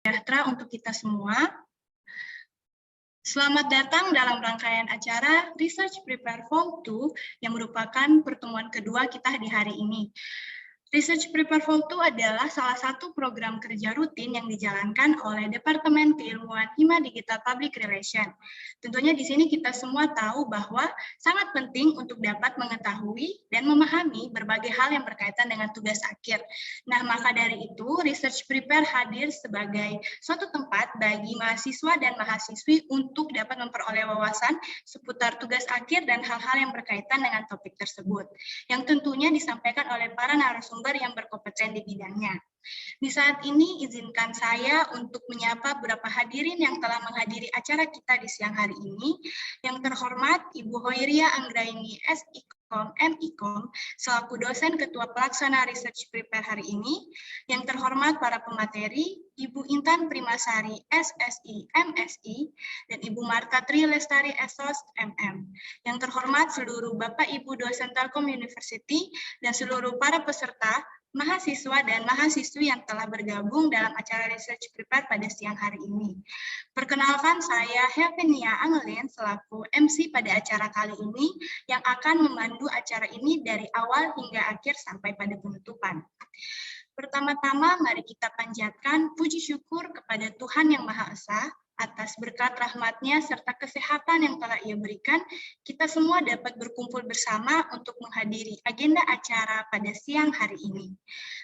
sejahtera untuk kita semua. Selamat datang dalam rangkaian acara Research Prepare Form 2 yang merupakan pertemuan kedua kita di hari ini. Research Prepare Form 2 adalah salah satu program kerja rutin yang dijalankan oleh Departemen Keilmuan Hima Digital Public Relation. Tentunya di sini kita semua tahu bahwa sangat penting untuk dapat mengetahui dan memahami berbagai hal yang berkaitan dengan tugas akhir. Nah, maka dari itu, Research Prepare hadir sebagai suatu tempat bagi mahasiswa dan mahasiswi untuk dapat memperoleh wawasan seputar tugas akhir dan hal-hal yang berkaitan dengan topik tersebut, yang tentunya disampaikan oleh para narasumber yang berkompeten di bidangnya. Di saat ini, izinkan saya untuk menyapa beberapa hadirin yang telah menghadiri acara kita di siang hari ini. Yang terhormat, Ibu Hoiria Anggraini S.Ikom M.Ikom, selaku dosen Ketua Pelaksana Research Prepare hari ini. Yang terhormat para pemateri, Ibu Intan Primasari SSI MSI, dan Ibu Marta Tri Lestari SOS MM. Yang terhormat seluruh Bapak Ibu dosen Telkom University dan seluruh para peserta, mahasiswa dan mahasiswi yang telah bergabung dalam acara Research Prepare pada siang hari ini. Perkenalkan, saya Hevenia Angelin selaku MC pada acara kali ini yang akan memandu acara ini dari awal hingga akhir sampai pada penutupan. Pertama-tama, mari kita panjatkan puji syukur kepada Tuhan Yang Maha Esa atas berkat rahmat-Nya serta kesehatan yang telah Ia berikan, kita semua dapat berkumpul bersama untuk menghadiri agenda acara pada siang hari ini.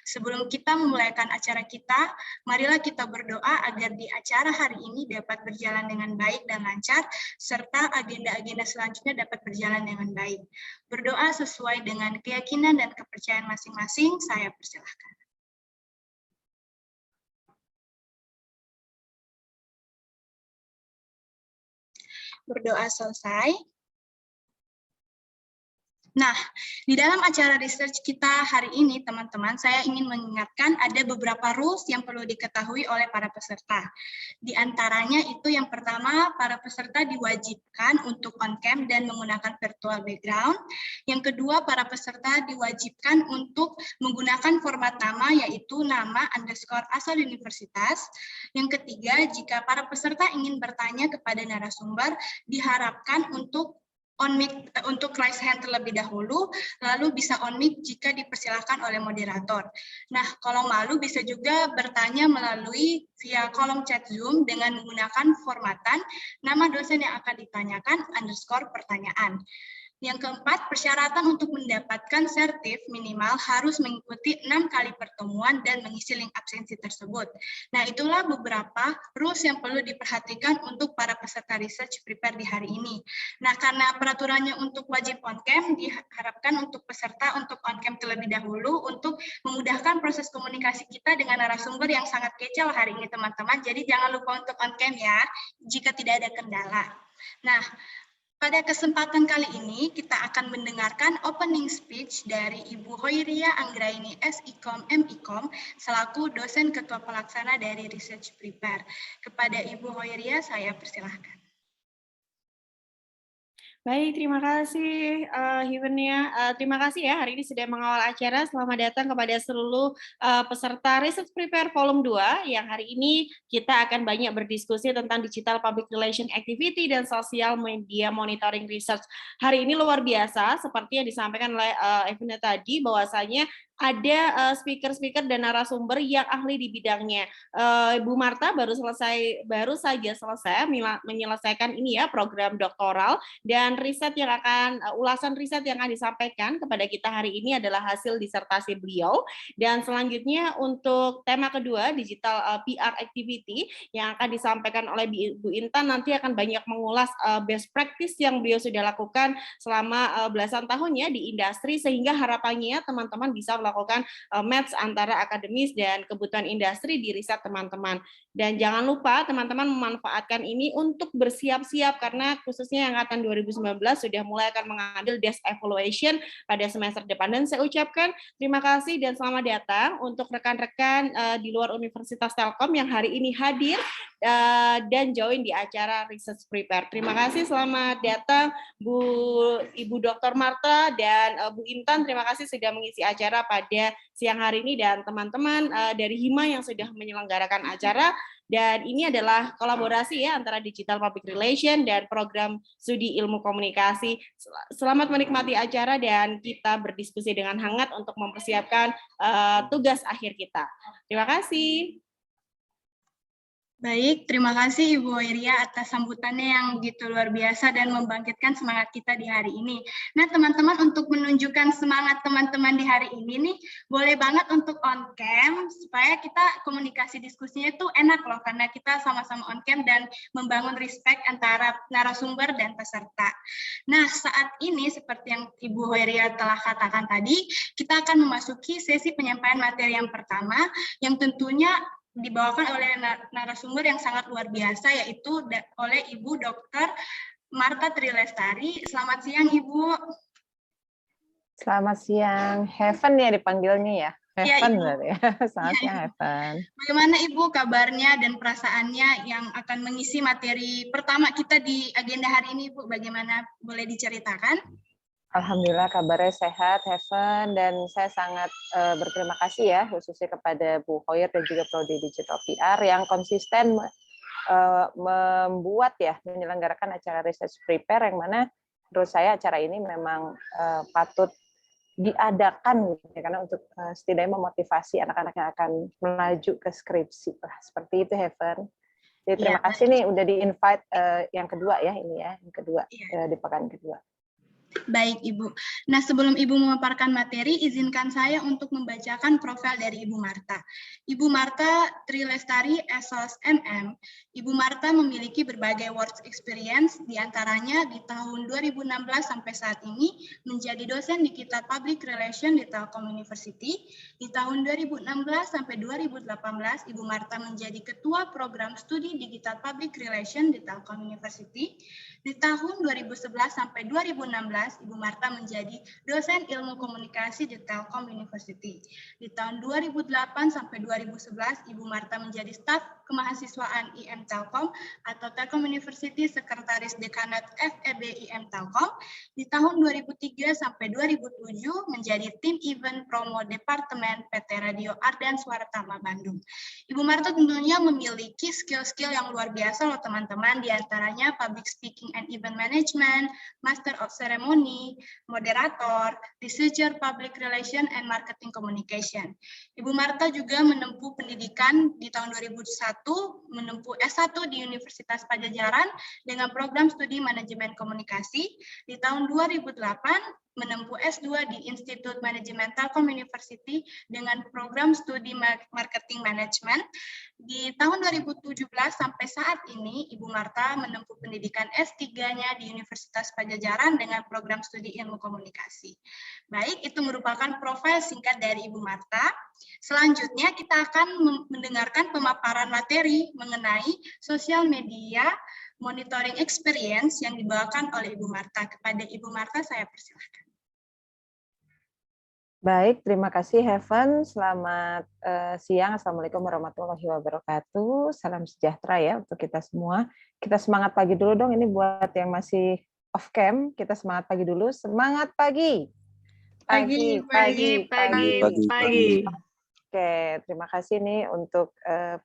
Sebelum kita memulaikan acara kita, marilah kita berdoa agar di acara hari ini dapat berjalan dengan baik dan lancar, serta agenda-agenda selanjutnya dapat berjalan dengan baik. Berdoa sesuai dengan keyakinan dan kepercayaan masing-masing, saya persilahkan. Berdoa selesai. Nah, di dalam acara research kita hari ini, teman-teman, saya ingin mengingatkan ada beberapa rules yang perlu diketahui oleh para peserta. Di antaranya itu yang pertama, para peserta diwajibkan untuk on-cam dan menggunakan virtual background. Yang kedua, para peserta diwajibkan untuk menggunakan format nama, yaitu nama _ asal universitas. Yang ketiga, jika para peserta ingin bertanya kepada narasumber, diharapkan untuk on mic untuk raise hand terlebih dahulu, lalu bisa on mic jika dipersilahkan oleh moderator. Nah, kalau malu bisa juga bertanya melalui via kolom chat Zoom dengan menggunakan formatan nama dosen yang akan ditanyakan _ pertanyaan. Yang keempat, persyaratan untuk mendapatkan sertif minimal harus mengikuti 6 kali pertemuan dan mengisi link absensi tersebut. Nah, itulah beberapa rules yang perlu diperhatikan untuk para peserta research prepare di hari ini. Nah, karena peraturannya untuk wajib on-cam, diharapkan untuk peserta untuk on-cam terlebih dahulu untuk memudahkan proses komunikasi kita dengan narasumber yang sangat kecil hari ini, teman-teman. Jadi, jangan lupa untuk on-cam ya, jika tidak ada kendala. Nah, pada kesempatan kali ini, kita akan mendengarkan opening speech dari Ibu Hoiria Anggraini S.Ikom M.Ikom, selaku dosen Ketua Pelaksana dari Research Prepare. Kepada Ibu Hoiria, saya persilahkan. Baik, terima kasih Hivenia. Terima kasih ya hari ini sudah mengawal acara. Selamat datang kepada seluruh peserta Research Prepare Volume 2 yang hari ini kita akan banyak berdiskusi tentang Digital Public Relation Activity dan Social Media Monitoring Research. Hari ini luar biasa seperti yang disampaikan oleh Hivenia tadi, bahwasanya ada speaker-speaker dan narasumber yang ahli di bidangnya. Bu Marta baru saja selesai menyelesaikan ini ya program doktoral, dan riset yang akan ulasan riset yang akan disampaikan kepada kita hari ini adalah hasil disertasi beliau. Dan selanjutnya untuk tema kedua, digital PR activity yang akan disampaikan oleh Bu Intan, nanti akan banyak mengulas best practice yang beliau sudah lakukan selama belasan tahun ya di industri, sehingga harapannya teman-teman bisa melakukan match antara akademis dan kebutuhan industri di riset teman-teman. Dan jangan lupa teman-teman memanfaatkan ini untuk bersiap-siap, karena khususnya yang angkatan 2019 sudah mulai akan mengambil desk evaluation pada semester depan. Dan saya ucapkan terima kasih dan selamat datang untuk rekan-rekan di luar Universitas Telkom yang hari ini hadir dan join di acara Research Prepare. Terima kasih, selamat datang Ibu Dr. Marta dan Bu Intan. Terima kasih sudah mengisi acara pada siang hari ini, dan teman-teman dari HIMA yang sudah menyelenggarakan acara. Dan ini adalah kolaborasi ya antara Digital Public Relation dan program studi ilmu komunikasi. Selamat menikmati acara dan kita berdiskusi dengan hangat untuk mempersiapkan tugas akhir kita. Terima kasih. Baik, terima kasih Ibu Iria atas sambutannya yang begitu luar biasa dan membangkitkan semangat kita di hari ini. Nah, teman-teman, untuk menunjukkan semangat teman-teman di hari ini nih, boleh banget untuk on cam supaya kita komunikasi diskusinya itu enak loh, karena kita sama-sama on cam dan membangun respect antara narasumber dan peserta. Nah, saat ini seperti yang Ibu Iria telah katakan tadi, kita akan memasuki sesi penyampaian materi yang pertama, yang tentunya dibawakan oleh narasumber yang sangat luar biasa, yaitu oleh Ibu Dr. Marta Trilestari. Selamat siang, Ibu. Selamat siang. Heaven ya dipanggilnya ya? Heaven berarti ya. Selamat siang, Heaven. Bagaimana Ibu kabarnya dan perasaannya yang akan mengisi materi pertama kita di agenda hari ini, Bu? Bagaimana? Boleh diceritakan? Alhamdulillah kabarnya sehat, Heaven, dan saya sangat berterima kasih ya, khususnya kepada Bu Hoyer dan juga Prodi Digital PR yang konsisten menyelenggarakan acara Research Prepare, yang mana menurut saya acara ini memang patut diadakan, gitu, karena untuk setidaknya memotivasi anak-anak yang akan melaju ke skripsi. Seperti itu, Heaven. Jadi terima kasih nih udah di-invite yang kedua ya, ini ya, yang kedua di pekan kedua. Baik, Ibu. Nah, sebelum Ibu memaparkan materi, izinkan saya untuk membacakan profil dari Ibu Marta. Ibu Marta Trilestari, SOS MM. Ibu Marta memiliki berbagai work experience, diantaranya di tahun 2016 sampai saat ini menjadi dosen di Digital Public Relation di Telkom University. Di tahun 2016 sampai 2018, Ibu Marta menjadi Ketua Program Studi Digital Public Relation di Telkom University. Di tahun 2011 sampai 2016, Ibu Marta menjadi dosen ilmu komunikasi di Telkom University. Di tahun 2008 sampai 2011, Ibu Marta menjadi staf kemahasiswaan IM Telkom atau Telkom University Sekretaris Dekanat FEB IM Telkom. Di tahun 2003 sampai 2007 menjadi tim event promo Departemen PT Radio Ardan Suara Tama Bandung. Ibu Marta tentunya memiliki skill-skill yang luar biasa loh teman-teman, diantaranya public speaking and event management, master of ceremony, moderator, researcher public relation and marketing communication. Ibu Marta juga menempuh pendidikan di tahun 2001, menempuh S1 di Universitas Padjadjaran dengan program studi manajemen komunikasi. Di tahun 2008 menempuh S2 di Institut Manajemen Telkom University dengan program studi marketing management. Di tahun 2017 sampai saat ini, Ibu Marta menempuh pendidikan S3-nya di Universitas Padjadjaran dengan program studi ilmu komunikasi. Baik, itu merupakan profil singkat dari Ibu Marta. Selanjutnya kita akan mendengarkan pemaparan materi mengenai sosial media monitoring experience yang dibawakan oleh Ibu Marta. Kepada Ibu Marta, saya persilahkan. Baik, terima kasih Heaven. Selamat siang. Assalamualaikum warahmatullahi wabarakatuh. Salam sejahtera ya untuk kita semua. Kita semangat pagi dulu dong. Ini buat yang masih off cam, kita semangat pagi dulu. Semangat pagi. Pagi. Oke, terima kasih nih untuk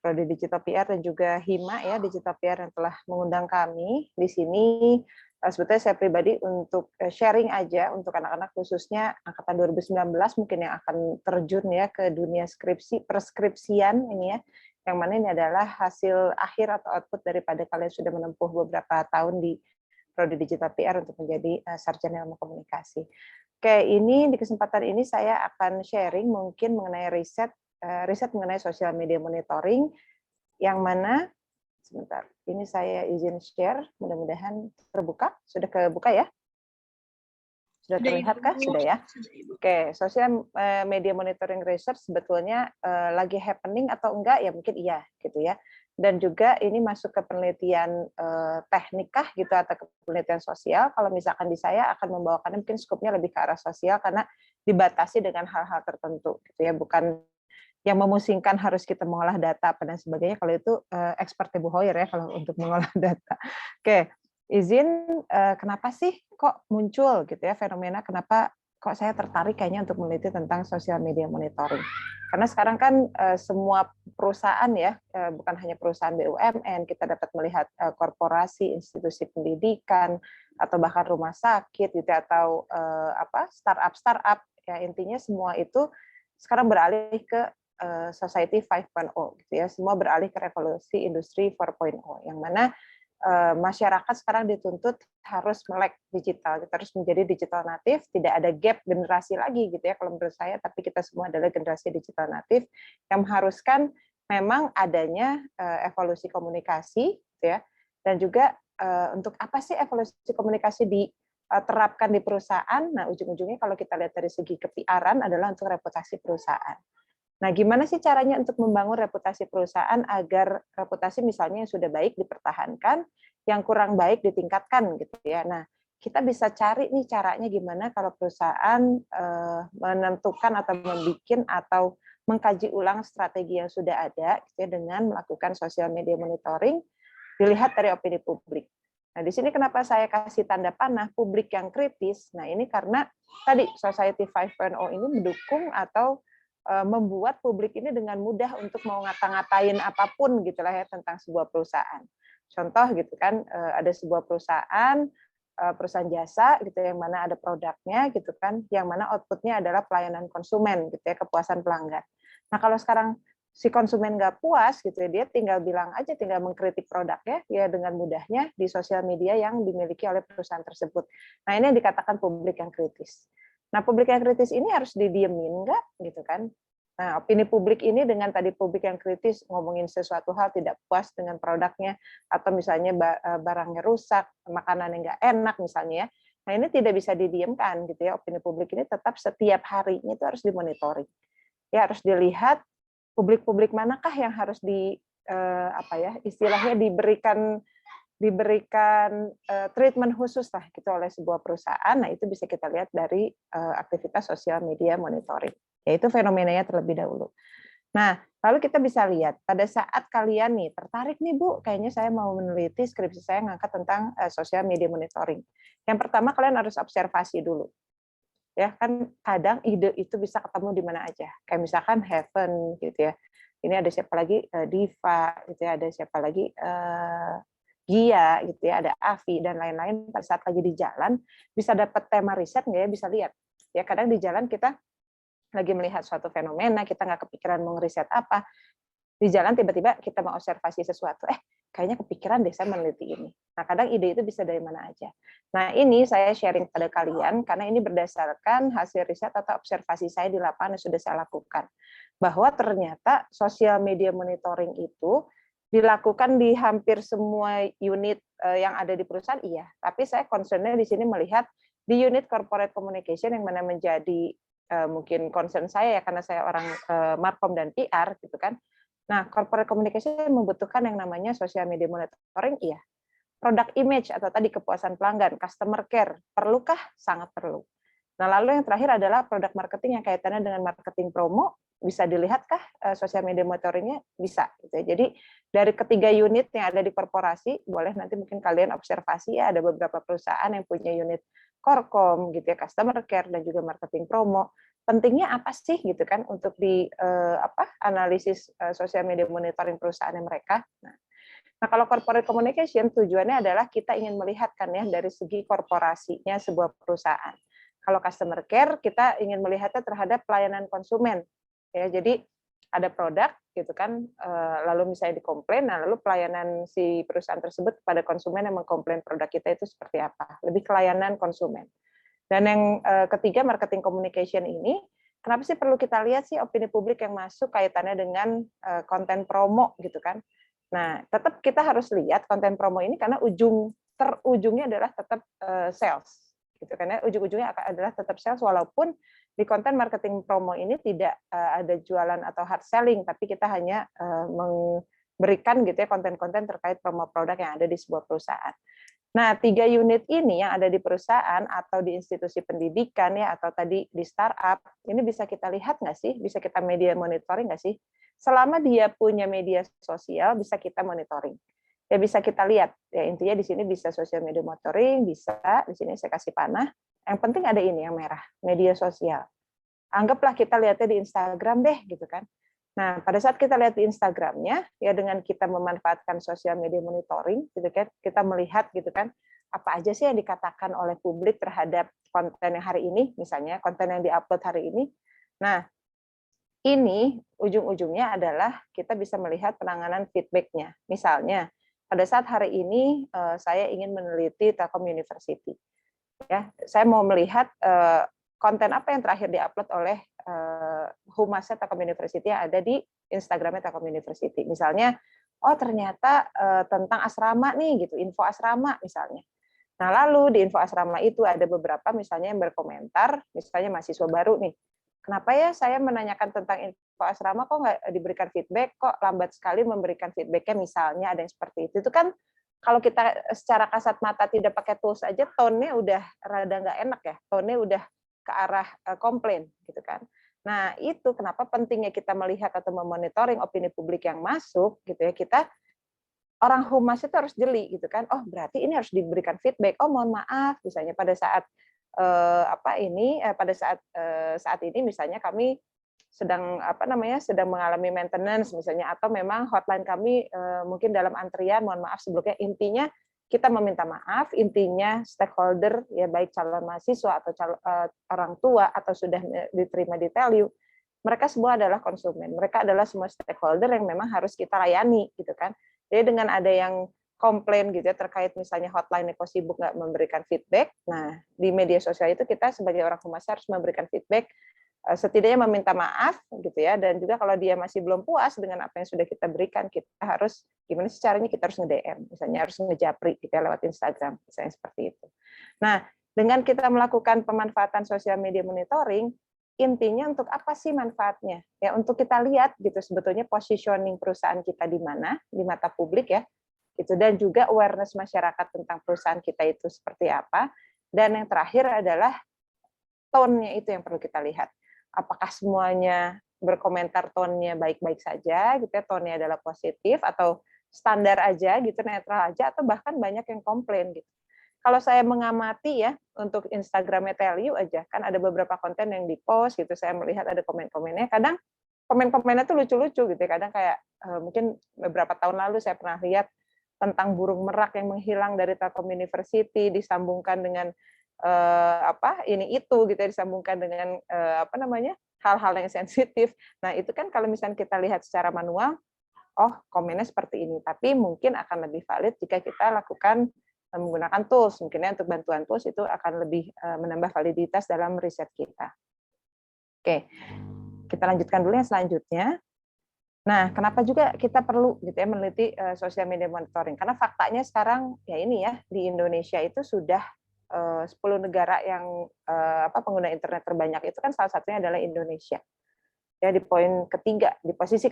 Prodi Digital PR dan juga HIMA ya, Digital PR yang telah mengundang kami di sini. Sebetulnya saya pribadi untuk sharing aja untuk anak-anak khususnya angkatan 2019 mungkin yang akan terjun ya ke dunia skripsi, perskripsian ini ya, yang mana ini adalah hasil akhir atau output daripada kalian sudah menempuh beberapa tahun di Prodi Digital PR untuk menjadi sarjana ilmu komunikasi. Oke, ini di kesempatan ini saya akan sharing mungkin mengenai riset mengenai sosial media monitoring, yang mana sebentar, ini saya izin share, mudah-mudahan terbuka. Sudah kebuka ya? Sudah terlihatkah? Sudah ya? Oke, sosial media monitoring research sebetulnya lagi happening atau enggak? Ya mungkin iya, gitu ya. Dan juga ini masuk ke penelitian teknikah gitu atau ke penelitian sosial. Kalau misalkan di saya akan membawakan mungkin skupnya lebih ke arah sosial karena dibatasi dengan hal-hal tertentu, gitu ya. Bukan yang memusingkan harus kita mengolah data apa dan sebagainya. Kalau itu expert Ibu Hoyer ya kalau untuk mengolah data. Oke, izin kenapa sih kok muncul gitu ya fenomena, kenapa kok saya tertarik kayaknya untuk meneliti tentang sosial media monitoring. Karena sekarang kan semua perusahaan ya, bukan hanya perusahaan BUMN, kita dapat melihat korporasi, institusi pendidikan, atau bahkan rumah sakit gitu ya, atau startup ya, intinya semua itu sekarang beralih ke Society 5.0 gitu ya, semua beralih ke revolusi industri 4.0 yang mana masyarakat sekarang dituntut harus melek digital, kita harus menjadi digital natif, tidak ada gap generasi lagi gitu ya kalau menurut saya, tapi kita semua adalah generasi digital natif yang mengharuskan memang adanya evolusi komunikasi gitu ya, dan juga untuk apa sih evolusi komunikasi diterapkan di perusahaan. Nah, ujung-ujungnya kalau kita lihat dari segi ke-PR-an adalah untuk reputasi perusahaan. Nah, gimana sih caranya untuk membangun reputasi perusahaan agar reputasi misalnya yang sudah baik dipertahankan, yang kurang baik ditingkatkan gitu ya. Nah, kita bisa cari nih caranya gimana kalau perusahaan menentukan atau membuat atau mengkaji ulang strategi yang sudah ada gitu ya, dengan melakukan sosial media monitoring dilihat dari opini publik. Nah, di sini kenapa saya kasih tanda panah publik yang kritis? Nah, ini karena tadi Society 5.0 ini mendukung atau membuat publik ini dengan mudah untuk mau ngata-ngatain apapun gitulah ya tentang sebuah perusahaan. Contoh gitu kan, ada sebuah perusahaan jasa gitu yang mana ada produknya gitu kan, yang mana outputnya adalah pelayanan konsumen gitu ya, kepuasan pelanggan. Nah, kalau sekarang si konsumen nggak puas gitu ya, dia tinggal bilang aja, tinggal mengkritik produknya ya dengan mudahnya di sosial media yang dimiliki oleh perusahaan tersebut. Nah, ini yang dikatakan publik yang kritis. Nah, publik yang kritis ini harus didiemin nggak gitu kan? Nah, opini publik ini dengan tadi publik yang kritis ngomongin sesuatu hal tidak puas dengan produknya atau misalnya barangnya rusak, makanan yang nggak enak misalnya ya. Nah, ini tidak bisa didiamkan gitu ya. Opini publik ini tetap setiap harinya itu harus dimonitoring. Ya, harus dilihat publik-publik manakah yang harus istilahnya diberikan treatment khusus lah gitu oleh sebuah perusahaan. Nah, itu bisa kita lihat dari aktivitas sosial media monitoring, yaitu fenomenanya terlebih dahulu. Nah, lalu kita bisa lihat pada saat kalian nih tertarik nih Bu, kayaknya saya mau meneliti skripsi saya ngangkat tentang sosial media monitoring. Yang pertama kalian harus observasi dulu. Ya, kan kadang ide itu bisa ketemu di mana aja. Kayak misalkan Heaven gitu ya. Ini ada siapa lagi? Diva gitu ya, ada siapa lagi? Gia gitu ya, ada Avi dan lain-lain. Pada saat lagi di jalan bisa dapat tema riset nggak ya, bisa lihat ya. Kadang di jalan kita lagi melihat suatu fenomena, kita nggak kepikiran mau ngeriset apa, di jalan tiba-tiba kita mau observasi sesuatu, kayaknya kepikiran deh saya meneliti ini. Nah, kadang ide itu bisa dari mana aja. Nah, ini saya sharing pada kalian karena ini berdasarkan hasil riset atau observasi saya di lapangan yang sudah saya lakukan, bahwa ternyata sosial media monitoring itu dilakukan di hampir semua unit yang ada di perusahaan, iya. Tapi saya concern-nya di sini melihat di unit corporate communication yang mana menjadi mungkin concern saya ya, karena saya orang Markom dan PR gitu kan. Nah, corporate communication membutuhkan yang namanya social media monitoring, iya. Product image atau tadi kepuasan pelanggan, customer care, perlukah? Sangat perlu. Nah, lalu yang terakhir adalah produk marketing yang kaitannya dengan marketing promo. Bisa dilihatkah sosial media monitoringnya? Bisa. Gitu ya. Jadi dari ketiga unit yang ada di korporasi, boleh nanti mungkin kalian observasi ya, ada beberapa perusahaan yang punya unit Korkom, gitu ya, customer care dan juga marketing promo. Pentingnya apa sih gitu kan untuk di analisis sosial media monitoring perusahaan mereka? Nah, kalau corporate communication tujuannya adalah kita ingin melihat kan ya dari segi korporasinya sebuah perusahaan. Kalau customer care kita ingin melihatnya terhadap pelayanan konsumen. Ya, jadi ada produk gitu kan, lalu misalnya dikomplain, nah lalu pelayanan si perusahaan tersebut kepada konsumen yang mengkomplain produk kita itu seperti apa? Lebih ke layanan konsumen. Dan yang ketiga, marketing communication ini, kenapa sih perlu kita lihat sih opini publik yang masuk kaitannya dengan konten promo gitu kan? Nah, tetap kita harus lihat konten promo ini karena terujungnya adalah tetap sales. Gitu kan ya, ujung-ujungnya adalah tetap sales walaupun di konten marketing promo ini tidak ada jualan atau hard selling, tapi kita hanya memberikan gitu ya konten-konten terkait promo produk yang ada di sebuah perusahaan. Nah, 3 unit ini yang ada di perusahaan atau di institusi pendidikan ya, atau tadi di startup, ini bisa kita lihat nggak sih? Bisa kita media monitoring nggak sih? Selama dia punya media sosial, bisa kita monitoring. Ya bisa kita lihat. Ya intinya di sini bisa social media monitoring, bisa. Di sini saya kasih panah. Yang penting ada ini yang merah, media sosial. Anggaplah kita lihatnya di Instagram deh, gitu kan. Nah, pada saat kita lihat di Instagramnya, ya dengan kita memanfaatkan sosial media monitoring, gitu kan, kita melihat gitu kan, apa aja sih yang dikatakan oleh publik terhadap konten yang hari ini, misalnya konten yang diupload hari ini. Nah, ini ujung-ujungnya adalah kita bisa melihat penanganan feedback-nya. Misalnya, pada saat hari ini saya ingin meneliti Telkom University. Ya, saya mau melihat konten apa yang terakhir diupload oleh Humasnya Telkom University yang ada di Instagramnya Telkom University. Misalnya, oh ternyata tentang asrama nih, gitu, info asrama misalnya. Nah, lalu di info asrama itu ada beberapa misalnya yang berkomentar, misalnya mahasiswa baru nih, kenapa ya saya menanyakan tentang info asrama kok nggak diberikan feedback, kok lambat sekali memberikan feedbacknya, misalnya ada yang seperti itu kan kalau kita secara kasat mata tidak pakai tools aja, tone-nya udah rada nggak enak ya, tone-nya udah ke arah komplain gitu kan. Nah, itu kenapa pentingnya kita melihat atau memonitoring opini publik yang masuk gitu ya. Kita orang humas itu harus jeli gitu kan. Oh, berarti ini harus diberikan feedback. Oh, mohon maaf misalnya pada saat saat ini misalnya kami sedang mengalami maintenance misalnya, atau memang hotline kami mungkin dalam antrian, mohon maaf sebelumnya. Intinya kita meminta maaf, intinya stakeholder ya, baik calon mahasiswa atau orang tua atau sudah diterima di Teliu, mereka semua adalah konsumen, mereka adalah semua stakeholder yang memang harus kita layani gitu kan. Jadi dengan ada yang komplain gitu ya terkait misalnya hotline kok sibuk nggak memberikan feedback. Nah, di media sosial itu kita sebagai orang humas harus memberikan feedback, setidaknya meminta maaf gitu ya, dan juga kalau dia masih belum puas dengan apa yang sudah kita berikan, kita harus gimana sih caranya, kita harus nge-DM, misalnya harus ngejapri gitu ya, lewat Instagram, misalnya seperti itu. Nah, dengan kita melakukan pemanfaatan sosial media monitoring, intinya untuk apa sih manfaatnya? Ya untuk kita lihat gitu sebetulnya positioning perusahaan kita di mana di mata publik ya, gitu, dan juga awareness masyarakat tentang perusahaan kita itu seperti apa. Dan yang terakhir adalah tone-nya, itu yang perlu kita lihat. Apakah semuanya berkomentar tone-nya baik-baik saja gitu ya, tone-nya adalah positif, atau standar aja gitu, netral aja, atau bahkan banyak yang komplain gitu. Kalau saya mengamati ya untuk Instagramnya Teliu aja, kan ada beberapa konten yang di-post gitu, saya melihat ada komen-komennya, kadang komen-komennya tuh lucu-lucu gitu ya, kadang kayak mungkin beberapa tahun lalu saya pernah lihat tentang burung merak yang menghilang dari Telkom University, disambungkan dengan ini itu gitu ya, disambungkan dengan hal-hal yang sensitif. Nah, itu kan kalau misalnya kita lihat secara manual, oh komennya seperti ini, tapi mungkin akan lebih valid jika kita lakukan menggunakan tools. Mungkinnya untuk bantuan tools itu akan lebih menambah validitas dalam riset kita. Oke, kita lanjutkan dulu yang selanjutnya. Nah, kenapa juga kita perlu gitu ya meneliti social media monitoring? Karena faktanya sekarang ya ini ya, di Indonesia itu sudah 10 negara yang pengguna internet terbanyak, itu kan salah satunya adalah Indonesia. Ya, di poin ketiga, di posisi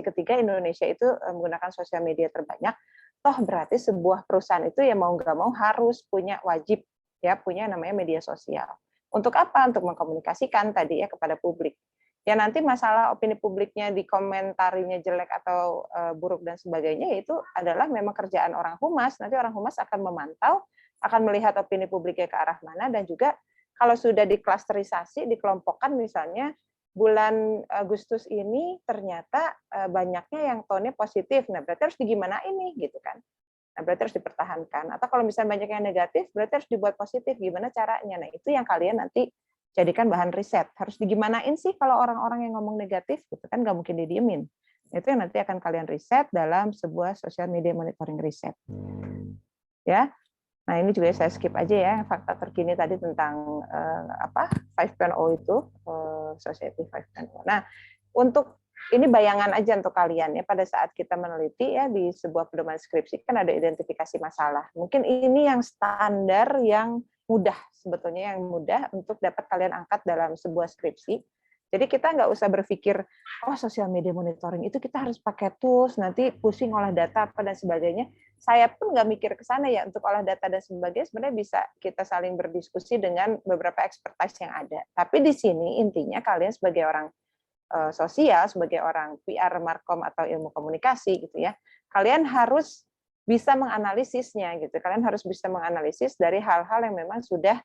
ketiga Indonesia itu menggunakan sosial media terbanyak. Toh berarti sebuah perusahaan itu ya mau nggak mau harus punya wajib ya punya namanya media sosial. Untuk apa? Untuk mengkomunikasikan tadi ya kepada publik. Ya nanti masalah opini publiknya dikomentarinya jelek atau buruk dan sebagainya, itu adalah memang kerjaan orang humas. Nanti orang humas akan memantau, akan melihat opini publiknya ke arah mana, dan juga kalau sudah diklasterisasi, dikelompokkan misalnya bulan Agustus ini ternyata banyaknya yang tone-nya positif. Nah, berarti harus digimanain nih gitu kan. Nah, berarti harus dipertahankan. Atau kalau misalnya banyak yang negatif, berarti harus dibuat positif. Gimana caranya? Nah, itu yang kalian nanti jadikan bahan riset. Harus digimanain sih kalau orang-orang yang ngomong negatif, gitu kan nggak mungkin didiemin. Itu yang nanti akan kalian riset dalam sebuah social media monitoring riset. Ya. Nah, ini juga saya skip aja ya, fakta terkini tadi tentang 5.0 itu, Society 5.0. Nah, untuk ini bayangan aja untuk kalian ya, pada saat kita meneliti ya di sebuah pedoman skripsi kan ada identifikasi masalah. Mungkin ini yang standar yang mudah, sebetulnya yang mudah untuk dapat kalian angkat dalam sebuah skripsi. Jadi kita nggak usah berpikir, oh sosial media monitoring itu kita harus pakai tools, nanti pusing olah data apa dan sebagainya. Saya pun nggak mikir ke sana ya, untuk olah data dan sebagainya sebenarnya bisa kita saling berdiskusi dengan beberapa expertise yang ada. Tapi di sini intinya kalian sebagai orang sosial, sebagai orang PR, Markom atau ilmu komunikasi gitu ya, kalian harus bisa menganalisisnya gitu. Kalian harus bisa menganalisis dari hal-hal yang memang sudah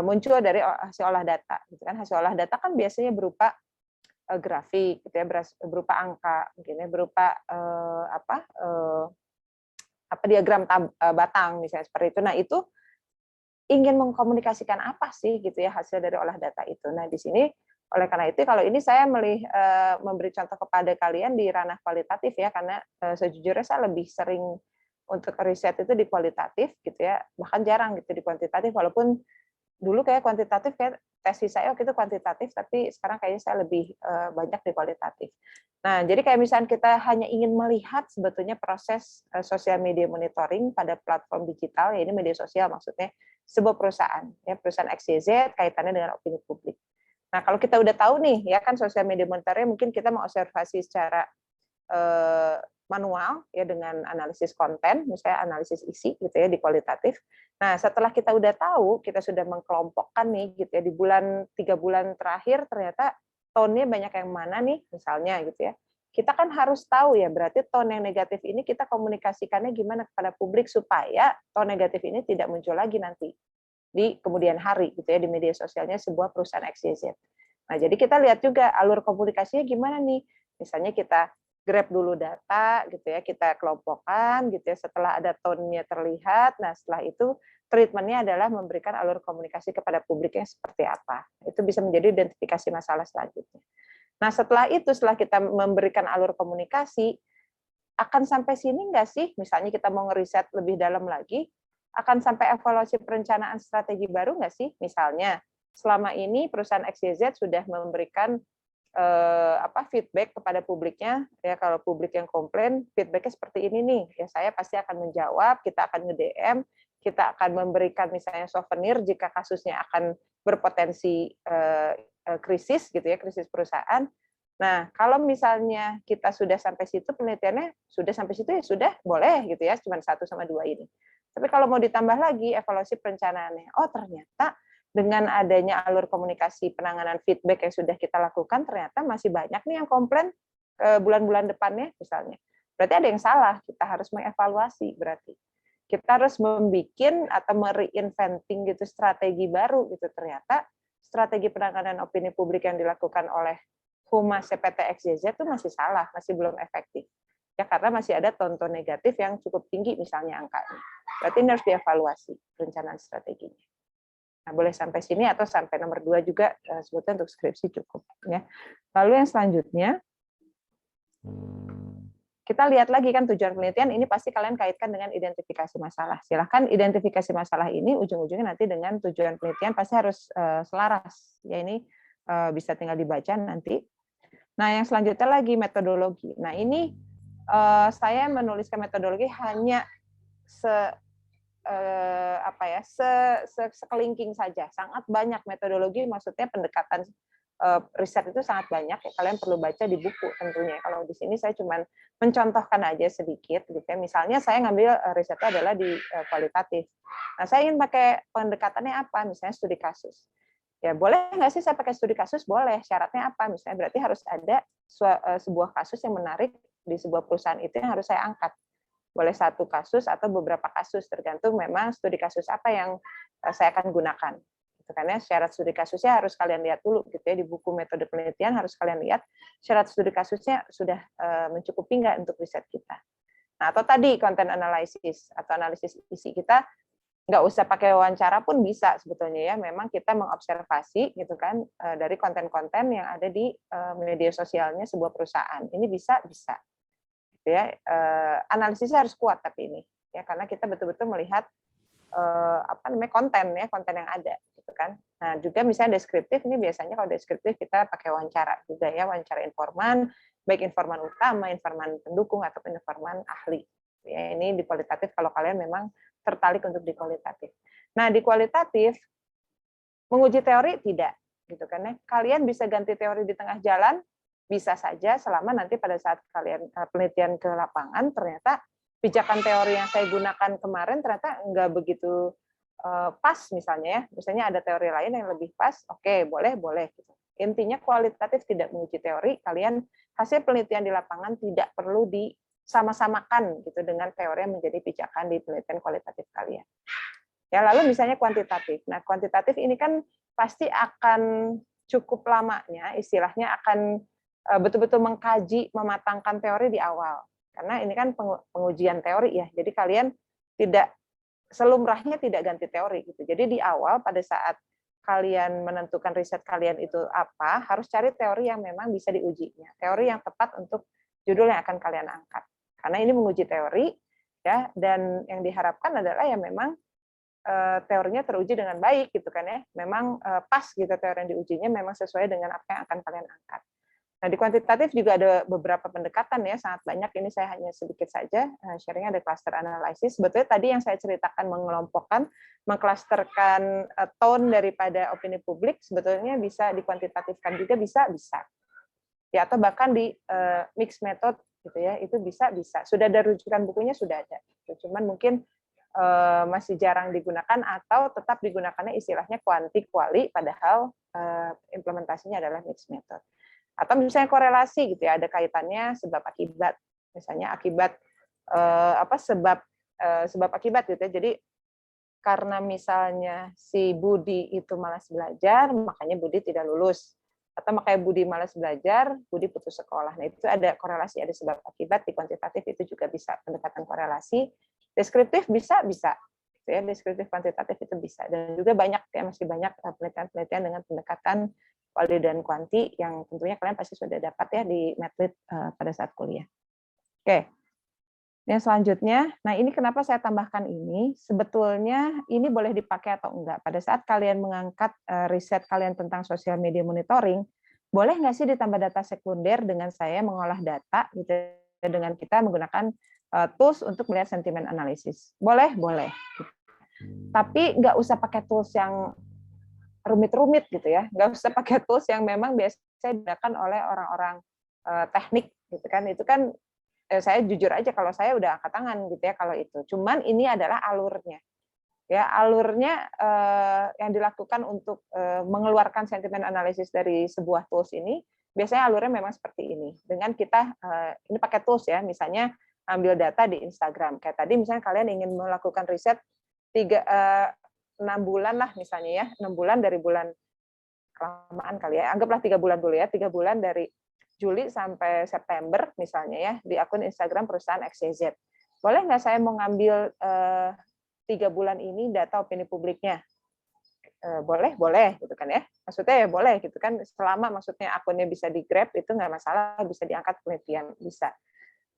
muncul dari hasil olah data gitu kan. Hasil olah data kan biasanya berupa grafik gitu ya, berupa angka mungkin ya, berupa diagram batang misalnya seperti itu. Nah, itu ingin mengkomunikasikan apa sih gitu ya hasil dari olah data itu. Nah, di sini oleh karena itu kalau ini saya memberi contoh kepada kalian di ranah kualitatif ya, karena sejujurnya saya lebih sering untuk riset itu di kualitatif gitu ya, bahkan jarang gitu di kuantitatif, walaupun dulu kayak kuantitatif, kayak tesis saya waktu itu kuantitatif, tapi sekarang kayaknya saya lebih banyak di kualitatif. Nah, jadi kayak misalnya kita hanya ingin melihat sebetulnya proses sosial media monitoring pada platform digital, ya ini media sosial maksudnya, sebuah perusahaan, ya perusahaan XYZ kaitannya dengan opini publik. Nah, kalau kita udah tahu nih, ya kan sosial media monitoring mungkin kita mengobservasi secara manual ya dengan analisis konten, misalnya analisis isi gitu ya di kualitatif. Nah, setelah kita udah tahu, kita sudah mengkelompokkan nih gitu ya di 3 bulan terakhir ternyata tone-nya banyak yang mana nih misalnya gitu ya. Kita kan harus tahu ya, berarti tone yang negatif ini kita komunikasikannya gimana kepada publik supaya tone negatif ini tidak muncul lagi nanti di kemudian hari gitu ya di media sosialnya sebuah perusahaan XYZ. Nah, jadi kita lihat juga alur komunikasinya gimana nih. Misalnya kita grab dulu data gitu ya, kita kelompokkan gitu ya, setelah ada tone-nya terlihat, nah setelah itu treatment-nya adalah memberikan alur komunikasi kepada publiknya seperti apa. Itu bisa menjadi identifikasi masalah selanjutnya. Nah, setelah itu, setelah kita memberikan alur komunikasi, akan sampai sini nggak sih? Misalnya kita mau ngeriset lebih dalam lagi, akan sampai evaluasi perencanaan strategi baru nggak sih? Misalnya, selama ini perusahaan XYZ sudah memberikan feedback kepada publiknya, ya kalau publik yang komplain, feedbacknya seperti ini nih, ya saya pasti akan menjawab, kita akan nge-DM, kita akan memberikan misalnya souvenir jika kasusnya akan berpotensi krisis gitu ya, krisis perusahaan. Nah, kalau misalnya kita sudah sampai situ, penelitiannya sudah sampai situ ya sudah boleh gitu ya, cuma 1 sama 2 ini. Tapi kalau mau ditambah lagi evaluasi perencanaannya, oh ternyata dengan adanya alur komunikasi penanganan feedback yang sudah kita lakukan, ternyata masih banyak nih yang komplain bulan-bulan depannya misalnya. Berarti ada yang salah, kita harus mengevaluasi berarti. Kita harus membuat atau mereinventing gitu strategi baru gitu. Ternyata strategi penanganan opini publik yang dilakukan oleh Humas CPT XYZ itu masih salah, masih belum efektif. Ya karena masih ada tonton negatif yang cukup tinggi misalnya angkanya. Berarti ini harus dievaluasi perencanaan strateginya. Nah, boleh sampai sini atau sampai nomor 2 juga sebetulnya untuk skripsi cukup ya. Lalu yang selanjutnya kita lihat lagi kan tujuan penelitian ini pasti kalian kaitkan dengan identifikasi masalah. Silahkan identifikasi masalah ini ujung-ujungnya nanti dengan tujuan penelitian pasti harus selaras. Ya ini bisa tinggal dibaca nanti. Nah, yang selanjutnya lagi metodologi. Nah, ini saya menuliskan metodologi hanya sekelingking saja. Sangat banyak metodologi, maksudnya pendekatan riset itu sangat banyak ya, kalian perlu baca di buku tentunya. Kalau di sini saya cuma mencontohkan aja sedikit gitu ya. Misalnya saya ngambil risetnya adalah di kualitatif. Nah, saya ingin pakai pendekatannya apa? Misalnya studi kasus. Ya, boleh nggak sih saya pakai studi kasus? Boleh. Syaratnya apa? Misalnya berarti harus ada sebuah kasus yang menarik di sebuah perusahaan itu yang harus saya angkat. Boleh 1 kasus atau beberapa kasus, tergantung memang studi kasus apa yang saya akan gunakan. Karena syarat studi kasusnya harus kalian lihat dulu gitu ya, di buku metode penelitian harus kalian lihat syarat studi kasusnya sudah mencukupi nggak untuk riset kita. Nah, atau tadi konten analisis atau analisis isi kita nggak usah pakai wawancara pun bisa sebetulnya ya, memang kita mengobservasi gitu kan dari konten-konten yang ada di media sosialnya sebuah perusahaan. Ini bisa gitu ya. Analisisnya harus kuat tapi ini ya, karena kita betul-betul melihat konten yang ada gitu kan. Nah, juga misalnya deskriptif, ini biasanya kalau deskriptif kita pakai wawancara juga ya, wawancara informan, baik informan utama, informan pendukung atau informan ahli. Ya, ini di kualitatif kalau kalian memang tertarik untuk di kualitatif. Nah, di kualitatif menguji teori tidak. gitu kan ya. Kalian bisa ganti teori di tengah jalan, bisa saja selama nanti pada saat kalian penelitian ke lapangan ternyata pijakan teori yang saya gunakan kemarin ternyata nggak begitu pas misalnya ya. Misalnya ada teori lain yang lebih pas, oke, boleh gitu. Intinya kualitatif tidak menguji teori, kalian hasil penelitian di lapangan tidak perlu disama-samakan gitu dengan teori yang menjadi pijakan di penelitian kualitatif kalian. Ya, lalu misalnya kuantitatif. Nah, kuantitatif ini kan pasti akan cukup lamanya, istilahnya akan betul-betul mengkaji, mematangkan teori di awal. Karena ini kan pengujian teori ya. Jadi kalian tidak selumrahnya tidak ganti teori gitu. Jadi di awal pada saat kalian menentukan riset kalian itu apa, harus cari teori yang memang bisa diujinya. Teori yang tepat untuk judul yang akan kalian angkat. Karena ini menguji teori ya, dan yang diharapkan adalah ya memang teorinya teruji dengan baik gitu kan ya. Memang pas gitu teori yang diujinya memang sesuai dengan apa yang akan kalian angkat. Nah, di kuantitatif juga ada beberapa pendekatan ya, sangat banyak. Ini saya hanya sedikit saja sharingnya, ada cluster analysis. Sebetulnya tadi yang saya ceritakan mengelompokkan, mengklasterkan tone daripada opini publik, sebetulnya bisa dikuantitatifkan juga bisa. Ya, atau bahkan di mixed method gitu ya, itu bisa. Sudah ada rujukan bukunya, sudah ada. Cuman mungkin masih jarang digunakan atau tetap digunakannya istilahnya kuanti-kuali, padahal implementasinya adalah mixed method. Atau misalnya korelasi gitu ya, ada kaitannya sebab akibat, misalnya akibat sebab akibat gitu ya. Jadi karena misalnya si Budi itu malas belajar, makanya Budi tidak lulus, atau makanya Budi malas belajar, Budi putus sekolah. Nah, itu ada korelasi, ada sebab akibat. Di kuantitatif itu juga bisa pendekatan korelasi. Deskriptif bisa gitu ya, deskriptif kuantitatif itu bisa. Dan juga banyak ya, masih banyak penelitian-penelitian dengan pendekatan kuali dan kuanti yang tentunya kalian pasti sudah dapat ya di Medlit pada saat kuliah. Oke. Yang selanjutnya, nah ini kenapa saya tambahkan ini, sebetulnya ini boleh dipakai atau enggak. Pada saat kalian mengangkat riset kalian tentang social media monitoring, boleh nggak sih ditambah data sekunder dengan saya mengolah data gitu, dengan kita menggunakan tools untuk melihat sentimen analisis. Boleh. Tapi nggak usah pakai tools yang rumit-rumit gitu ya, nggak usah pakai tools yang memang biasanya digunakan oleh orang-orang teknik gitu kan. Itu kan saya jujur aja kalau saya udah angkat tangan gitu ya kalau itu. Cuman ini adalah alurnya. Ya, alurnya yang dilakukan untuk mengeluarkan sentimen analisis dari sebuah tools ini biasanya alurnya memang seperti ini. Dengan kita ini pakai tools ya, misalnya ambil data di Instagram. Kayak tadi misalnya kalian ingin melakukan riset 6 bulan lah misalnya ya, 6 bulan dari bulan kelamaan kali ya, anggaplah 3 bulan dulu ya, 3 bulan dari Juli sampai September misalnya ya, di akun Instagram perusahaan XYZ. Boleh nggak saya mau ngambil 3 bulan ini data opini publiknya? Boleh gitu kan ya. Maksudnya ya boleh gitu kan, selama maksudnya akunnya bisa di-grab itu nggak masalah, bisa diangkat penelitian, bisa.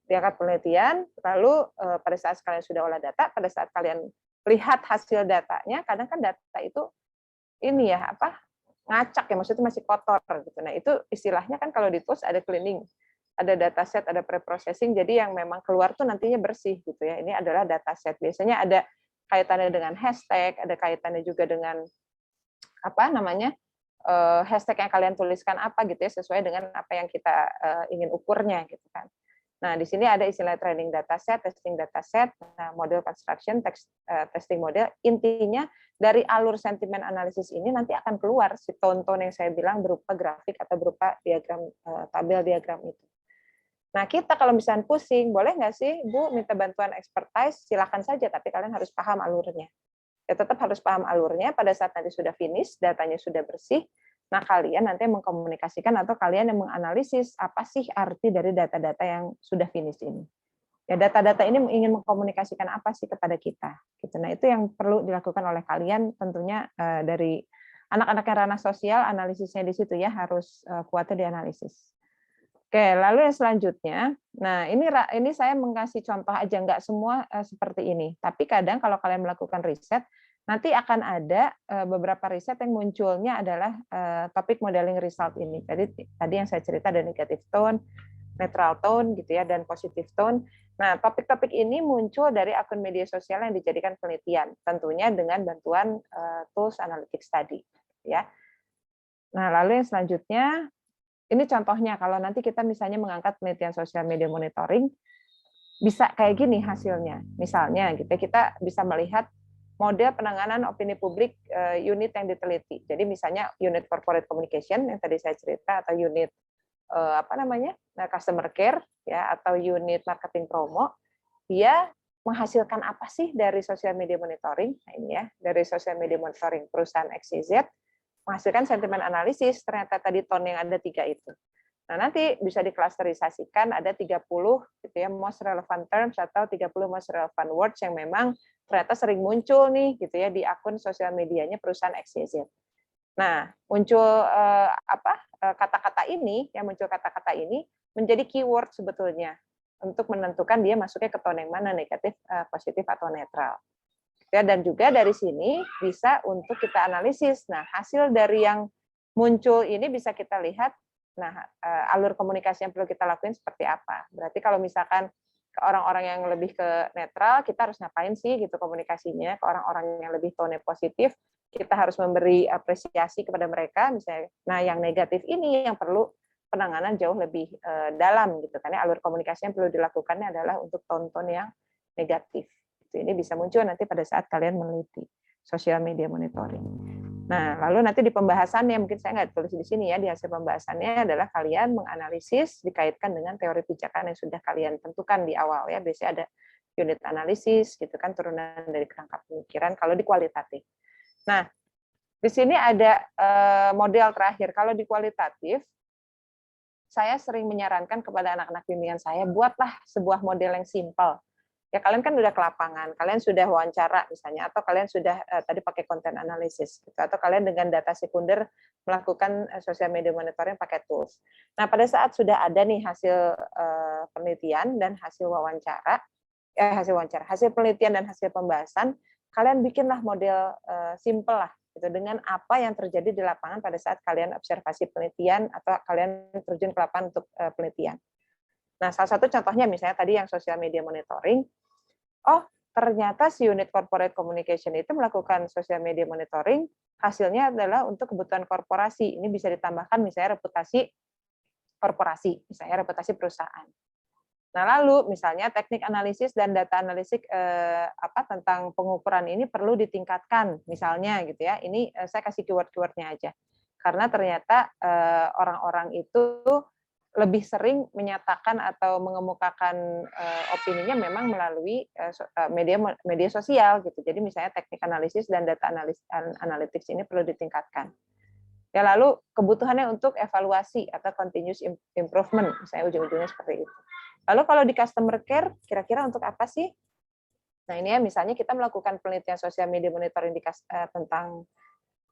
Diangkat penelitian, lalu pada saat kalian sudah olah data, pada saat kalian lihat hasil datanya, kadang kan data itu ini ya ngacak ya, maksudnya masih kotor gitu. Nah, itu istilahnya kan kalau di tools ada cleaning, ada dataset, ada preprocessing, jadi yang memang keluar tuh nantinya bersih gitu ya. Ini adalah dataset. Biasanya ada kaitannya dengan hashtag, ada kaitannya juga dengan hashtag yang kalian tuliskan apa gitu ya, sesuai dengan apa yang kita ingin ukurnya gitu kan. Nah, di sini ada istilah training dataset, testing dataset, model construction, testing model. Intinya dari alur sentimen analisis ini nanti akan keluar si tone-tone yang saya bilang berupa grafik atau berupa diagram, tabel diagram itu. Nah, kita kalau misalnya pusing, boleh nggak sih, Bu, minta bantuan expertise? Silakan saja, tapi kalian harus paham alurnya. Ya, tetap harus paham alurnya. Pada saat nanti sudah finish, datanya sudah bersih, nah, kalian nanti mengkomunikasikan atau kalian yang menganalisis apa sih arti dari data-data yang sudah finish ini. Ya, data-data ini ingin mengkomunikasikan apa sih kepada kita. Gitu. Nah, itu yang perlu dilakukan oleh kalian tentunya dari anak-anak yang ranah sosial, analisisnya di situ ya harus kuatnya dianalisis. Oke, lalu yang selanjutnya, nah ini saya mengasih contoh aja, nggak semua seperti ini. Tapi kadang kalau kalian melakukan riset, nanti akan ada beberapa riset yang munculnya adalah topik modeling result ini. Jadi tadi yang saya cerita ada negative tone, neutral tone gitu ya, dan positive tone. Nah, topik-topik ini muncul dari akun media sosial yang dijadikan penelitian, tentunya dengan bantuan tools analytics tadi, ya. Nah, lalu yang selanjutnya, ini contohnya kalau nanti kita misalnya mengangkat penelitian sosial media monitoring, bisa kayak gini hasilnya. Misalnya gitu, kita bisa melihat model penanganan opini publik unit yang diteliti. Jadi misalnya unit corporate communication yang tadi saya cerita, atau unit customer care ya, atau unit marketing promo, dia menghasilkan apa sih dari sosial media monitoring? Nah ini ya, dari sosial media monitoring perusahaan XYZ menghasilkan sentimen analisis, ternyata tadi tone yang ada 3 itu. Nah, nanti bisa diklasterisasikan ada 30 gitu ya, most relevant terms atau 30 most relevant words yang memang ternyata sering muncul nih gitu ya di akun sosial medianya perusahaan XYZ. Nah, muncul kata-kata ini, yang muncul kata-kata ini menjadi keyword sebetulnya untuk menentukan dia masuknya ke tone yang mana, negatif, positif atau netral. Ya, dan juga dari sini bisa untuk kita analisis. Nah, hasil dari yang muncul ini bisa kita lihat, nah alur komunikasi yang perlu kita lakuin seperti apa. Berarti kalau misalkan ke orang-orang yang lebih ke netral, kita harus ngapain sih gitu komunikasinya. Ke orang-orang yang lebih tone positif, kita harus memberi apresiasi kepada mereka misalnya. Nah, yang negatif ini yang perlu penanganan jauh lebih dalam gitu kan ya. Alur komunikasi yang perlu dilakukannya adalah untuk tone-tone yang negatif. Ini bisa muncul nanti pada saat kalian meneliti sosial media monitoring. Nah, lalu nanti di pembahasannya, mungkin saya nggak tulis di sini ya, di hasil pembahasannya adalah kalian menganalisis dikaitkan dengan teori pijakan yang sudah kalian tentukan di awal ya. Biasanya ada unit analisis gitu kan, turunan dari kerangka pemikiran kalau di kualitatif. Nah, di sini ada model terakhir. Kalau di kualitatif, saya sering menyarankan kepada anak-anak bimbingan saya, buatlah sebuah model yang simpel. Ya, kalian kan udah ke lapangan, kalian sudah wawancara misalnya, atau kalian sudah tadi pakai konten analisis, gitu, atau kalian dengan data sekunder melakukan sosial media monitoring pakai tools. Nah, pada saat sudah ada nih hasil penelitian dan hasil penelitian dan hasil pembahasan, kalian bikinlah model simple lah, gitu, dengan apa yang terjadi di lapangan pada saat kalian observasi penelitian atau kalian terjun ke lapangan untuk penelitian. Nah, salah satu contohnya misalnya tadi yang sosial media monitoring, ternyata si unit corporate communication itu melakukan sosial media monitoring, hasilnya adalah untuk kebutuhan korporasi. Ini bisa ditambahkan misalnya reputasi korporasi, misalnya reputasi perusahaan. Nah, lalu misalnya teknik analisis dan data analisis tentang pengukuran ini perlu ditingkatkan, misalnya gitu ya. Ini saya kasih keyword-keywordnya aja. Karena ternyata orang-orang itu lebih sering menyatakan atau mengemukakan opininya memang melalui media sosial gitu. Jadi misalnya teknik analisis dan data analytics ini perlu ditingkatkan. Ya, lalu kebutuhannya untuk evaluasi atau continuous improvement, misalnya ujung-ujungnya seperti itu. Lalu kalau di customer care, kira-kira untuk apa sih? Nah, ini ya misalnya kita melakukan penelitian sosial media monitoring tentang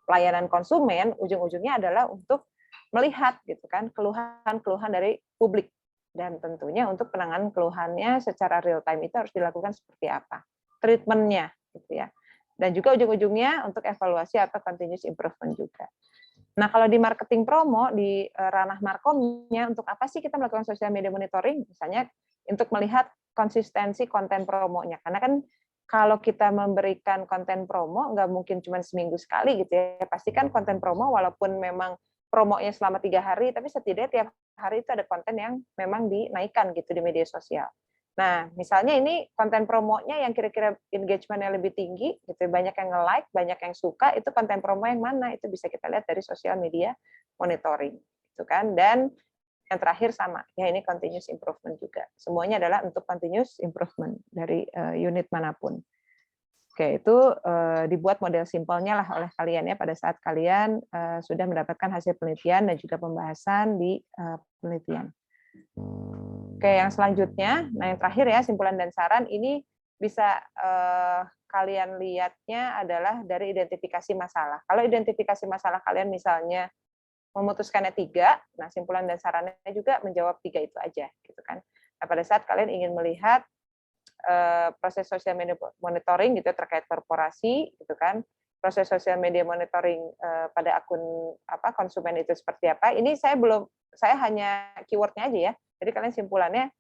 pelayanan konsumen, ujung-ujungnya adalah untuk melihat gitu kan keluhan-keluhan dari publik, dan tentunya untuk penanganan keluhannya secara real time itu harus dilakukan seperti apa treatmentnya gitu ya, dan juga ujung-ujungnya untuk evaluasi atau continuous improvement juga. Nah, kalau di marketing promo di ranah markomnya, untuk apa sih kita melakukan social media monitoring? Misalnya untuk melihat konsistensi konten promonya, karena kan kalau kita memberikan konten promo nggak mungkin cuma seminggu sekali gitu ya, pasti kan konten promo walaupun memang promonya selama 3 hari, tapi setidaknya tiap hari itu ada konten yang memang dinaikkan gitu di media sosial. Nah, misalnya ini konten promonya yang kira-kira engagement-nya lebih tinggi, gitu, banyak yang nge-like, banyak yang suka, itu konten promo yang mana? Itu bisa kita lihat dari sosial media monitoring, gitu kan. Dan yang terakhir sama, ya ini continuous improvement juga. Semuanya adalah untuk continuous improvement dari unit manapun. Oke, itu dibuat model simpelnya lah oleh kalian ya pada saat kalian sudah mendapatkan hasil penelitian dan juga pembahasan di penelitian. Oke, yang selanjutnya, nah yang terakhir ya simpulan dan saran ini bisa kalian lihatnya adalah dari identifikasi masalah. Kalau identifikasi masalah kalian misalnya memutuskannya 3, nah simpulan dan sarannya juga menjawab 3 itu aja, gitu kan. Nah, pada saat kalian ingin melihat proses sosial media monitoring gitu terkait korporasi gitu kan, proses sosial media monitoring pada akun konsumen itu seperti apa, ini saya hanya keywordnya aja ya, jadi kalian simpulannya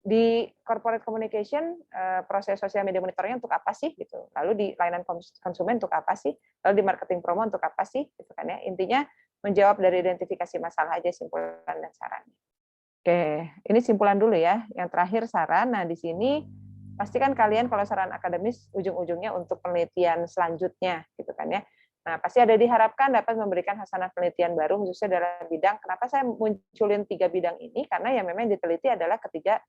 di corporate communication proses sosial media monitoring untuk apa sih gitu, lalu di layanan konsumen untuk apa sih, lalu di marketing promo untuk apa sih gitu kan ya. Intinya menjawab dari identifikasi masalah aja simpulan dan sarannya. Oke, ini simpulan dulu ya. Yang terakhir saran. Nah, di sini pastikan kalian kalau saran akademis ujung-ujungnya untuk penelitian selanjutnya, gitu kan ya. Nah, pasti ada diharapkan dapat memberikan hasanah penelitian baru khususnya dalam bidang. Kenapa saya munculin 3 bidang ini? Karena yang memang diteliti adalah ketiga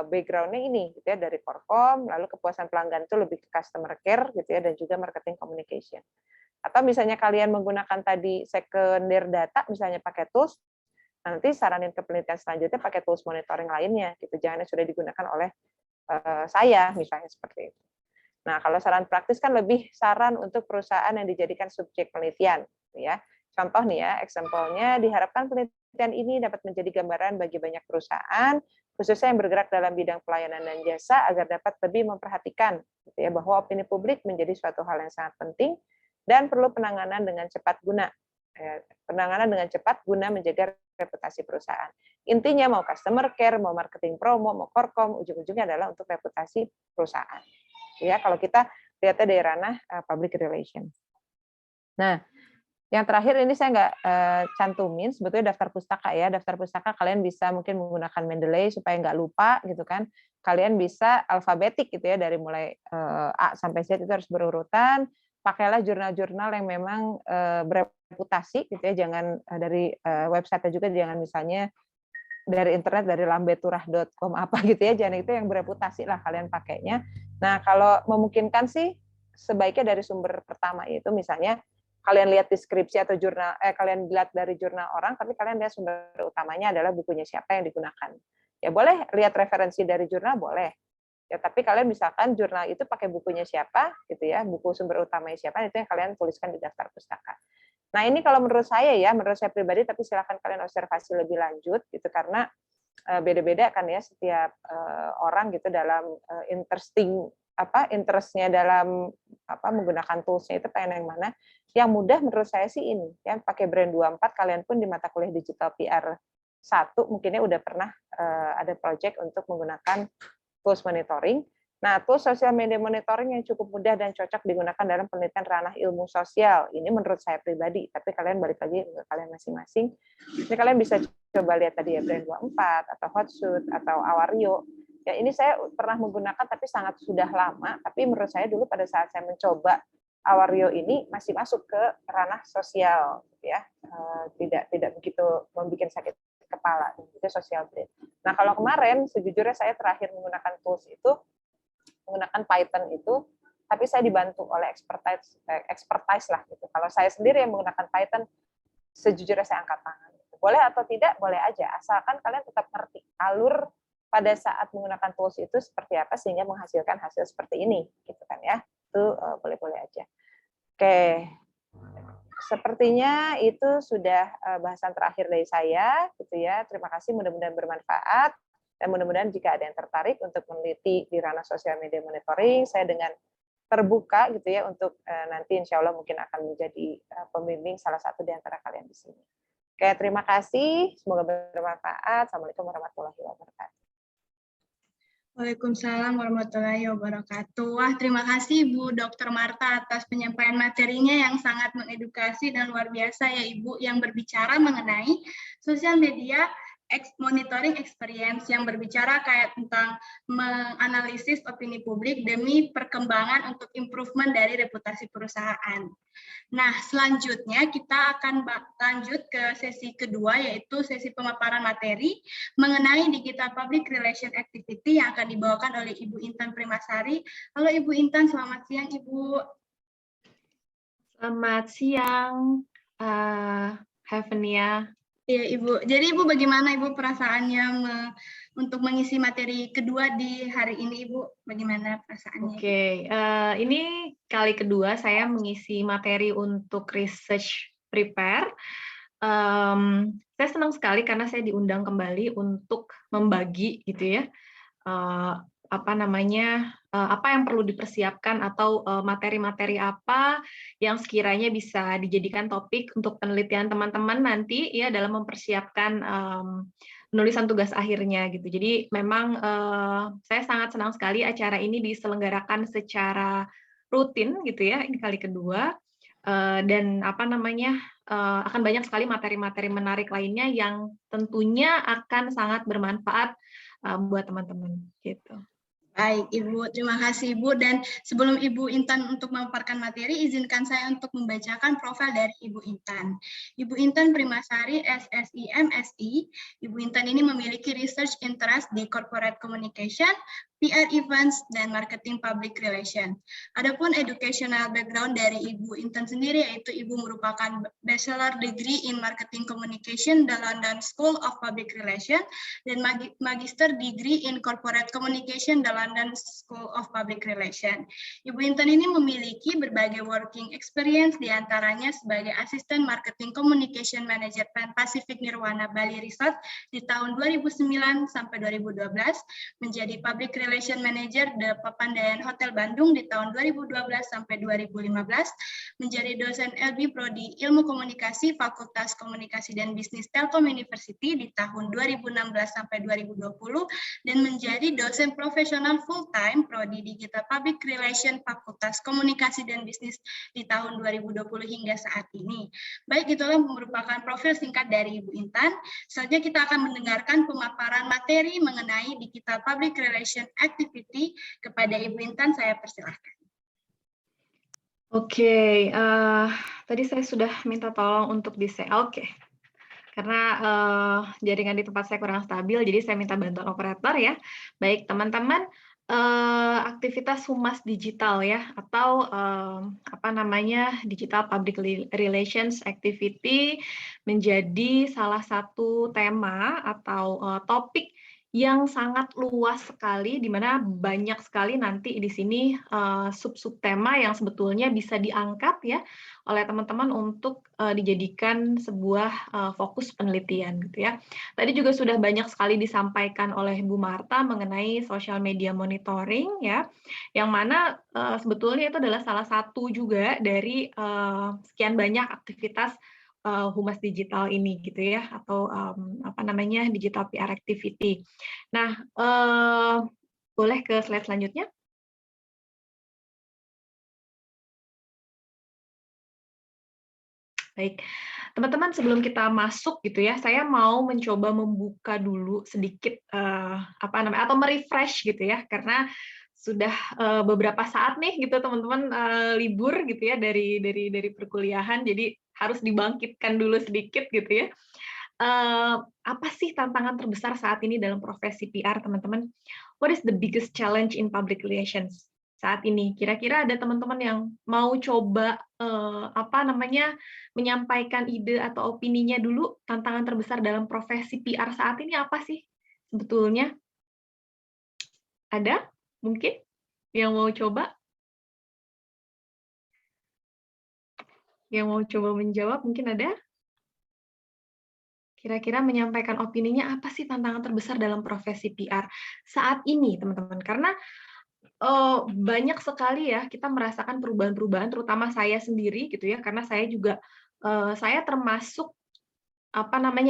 background-nya ini, gitu ya, dari perform, lalu kepuasan pelanggan itu lebih ke customer care, gitu ya, dan juga marketing communication. Atau misalnya kalian menggunakan tadi secondary data, misalnya pakai tools, nanti saranin ke penelitian selanjutnya pakai tools monitoring lainnya, gitu. Jangan yang sudah digunakan oleh saya, misalnya seperti itu. Nah, kalau saran praktis kan lebih saran untuk perusahaan yang dijadikan subjek penelitian, gitu ya. Contoh nih ya, example-nya diharapkan penelitian ini dapat menjadi gambaran bagi banyak perusahaan, khususnya yang bergerak dalam bidang pelayanan dan jasa, agar dapat lebih memperhatikan gitu ya, bahwa opini publik menjadi suatu hal yang sangat penting dan perlu penanganan dengan cepat guna. Penanganan dengan cepat guna menjaga reputasi perusahaan. Intinya mau customer care, mau marketing promo, mau korkom, ujung-ujungnya adalah untuk reputasi perusahaan. Ya, kalau kita lihatnya dari ranah public relation. Nah, yang terakhir ini saya nggak cantumin sebetulnya daftar pustaka ya. Daftar pustaka kalian bisa mungkin menggunakan Mendeley supaya nggak lupa gitu kan. Kalian bisa alfabetik gitu ya, dari mulai A sampai Z itu harus berurutan. Pakailah jurnal-jurnal yang memang bereputasi gitu ya. Jangan dari website juga, jangan misalnya dari internet, dari lambeturah.com apa gitu ya. Jangan itu yang bereputasi lah kalian pakainya. Nah, kalau memungkinkan sih sebaiknya dari sumber pertama itu misalnya kalian lihat deskripsi atau jurnal, kalian lihat dari jurnal orang, tapi kalian lihat sumber utamanya adalah bukunya siapa yang digunakan. Ya boleh lihat referensi dari jurnal, boleh. Ya tapi kalian misalkan jurnal itu pakai bukunya siapa, gitu ya, buku sumber utamanya siapa, itu yang kalian tuliskan di daftar pustaka. Nah ini kalau menurut saya ya, menurut saya pribadi, tapi silakan kalian observasi lebih lanjut, gitu karena beda-beda kan ya setiap orang gitu dalam interestnya dalam menggunakan toolsnya itu pengen yang mana. Yang mudah menurut saya sih ini ya, pakai Brand 24. Kalian pun di mata kuliah digital PR 1 mungkinnya udah pernah ada project untuk menggunakan tools monitoring. Nah, tools social media monitoring yang cukup mudah dan cocok digunakan dalam penelitian ranah ilmu sosial. Ini menurut saya pribadi, tapi kalian balik lagi ke kalian masing-masing. Ini kalian bisa coba lihat tadi ya, Brand 24 atau Hotsuite atau Awario. Ya, ini saya pernah menggunakan tapi sangat sudah lama, tapi menurut saya dulu pada saat saya mencoba Awario ini masih masuk ke ranah sosial ya. Tidak begitu membuat sakit kepala, itu social brand. Nah, kalau kemarin sejujurnya saya terakhir menggunakan tools itu menggunakan Python itu, tapi saya dibantu oleh expertise lah gitu. Kalau saya sendiri yang menggunakan Python, sejujurnya saya angkat tangan. Boleh atau tidak, boleh aja, asalkan kalian tetap ngerti alur pada saat menggunakan tools itu seperti apa sehingga menghasilkan hasil seperti ini, gitu kan ya. Itu boleh-boleh aja. Oke, sepertinya itu sudah bahasan terakhir dari saya, gitu ya. Terima kasih, mudah-mudahan bermanfaat. Dan mudah-mudahan jika ada yang tertarik untuk meneliti di ranah sosial media monitoring, saya dengan terbuka gitu ya untuk nanti insya Allah mungkin akan menjadi pembimbing salah satu di antara kalian di sini. Oke, terima kasih. Semoga bermanfaat. Assalamualaikum warahmatullahi wabarakatuh. Waalaikumsalam warahmatullahi wabarakatuh. Wah, terima kasih Bu Dr. Marta atas penyampaian materinya yang sangat mengedukasi dan luar biasa ya Ibu, yang berbicara mengenai sosial media monitoring experience, yang berbicara kayak tentang menganalisis opini publik demi perkembangan untuk improvement dari reputasi perusahaan. Nah, selanjutnya kita akan lanjut ke sesi kedua, yaitu sesi pemaparan materi mengenai digital public relation activity yang akan dibawakan oleh Ibu Intan Primasari. Halo Ibu Intan, selamat siang Ibu. Selamat siang, Hevenia. Iya Ibu, jadi Ibu bagaimana Ibu perasaannya untuk mengisi materi kedua di hari ini Ibu? Bagaimana perasaannya? Oke, ini kali kedua saya mengisi materi untuk research prepare. Saya senang sekali karena saya diundang kembali untuk membagi gitu ya, apa yang perlu dipersiapkan atau materi-materi apa yang sekiranya bisa dijadikan topik untuk penelitian teman-teman nanti ya dalam mempersiapkan penulisan tugas akhirnya gitu. Jadi memang saya sangat senang sekali acara ini diselenggarakan secara rutin gitu ya, ini kali kedua. dan akan banyak sekali materi-materi menarik lainnya yang tentunya akan sangat bermanfaat buat teman-teman gitu. Baik, Ibu. Terima kasih, Ibu. Dan sebelum Ibu Intan untuk memaparkan materi, izinkan saya untuk membacakan profil dari Ibu Intan. Ibu Intan Primasari, SSI, MSI. Ibu Intan ini memiliki research interest di corporate communication, PR events, dan marketing public relation. Adapun educational background dari Ibu Intan sendiri, yaitu Ibu merupakan bachelor degree in marketing communication di London School of Public Relations dan magister degree in corporate communication di London School of Public Relations. Ibu Intan ini memiliki berbagai working experience, diantaranya sebagai asisten marketing communication manager Pan Pacific Nirwana Bali Resort di tahun 2009 sampai 2012, menjadi public relation manager di Papandayan Hotel Bandung di tahun 2012 sampai 2015, menjadi dosen LB Prodi Ilmu Komunikasi Fakultas Komunikasi dan Bisnis Telkom University di tahun 2016 sampai 2020, dan menjadi dosen profesional full-time Prodi Digital Public Relation Fakultas Komunikasi dan Bisnis di tahun 2020 hingga saat ini. Baik, itulah merupakan profil singkat dari Ibu Intan. Selanjutnya kita akan mendengarkan pemaparan materi mengenai Digital Public Relation Activity. Kepada Ibu Intan, saya persilahkan. Oke, tadi saya sudah minta tolong untuk Oke. Karena jaringan di tempat saya kurang stabil, jadi saya minta bantuan operator ya. Baik, teman-teman, aktivitas humas digital ya, atau digital public relations activity menjadi salah satu tema atau topik yang sangat luas sekali, di mana banyak sekali nanti di sini sub-sub tema yang sebetulnya bisa diangkat ya oleh teman-teman untuk dijadikan sebuah fokus penelitian gitu ya. Tadi juga sudah banyak sekali disampaikan oleh Bu Marta mengenai social media monitoring ya, yang mana sebetulnya itu adalah salah satu juga dari sekian banyak aktivitas humas digital ini gitu ya, atau digital PR activity. Nah, boleh ke slide selanjutnya? Baik, teman-teman, sebelum kita masuk gitu ya, saya mau mencoba membuka dulu sedikit atau merefresh gitu ya, karena sudah beberapa saat nih gitu teman-teman libur gitu ya dari perkuliahan, jadi harus dibangkitkan dulu sedikit gitu ya. Apa sih tantangan terbesar saat ini dalam profesi PR, teman-teman? What is the biggest challenge in public relations saat ini? Kira-kira ada teman-teman yang mau coba menyampaikan ide atau opininya dulu, tantangan terbesar dalam profesi PR saat ini apa sih sebetulnya? Ada? Mungkin yang mau coba? Yang mau coba menjawab mungkin ada? Kira-kira menyampaikan opininya apa sih tantangan terbesar dalam profesi PR saat ini, teman-teman? Karena banyak sekali ya kita merasakan perubahan-perubahan, terutama saya sendiri gitu ya, karena saya juga saya termasuk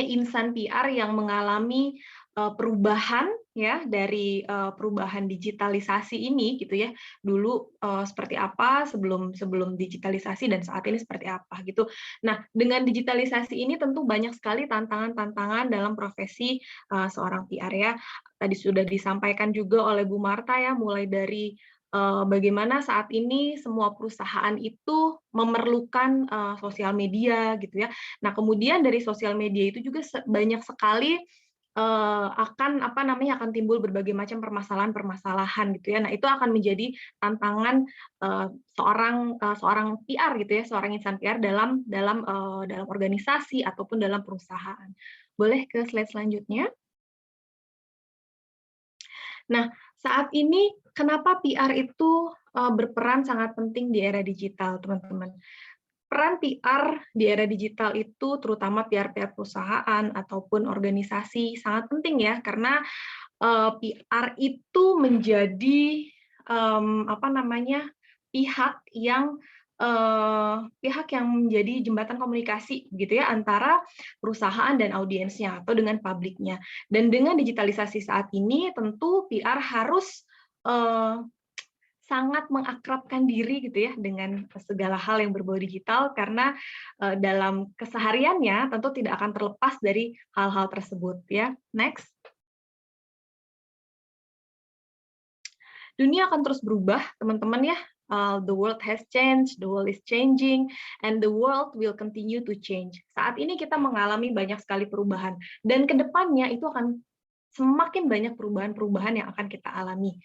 insan PR yang mengalami perubahan ya dari perubahan digitalisasi ini gitu ya. Dulu seperti apa sebelum digitalisasi dan saat ini seperti apa gitu. Nah, dengan digitalisasi ini tentu banyak sekali tantangan-tantangan dalam profesi seorang PR ya. Tadi sudah disampaikan juga oleh Bu Marta ya, mulai dari bagaimana saat ini semua perusahaan itu memerlukan sosial media gitu ya. Nah, kemudian dari sosial media itu juga banyak sekali akan timbul berbagai macam permasalahan gitu ya. Nah, itu akan menjadi tantangan seorang PR gitu ya, seorang insan PR dalam organisasi ataupun dalam perusahaan. Boleh ke slide selanjutnya? Nah, saat ini kenapa PR itu berperan sangat penting di era digital, teman-teman? Peran PR di era digital itu, terutama PR perusahaan ataupun organisasi, sangat penting ya, karena PR itu menjadi pihak yang menjadi jembatan komunikasi gitu ya antara perusahaan dan audiensnya atau dengan publiknya. Dan dengan digitalisasi saat ini tentu PR harus sangat mengakrabkan diri gitu ya dengan segala hal yang berbau digital, karena dalam kesehariannya tentu tidak akan terlepas dari hal-hal tersebut ya. Next. Dunia akan terus berubah, teman-teman ya. The world has changed, the world is changing, and the world will continue to change. Saat ini kita mengalami banyak sekali perubahan, dan ke depannya itu akan semakin banyak perubahan-perubahan yang akan kita alami.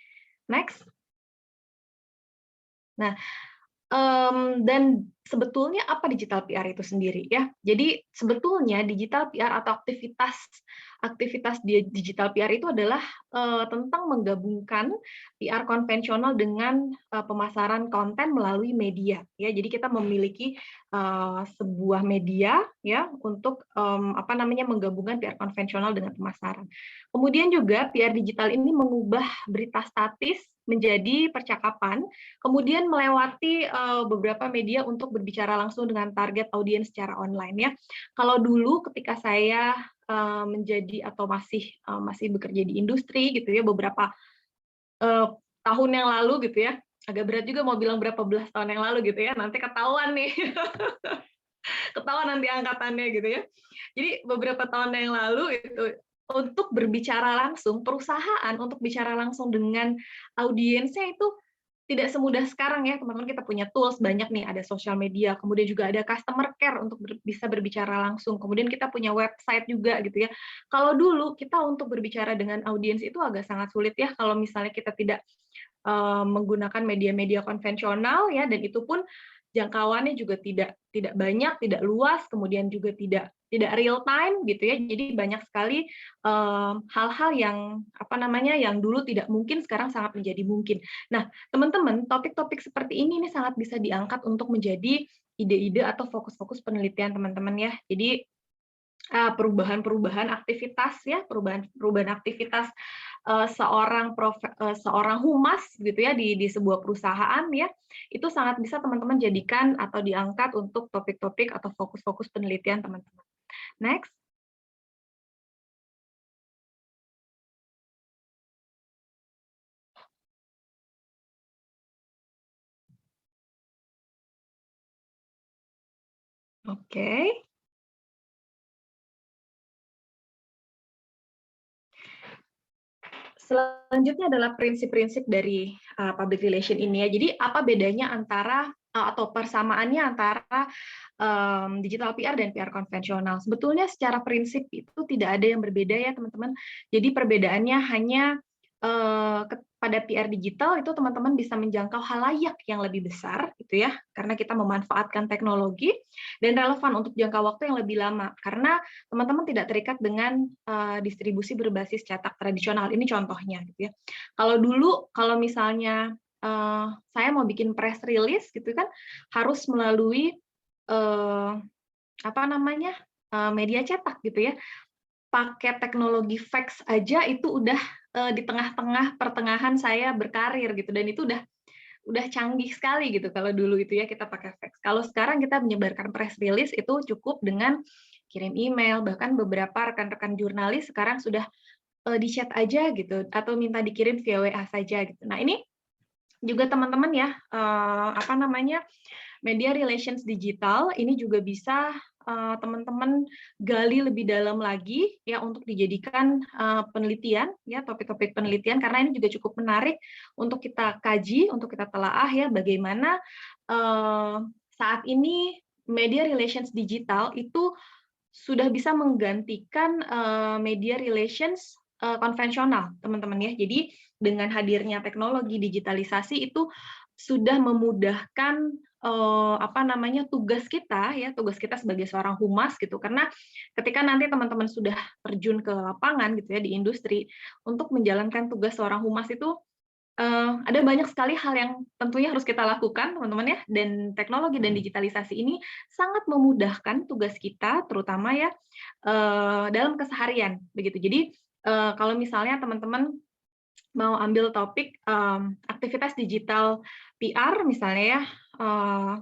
Next. Nah, dan sebetulnya apa digital PR itu sendiri ya? Jadi sebetulnya digital PR atau aktivitas digital PR itu adalah tentang menggabungkan PR konvensional dengan pemasaran konten melalui media ya. Jadi kita memiliki sebuah media ya untuk menggabungkan PR konvensional dengan pemasaran. Kemudian juga PR digital ini mengubah berita statis menjadi percakapan, kemudian melewati beberapa media untuk berbicara langsung dengan target audiens secara online ya. Kalau dulu ketika saya menjadi atau masih bekerja di industri gitu ya, beberapa tahun yang lalu gitu ya, agak berat juga mau bilang berapa belas tahun yang lalu gitu ya, nanti ketahuan nih. Ketahuan nanti angkatannya gitu ya. Jadi beberapa tahun yang lalu itu untuk berbicara langsung, perusahaan untuk bicara langsung dengan audiensnya itu tidak semudah sekarang ya, teman-teman. Kita punya tools banyak nih, ada sosial media, kemudian juga ada customer care untuk bisa berbicara langsung, kemudian kita punya website juga gitu ya. Kalau dulu kita untuk berbicara dengan audiens itu agak sangat sulit ya, kalau misalnya kita tidak menggunakan media-media konvensional ya, dan itu pun jangkauannya juga tidak banyak, tidak luas, kemudian juga tidak real time gitu ya. Jadi banyak sekali hal-hal yang dulu tidak mungkin sekarang sangat menjadi mungkin. Nah, teman-teman, topik-topik seperti ini sangat bisa diangkat untuk menjadi ide-ide atau fokus-fokus penelitian teman-teman ya. Jadi perubahan aktivitas ya, perubahan aktivitas seorang humas gitu ya di sebuah perusahaan ya, itu sangat bisa teman-teman jadikan atau diangkat untuk topik-topik atau fokus-fokus penelitian teman-teman. Next. Oke. Selanjutnya adalah prinsip-prinsip dari public relation ini ya. Jadi apa bedanya antara atau persamaannya antara digital PR dan PR konvensional? Sebetulnya secara prinsip itu tidak ada yang berbeda ya teman-teman. Jadi perbedaannya hanya pada PR digital itu teman-teman bisa menjangkau halayak yang lebih besar gitu ya, karena kita memanfaatkan teknologi, dan relevan untuk jangka waktu yang lebih lama karena teman-teman tidak terikat dengan distribusi berbasis cetak tradisional. Ini contohnya gitu ya. Kalau dulu kalau misalnya saya mau bikin press release gitu kan harus melalui media cetak gitu ya. Pakai teknologi fax aja itu udah di tengah-tengah pertengahan saya berkarir gitu, dan itu udah canggih sekali gitu kalau dulu itu ya kita pakai fax. Kalau sekarang kita menyebarkan press release itu cukup dengan kirim email, bahkan beberapa rekan-rekan jurnalis sekarang sudah di chat aja gitu atau minta dikirim via WA saja gitu. Nah, ini juga teman-teman ya media relations digital ini juga bisa teman-teman gali lebih dalam lagi ya untuk dijadikan penelitian ya, topik-topik penelitian, karena ini juga cukup menarik untuk kita kaji, untuk kita telaah ya bagaimana saat ini media relations digital itu sudah bisa menggantikan media relations konvensional, teman-teman ya. Jadi dengan hadirnya teknologi digitalisasi itu sudah memudahkan tugas kita sebagai seorang humas gitu, karena ketika nanti teman-teman sudah terjun ke lapangan gitu ya di industri untuk menjalankan tugas seorang humas itu ada banyak sekali hal yang tentunya harus kita lakukan teman-teman ya, dan teknologi dan digitalisasi ini sangat memudahkan tugas kita terutama ya dalam keseharian begitu. Jadi kalau misalnya teman-teman mau ambil topik aktivitas digital PR misalnya ya,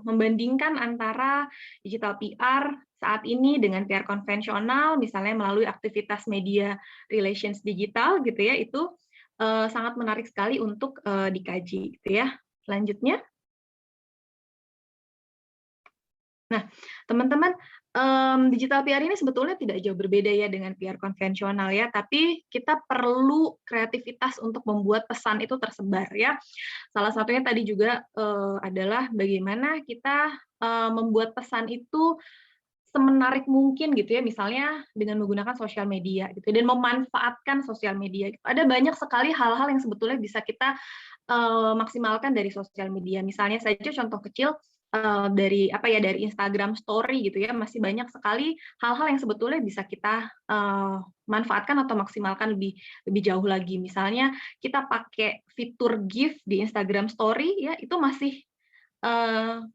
membandingkan antara digital PR saat ini dengan PR konvensional misalnya melalui aktivitas media relations digital gitu ya, itu sangat menarik sekali untuk dikaji gitu ya. Selanjutnya. Nah, teman-teman, digital PR ini sebetulnya tidak jauh berbeda ya dengan PR konvensional ya, tapi kita perlu kreativitas untuk membuat pesan itu tersebar ya. Salah satunya tadi juga adalah bagaimana kita membuat pesan itu semenarik mungkin gitu ya, misalnya dengan menggunakan sosial media gitu dan memanfaatkan sosial media. Ada banyak sekali hal-hal yang sebetulnya bisa kita maksimalkan dari sosial media. Misalnya saja contoh kecil dari Instagram Story gitu ya, masih banyak sekali hal-hal yang sebetulnya bisa kita manfaatkan atau maksimalkan lebih jauh lagi. Misalnya kita pakai fitur GIF di Instagram Story ya, itu masih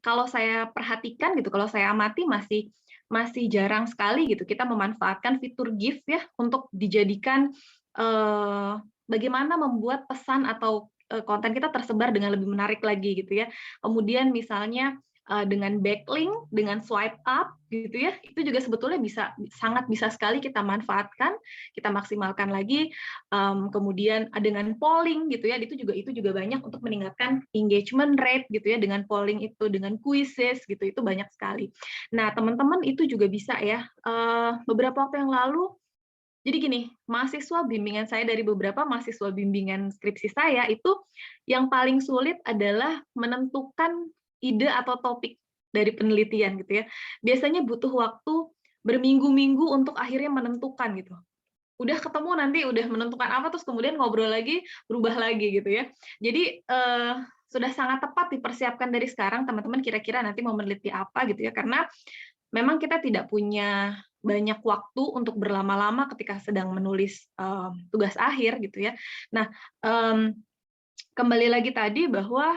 kalau saya perhatikan gitu, kalau saya amati masih jarang sekali gitu kita memanfaatkan fitur GIF ya untuk dijadikan bagaimana membuat pesan atau konten kita tersebar dengan lebih menarik lagi gitu ya. Kemudian misalnya dengan backlink, dengan swipe up gitu ya, itu juga sebetulnya sangat bisa sekali kita manfaatkan, kita maksimalkan lagi. Kemudian dengan polling gitu ya, itu juga banyak untuk meningkatkan engagement rate gitu ya, dengan polling itu, dengan quizzes gitu, itu banyak sekali. Nah, teman-teman itu juga bisa ya, beberapa waktu yang lalu, jadi gini, mahasiswa bimbingan saya dari beberapa mahasiswa bimbingan skripsi saya itu yang paling sulit adalah menentukan ide atau topik dari penelitian gitu ya. Biasanya butuh waktu berminggu-minggu untuk akhirnya menentukan gitu. Udah ketemu nanti udah menentukan apa terus kemudian ngobrol lagi, berubah lagi gitu ya. Jadi sudah sangat tepat dipersiapkan dari sekarang teman-teman kira-kira nanti mau meneliti apa gitu ya, karena memang kita tidak punya banyak waktu untuk berlama-lama ketika sedang menulis tugas akhir gitu ya. Nah, kembali lagi tadi bahwa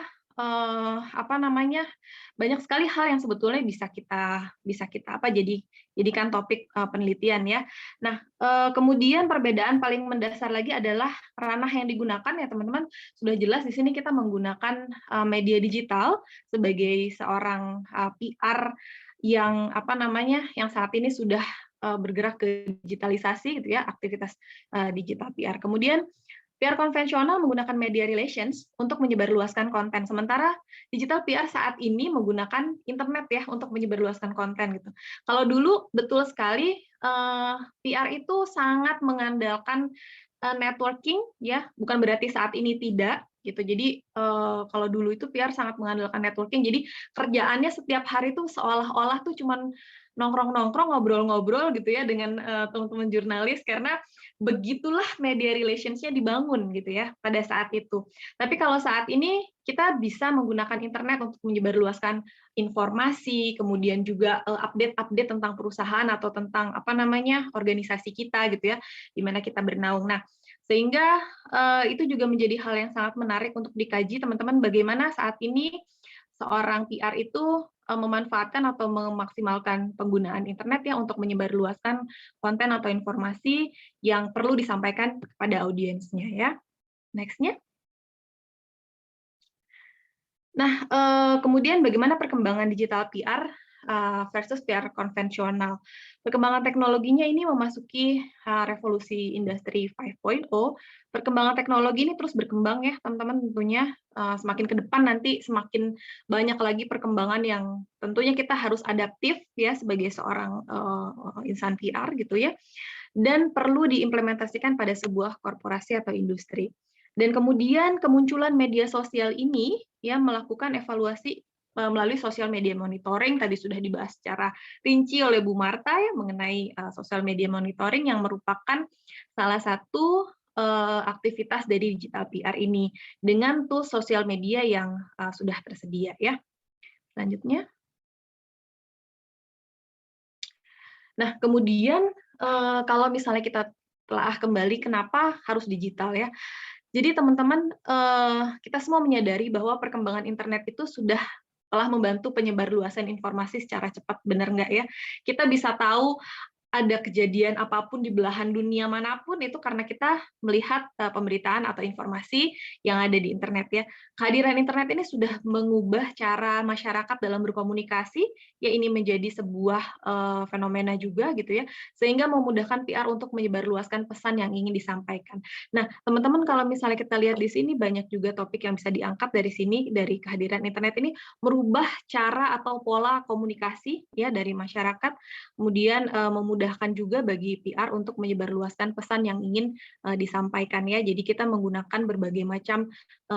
banyak sekali hal yang sebetulnya bisa kita jadikan topik penelitian ya. Nah, kemudian perbedaan paling mendasar lagi adalah ranah yang digunakan ya teman-teman. Sudah jelas di sini kita menggunakan media digital sebagai seorang PR yang yang saat ini sudah bergerak ke digitalisasi gitu ya, aktivitas digital PR. Kemudian PR konvensional menggunakan media relations untuk menyebarluaskan konten, sementara digital PR saat ini menggunakan internet ya untuk menyebarluaskan konten gitu. Kalau dulu betul sekali PR itu sangat mengandalkan networking ya, bukan berarti saat ini tidak gitu. Jadi kalau dulu itu PR sangat mengandalkan networking. Jadi kerjaannya setiap hari tuh seolah-olah tuh cuman nongkrong-nongkrong, ngobrol-ngobrol gitu ya dengan teman-teman jurnalis, karena begitulah media relations-nya dibangun gitu ya pada saat itu. Tapi kalau saat ini kita bisa menggunakan internet untuk menyebarluaskan informasi, kemudian juga update-update tentang perusahaan atau tentang organisasi kita gitu ya, di mana kita bernaung. Nah, sehingga itu juga menjadi hal yang sangat menarik untuk dikaji teman-teman, bagaimana saat ini seorang PR itu memanfaatkan atau memaksimalkan penggunaan internet ya untuk menyebarluaskan konten atau informasi yang perlu disampaikan kepada audiensnya ya. Next-nya. Nah, kemudian bagaimana perkembangan digital PR versus PR konvensional. Perkembangan teknologinya ini memasuki revolusi industri 5.0. Perkembangan teknologi ini terus berkembang ya, teman-teman, tentunya semakin ke depan nanti semakin banyak lagi perkembangan yang tentunya kita harus adaptif ya sebagai seorang insan PR gitu ya. Dan perlu diimplementasikan pada sebuah korporasi atau industri. Dan kemudian kemunculan media sosial ini ya melakukan evaluasi melalui social media monitoring, tadi sudah dibahas secara rinci oleh Bu Marta ya mengenai social media monitoring yang merupakan salah satu aktivitas dari digital PR ini dengan tools sosial media yang sudah tersedia ya. Selanjutnya. Nah, kemudian kalau misalnya kita telah kembali kenapa harus digital ya. Jadi teman-teman, kita semua menyadari bahwa perkembangan internet itu sudah telah membantu penyebarluasan informasi secara cepat, benar nggak ya? Kita bisa tahu ada kejadian apapun di belahan dunia manapun, itu karena kita melihat pemberitaan atau informasi yang ada di internet ya. Kehadiran internet ini sudah mengubah cara masyarakat dalam berkomunikasi, ya ini menjadi sebuah fenomena juga gitu ya, sehingga memudahkan PR untuk menyebarluaskan pesan yang ingin disampaikan. Nah, teman-teman kalau misalnya kita lihat di sini banyak juga topik yang bisa diangkat dari sini, dari kehadiran internet ini merubah cara atau pola komunikasi ya dari masyarakat, kemudian memudahkan juga bagi PR untuk menyebarluaskan pesan yang ingin disampaikan ya. Jadi kita menggunakan berbagai macam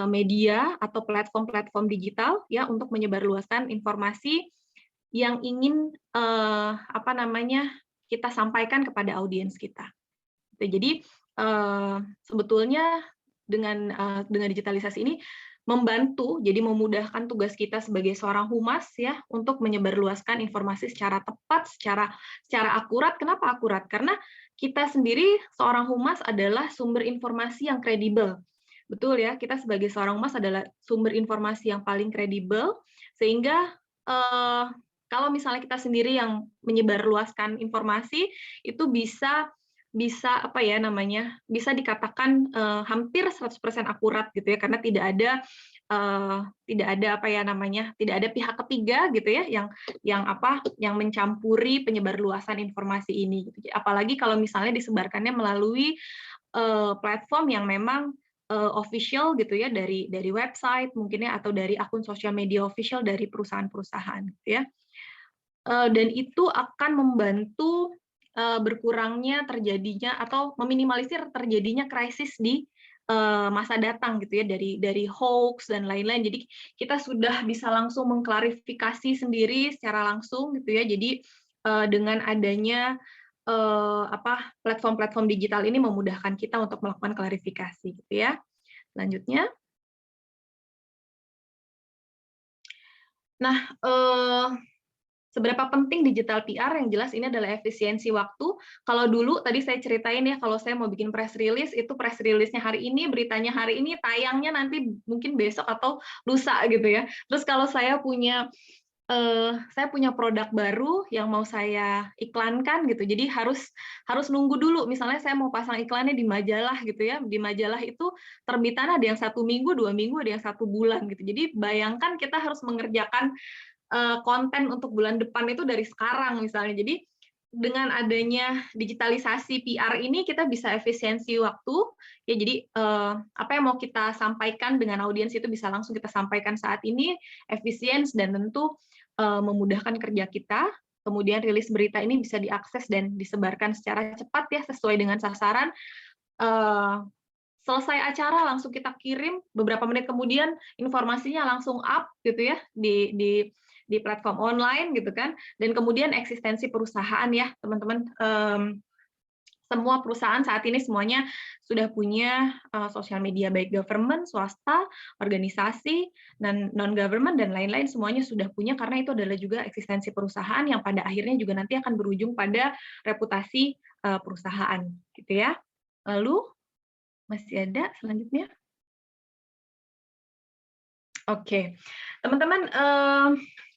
media atau platform-platform digital ya untuk menyebarluaskan informasi yang ingin kita sampaikan kepada audiens kita. Jadi sebetulnya dengan digitalisasi ini membantu, jadi memudahkan tugas kita sebagai seorang humas ya untuk menyebarluaskan informasi secara tepat, secara akurat. Kenapa akurat? Karena kita sendiri seorang humas adalah sumber informasi yang kredibel. Betul ya, kita sebagai seorang humas adalah sumber informasi yang paling kredibel, sehingga kalau misalnya kita sendiri yang menyebarluaskan informasi itu bisa bisa dikatakan hampir 100% akurat gitu ya, karena tidak ada tidak ada pihak ketiga gitu ya yang mencampuri penyebarluasan informasi ini gitu. Apalagi kalau misalnya disebarkannya melalui platform yang memang official gitu ya, dari website mungkin ya, atau dari akun sosial media official dari perusahaan-perusahaan gitu ya. Dan itu akan membantu berkurangnya terjadinya atau meminimalisir terjadinya krisis di masa datang gitu ya, dari hoax dan lain-lain. Jadi kita sudah bisa langsung mengklarifikasi sendiri secara langsung gitu ya. Jadi dengan adanya platform-platform digital ini memudahkan kita untuk melakukan klarifikasi gitu ya. Selanjutnya. Nah, seberapa penting digital PR? Yang jelas ini adalah efisiensi waktu. Kalau dulu tadi saya ceritain ya, kalau saya mau bikin press release, itu press release-nya hari ini, beritanya hari ini, tayangnya nanti mungkin besok atau lusa gitu ya. Terus kalau saya punya produk baru yang mau saya iklankan gitu, jadi harus nunggu dulu. Misalnya saya mau pasang iklannya di majalah gitu ya, di majalah itu terbitan ada yang 1 minggu, 2 minggu, ada yang 1 bulan gitu. Jadi bayangkan kita harus mengerjakan konten untuk bulan depan itu dari sekarang misalnya. Jadi dengan adanya digitalisasi PR ini kita bisa efisiensi waktu ya. Jadi apa yang mau kita sampaikan dengan audiens itu bisa langsung kita sampaikan saat ini, efisien dan tentu memudahkan kerja kita. Kemudian rilis berita ini bisa diakses dan disebarkan secara cepat ya, sesuai dengan sasaran. Selesai acara langsung kita kirim, beberapa menit kemudian informasinya langsung up gitu ya di platform online gitu kan. Dan kemudian eksistensi perusahaan ya teman-teman, semua perusahaan saat ini semuanya sudah punya sosial media, baik government, swasta, organisasi, dan non-government, dan lain-lain, semuanya sudah punya, karena itu adalah juga eksistensi perusahaan yang pada akhirnya juga nanti akan berujung pada reputasi perusahaan gitu ya. Lalu masih ada selanjutnya? Oke, teman-teman,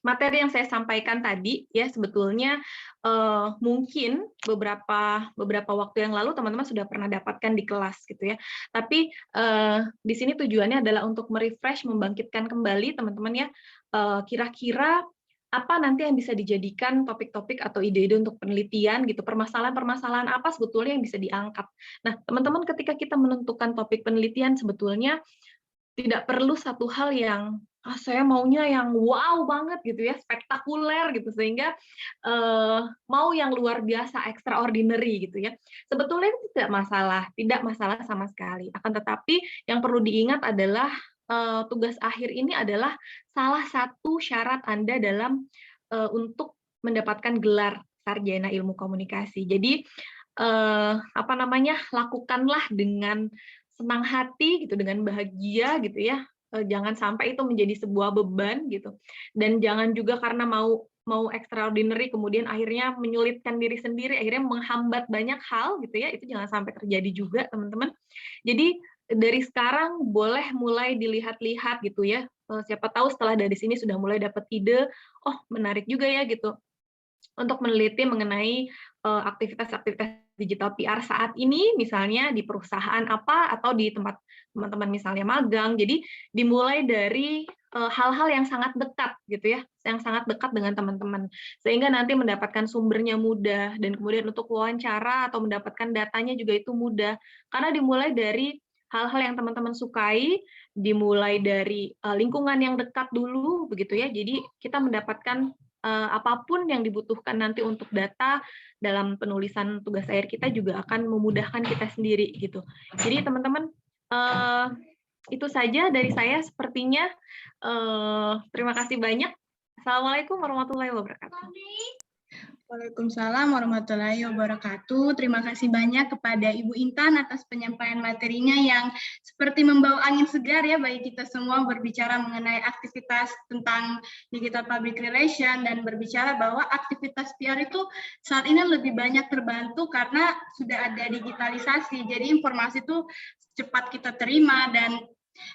materi yang saya sampaikan tadi ya sebetulnya mungkin beberapa waktu yang lalu teman-teman sudah pernah dapatkan di kelas gitu ya. Tapi di sini tujuannya adalah untuk merefresh, membangkitkan kembali teman-teman ya, kira-kira apa nanti yang bisa dijadikan topik-topik atau ide-ide untuk penelitian gitu, permasalahan-permasalahan apa sebetulnya yang bisa diangkat. Nah, teman-teman ketika kita menentukan topik penelitian sebetulnya tidak perlu satu hal yang saya maunya yang wow banget gitu ya, spektakuler gitu, sehingga mau yang luar biasa, extraordinary gitu ya. Sebetulnya itu tidak masalah sama sekali. Akan tetapi yang perlu diingat adalah tugas akhir ini adalah salah satu syarat Anda dalam untuk mendapatkan gelar sarjana ilmu komunikasi. Jadi lakukanlah dengan senang hati gitu, dengan bahagia gitu ya. Jangan sampai itu menjadi sebuah beban gitu. Dan jangan juga karena mau extraordinary kemudian akhirnya menyulitkan diri sendiri, akhirnya menghambat banyak hal gitu ya. Itu jangan sampai terjadi juga, teman-teman. Jadi dari sekarang boleh mulai dilihat-lihat gitu ya. Siapa tahu setelah dari sini sudah mulai dapat ide, oh menarik juga ya gitu. untuk meneliti mengenai aktivitas-aktivitas digital PR saat ini, misalnya di perusahaan apa atau di tempat teman-teman misalnya magang. Jadi dimulai dari hal-hal yang sangat dekat gitu ya, yang sangat dekat dengan teman-teman, sehingga nanti mendapatkan sumbernya mudah, dan kemudian untuk wawancara atau mendapatkan datanya juga itu mudah, karena dimulai dari hal-hal yang teman-teman sukai, dimulai dari lingkungan yang dekat dulu begitu ya. Jadi kita mendapatkan apapun yang dibutuhkan nanti untuk data dalam penulisan tugas akhir kita juga akan memudahkan kita sendiri gitu. Jadi teman-teman, itu saja dari saya sepertinya. Terima kasih banyak. Assalamualaikum warahmatullahi wabarakatuh. Waalaikumsalam warahmatullahi wabarakatuh. Terima kasih banyak kepada Ibu Intan atas penyampaian materinya yang seperti membawa angin segar ya bagi kita semua berbicara mengenai aktivitas tentang digital public relation dan berbicara bahwa aktivitas PR itu saat ini lebih banyak terbantu karena sudah ada digitalisasi. Jadi informasi itu cepat kita terima dan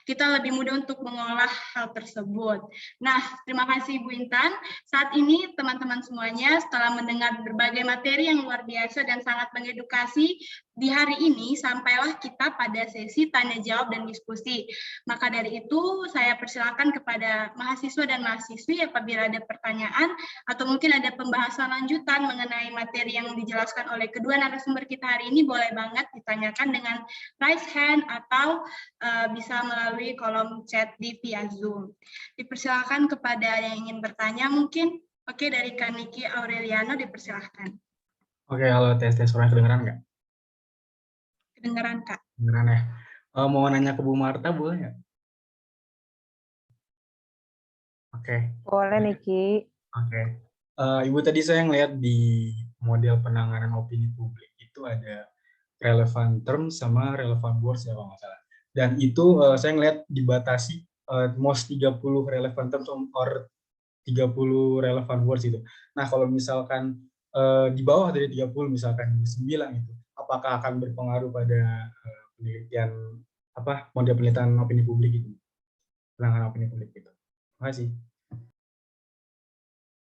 kita lebih mudah untuk mengolah hal tersebut. Nah, terima kasih Bu Intan. Saat ini teman-teman semuanya setelah mendengar berbagai materi yang luar biasa dan sangat mengedukasi, di hari ini sampailah kita pada sesi tanya jawab dan diskusi. Maka dari itu saya persilakan kepada mahasiswa dan mahasiswi apabila ada pertanyaan atau mungkin ada pembahasan lanjutan mengenai materi yang dijelaskan oleh kedua narasumber kita hari ini, boleh banget ditanyakan dengan raise hand atau bisa melalui kolom chat di via Zoom. Dipersilakan kepada yang ingin bertanya mungkin. Oke, dari Kak Niki Aureliano dipersilakan. Oke, halo, tes suaranya kedengeran nggak? Kedengeran, Kak. Kedengeran ya. Mau nanya ke Bu Marta boleh nggak? Oke. Boleh, Niki. Oke. Ibu, tadi saya ngeliat di model penanganan opini publik itu ada relevant term sama relevant words ya kalau nggak salah. Dan itu saya ngeliat dibatasi most 30 relevant terms or 30 relevant words itu. Nah, kalau misalkan di bawah dari 30 misalkan 9 itu, apakah akan berpengaruh pada penelitian model penelitian opini publik itu, penanganan opini publik itu? Terima kasih.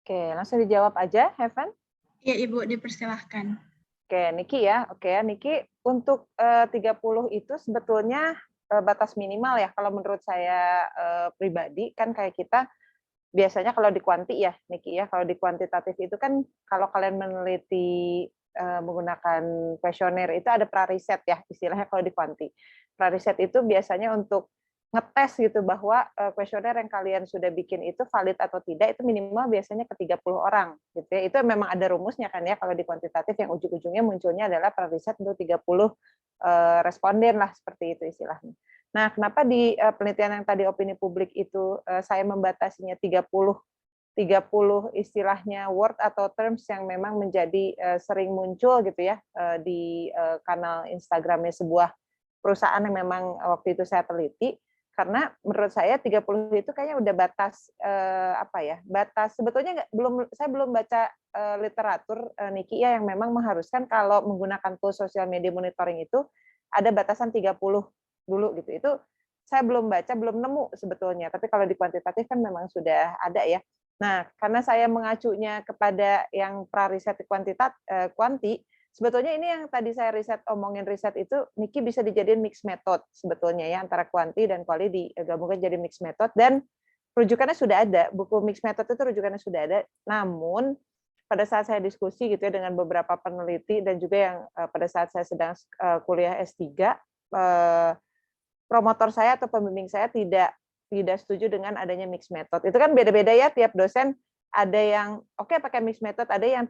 Oke, langsung dijawab aja, Heaven. Ya, Ibu, dipersilahkan. Oke, Niki ya. Oke, Niki, untuk 30 itu sebetulnya batas minimal ya. Kalau menurut saya pribadi, kan kayak kita biasanya kalau di kuanti ya, Niki ya, kalau di kuantitatif itu kan kalau kalian meneliti menggunakan kuesioner itu ada pra-riset ya, istilahnya kalau di kuanti. Pra-riset itu biasanya untuk ngetes gitu bahwa kuesioner yang kalian sudah bikin itu valid atau tidak, itu minimal biasanya ke 30 orang gitu ya. Itu memang ada rumusnya kan ya, kalau di kuantitatif yang ujung-ujungnya munculnya adalah pra-riset untuk 30 responden lah, seperti itu istilahnya. Nah, kenapa di penelitian yang tadi opini publik itu saya membatasinya 30 istilahnya word atau terms yang memang menjadi sering muncul gitu ya di kanal Instagramnya sebuah perusahaan yang memang waktu itu saya teliti, karena menurut saya 30 itu kayaknya udah batas batas sebetulnya saya belum baca literatur Niki ya yang memang mengharuskan kalau menggunakan tools social media monitoring itu ada batasan 30 dulu gitu. Itu saya belum baca, belum nemu sebetulnya. Tapi kalau di kuantitatif kan memang sudah ada ya. Nah, karena saya mengacunya kepada yang pra-riset kuanti, sebetulnya ini yang tadi saya omongin riset itu, Niki bisa dijadiin mixed method sebetulnya ya, antara kuanti dan kuali digabungkan jadi mixed method, dan rujukannya sudah ada. Buku mixed method itu rujukannya sudah ada. Namun, pada saat saya diskusi gitu ya dengan beberapa peneliti dan juga yang pada saat saya sedang kuliah S3, promotor saya atau pembimbing saya tidak setuju dengan adanya mixed method. Itu kan beda-beda ya, tiap dosen ada yang oke pakai mixed method, ada yang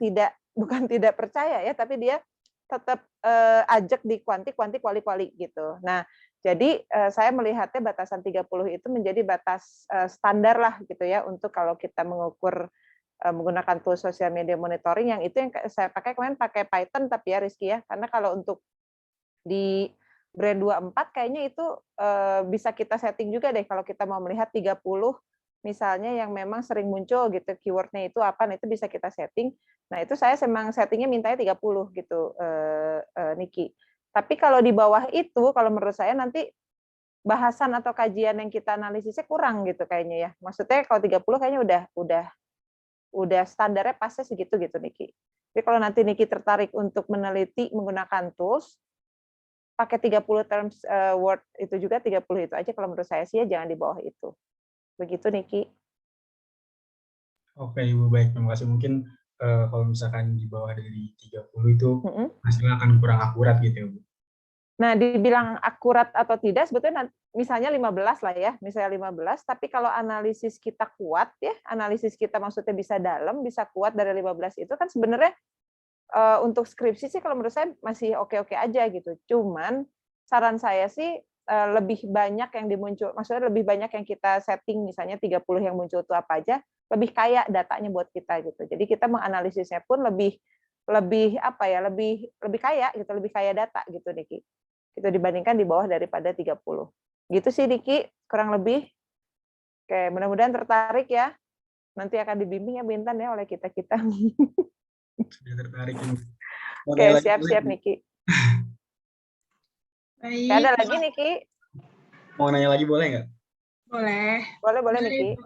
bukan tidak percaya ya, tapi dia tetap ajak di kuanti kuali gitu. Nah, jadi saya melihatnya batasan 30 itu menjadi batas standar lah gitu ya untuk kalau kita mengukur menggunakan tool social media monitoring, yang itu yang saya pakai kemarin pakai Python tapi ya Rizky ya, karena kalau untuk di Brand 24 kayaknya itu bisa kita setting juga deh kalau kita mau melihat 30 misalnya yang memang sering muncul gitu keywordnya itu apa, nah itu bisa kita setting. Nah itu saya memang settingnya mintanya 30 gitu Niki. Tapi kalau di bawah itu kalau menurut saya nanti bahasan atau kajian yang kita analisisnya kurang gitu kayaknya ya. Maksudnya kalau 30 kayaknya udah udah standarnya pasnya segitu gitu Niki. Jadi kalau nanti Niki tertarik untuk meneliti menggunakan tools, pakai 30 terms word itu juga 30 itu aja kalau menurut saya sih ya, jangan di bawah itu. Begitu Niki. Oke Ibu, baik, terima kasih. Mungkin kalau misalkan di bawah dari 30 itu hasilnya akan kurang akurat gitu ya Bu. Nah, dibilang akurat atau tidak sebetulnya misalnya 15 lah ya, misalnya 15, tapi kalau analisis kita kuat ya, analisis kita maksudnya bisa dalam, bisa kuat dari 15 itu kan sebenarnya untuk skripsi sih kalau menurut saya masih oke-oke aja gitu. Cuman saran saya sih lebih banyak yang dimuncul, maksudnya lebih banyak yang kita setting misalnya 30 yang muncul itu apa aja, lebih kaya datanya buat kita gitu. Jadi kita menganalisisnya pun lebih apa ya, lebih kaya gitu, lebih kaya data gitu Niki. Itu dibandingkan di bawah daripada 30. Gitu sih Niki, kurang lebih. Oke, mudah-mudahan tertarik ya. Nanti akan dibimbing ya Bintan ya oleh kita-kita. Sudah tertarik ini. Oke, siap-siap Niki. Baik. Ada lagi Niki? Mau nanya lagi boleh nggak? Boleh. Boleh Niki.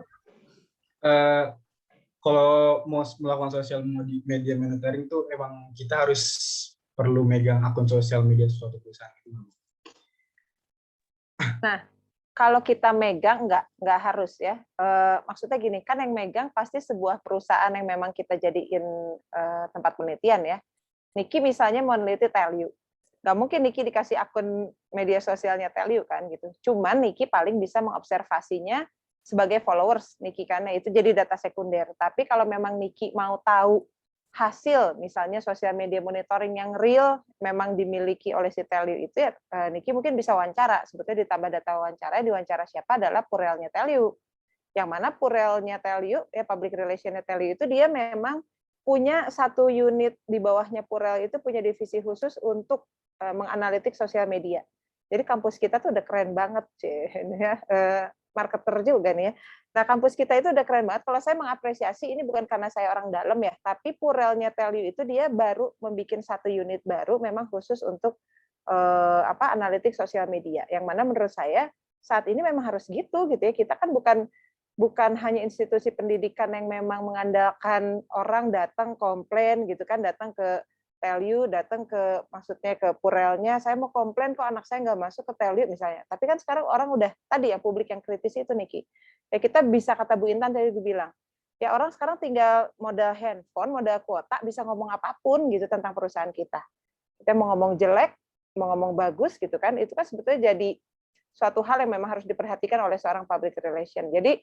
Kalau mau melakukan sosial media monitoring tuh emang kita harus perlu megang akun sosial media suatu perusahaan itu. Nah, kalau kita megang nggak harus ya. Maksudnya gini, kan yang megang pasti sebuah perusahaan yang memang kita jadiin tempat penelitian ya. Niki misalnya mau meneliti Tellu. Nggak mungkin Niki dikasih akun media sosialnya Tellu kan gitu. Cuman Niki paling bisa mengobservasinya sebagai followers Niki karena itu jadi data sekunder. Tapi kalau memang Niki mau tahu hasil misalnya sosial media monitoring yang real memang dimiliki oleh si Tellu itu ya Niki mungkin bisa wawancara. Sebetulnya ditambah data wawancara, diwawancara siapa adalah Purelnya Tellu. Yang mana Purelnya Tellu ya public relationnya Tellu itu dia memang punya satu unit di bawahnya Purel itu punya divisi khusus untuk menganalitik sosial media. Jadi kampus kita tuh udah keren banget sih ya. Marketer juga nih ya. Nah, kampus kita itu udah keren banget. Kalau saya mengapresiasi ini bukan karena saya orang dalam ya, tapi Purelnya Tellu itu dia baru membuat satu unit baru memang khusus untuk analitik sosial media. Yang mana menurut saya saat ini memang harus gitu ya. Kita kan bukan hanya institusi pendidikan yang memang mengandalkan orang datang komplain gitu kan, datang ke Tellu, datang ke maksudnya ke Purelnya, saya mau komplain kok anak saya nggak masuk ke Tellu misalnya. Tapi kan sekarang orang udah tadi yang publik yang kritis itu Niki. Ya kita bisa kata Bu Intan tadi dibilang, ya orang sekarang tinggal modal handphone, modal kuota bisa ngomong apapun gitu tentang perusahaan kita. Kita mau ngomong jelek, mau ngomong bagus gitu kan, itu kan sebetulnya jadi suatu hal yang memang harus diperhatikan oleh seorang public relation. Jadi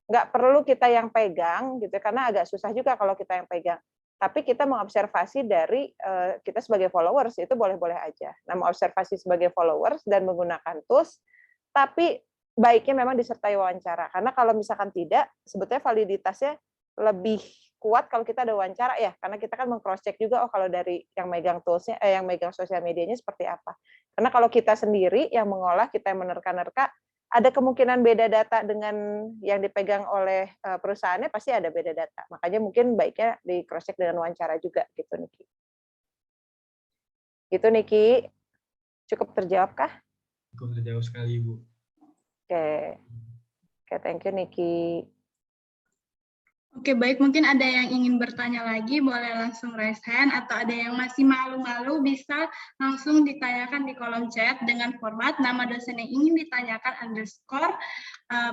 nggak perlu kita yang pegang gitu karena agak susah juga kalau kita yang pegang. Tapi kita mengobservasi dari kita sebagai followers itu boleh-boleh aja. Nah, mengobservasi sebagai followers dan menggunakan tools, tapi baiknya memang disertai wawancara. Karena kalau misalkan tidak, sebetulnya validitasnya lebih kuat kalau kita ada wawancara ya. Karena kita kan meng-cross check juga, oh kalau dari yang megang toolsnya, yang megang sosial medianya seperti apa. Karena kalau kita sendiri yang mengolah, kita yang menerka-nerka, ada kemungkinan beda data dengan yang dipegang oleh perusahaannya, pasti ada beda data. Makanya mungkin baiknya di cross check dengan wawancara juga gitu Niki. Gitu Niki. Cukup terjawab kah? Cukup terjawab sekali Bu. Oke, thank you Niki. Oke, baik. Mungkin ada yang ingin bertanya lagi, boleh langsung raise hand, atau ada yang masih malu-malu, bisa langsung ditanyakan di kolom chat dengan format nama dosen yang ingin ditanyakan _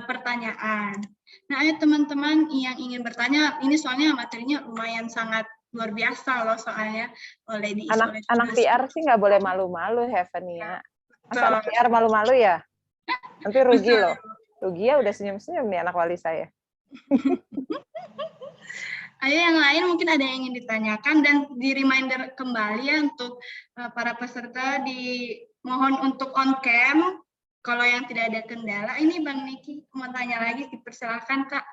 pertanyaan. Nah, ayo teman-teman yang ingin bertanya, ini soalnya materinya lumayan sangat luar biasa loh soalnya. Boleh diisi anak PR sih nggak boleh malu-malu, Hevenia. Masa anak PR malu-malu ya? Nanti rugi loh. Rugi ya udah senyum-senyum nih anak wali saya. Ayo yang lain mungkin ada yang ingin ditanyakan dan di reminder kembali ya untuk para peserta dimohon untuk on cam. Kalau yang tidak ada kendala, ini Bang Niki mau tanya lagi, dipersilakan Kak.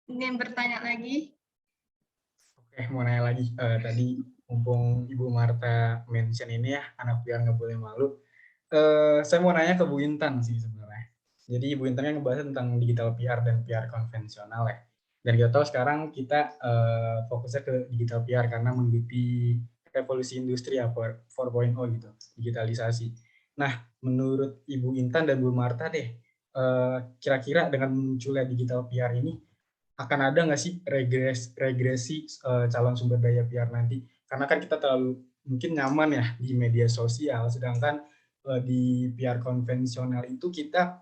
Ingin bertanya lagi? Oke, mau nanya lagi. Tadi mumpung Ibu Marta mention ini ya, anak PR nggak boleh malu. Saya mau nanya ke Bu Intan sih sebenarnya. Jadi Bu Intan kan ngebahas tentang digital PR dan PR konvensional ya. Dan kita tahu sekarang kita fokusnya ke digital PR karena mengikuti revolusi industri ya 4.0 gitu, digitalisasi. Nah, menurut Ibu Intan dan Bu Marta deh, kira-kira dengan munculnya digital PR ini, akan ada nggak sih regresi calon sumber daya PR nanti? Karena kan kita terlalu mungkin nyaman ya di media sosial, sedangkan di PR konvensional itu kita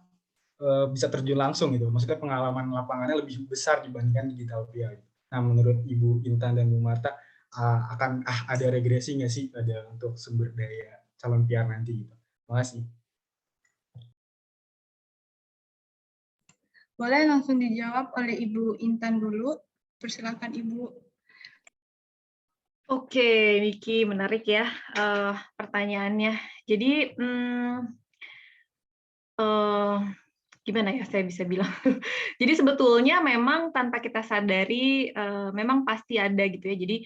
bisa terjun langsung gitu. Maksudnya pengalaman lapangannya lebih besar dibandingkan digital PR. Nah, menurut Ibu Intan dan Bu Marta, akan ada regresi nggak sih ada untuk sumber daya calon PR nanti gitu? Terima kasih. Boleh langsung dijawab oleh Ibu Intan dulu. Persilakan Ibu. Oke, Niki, menarik ya pertanyaannya. Jadi, gimana ya saya bisa bilang? Jadi sebetulnya memang tanpa kita sadari, memang pasti ada gitu ya. Jadi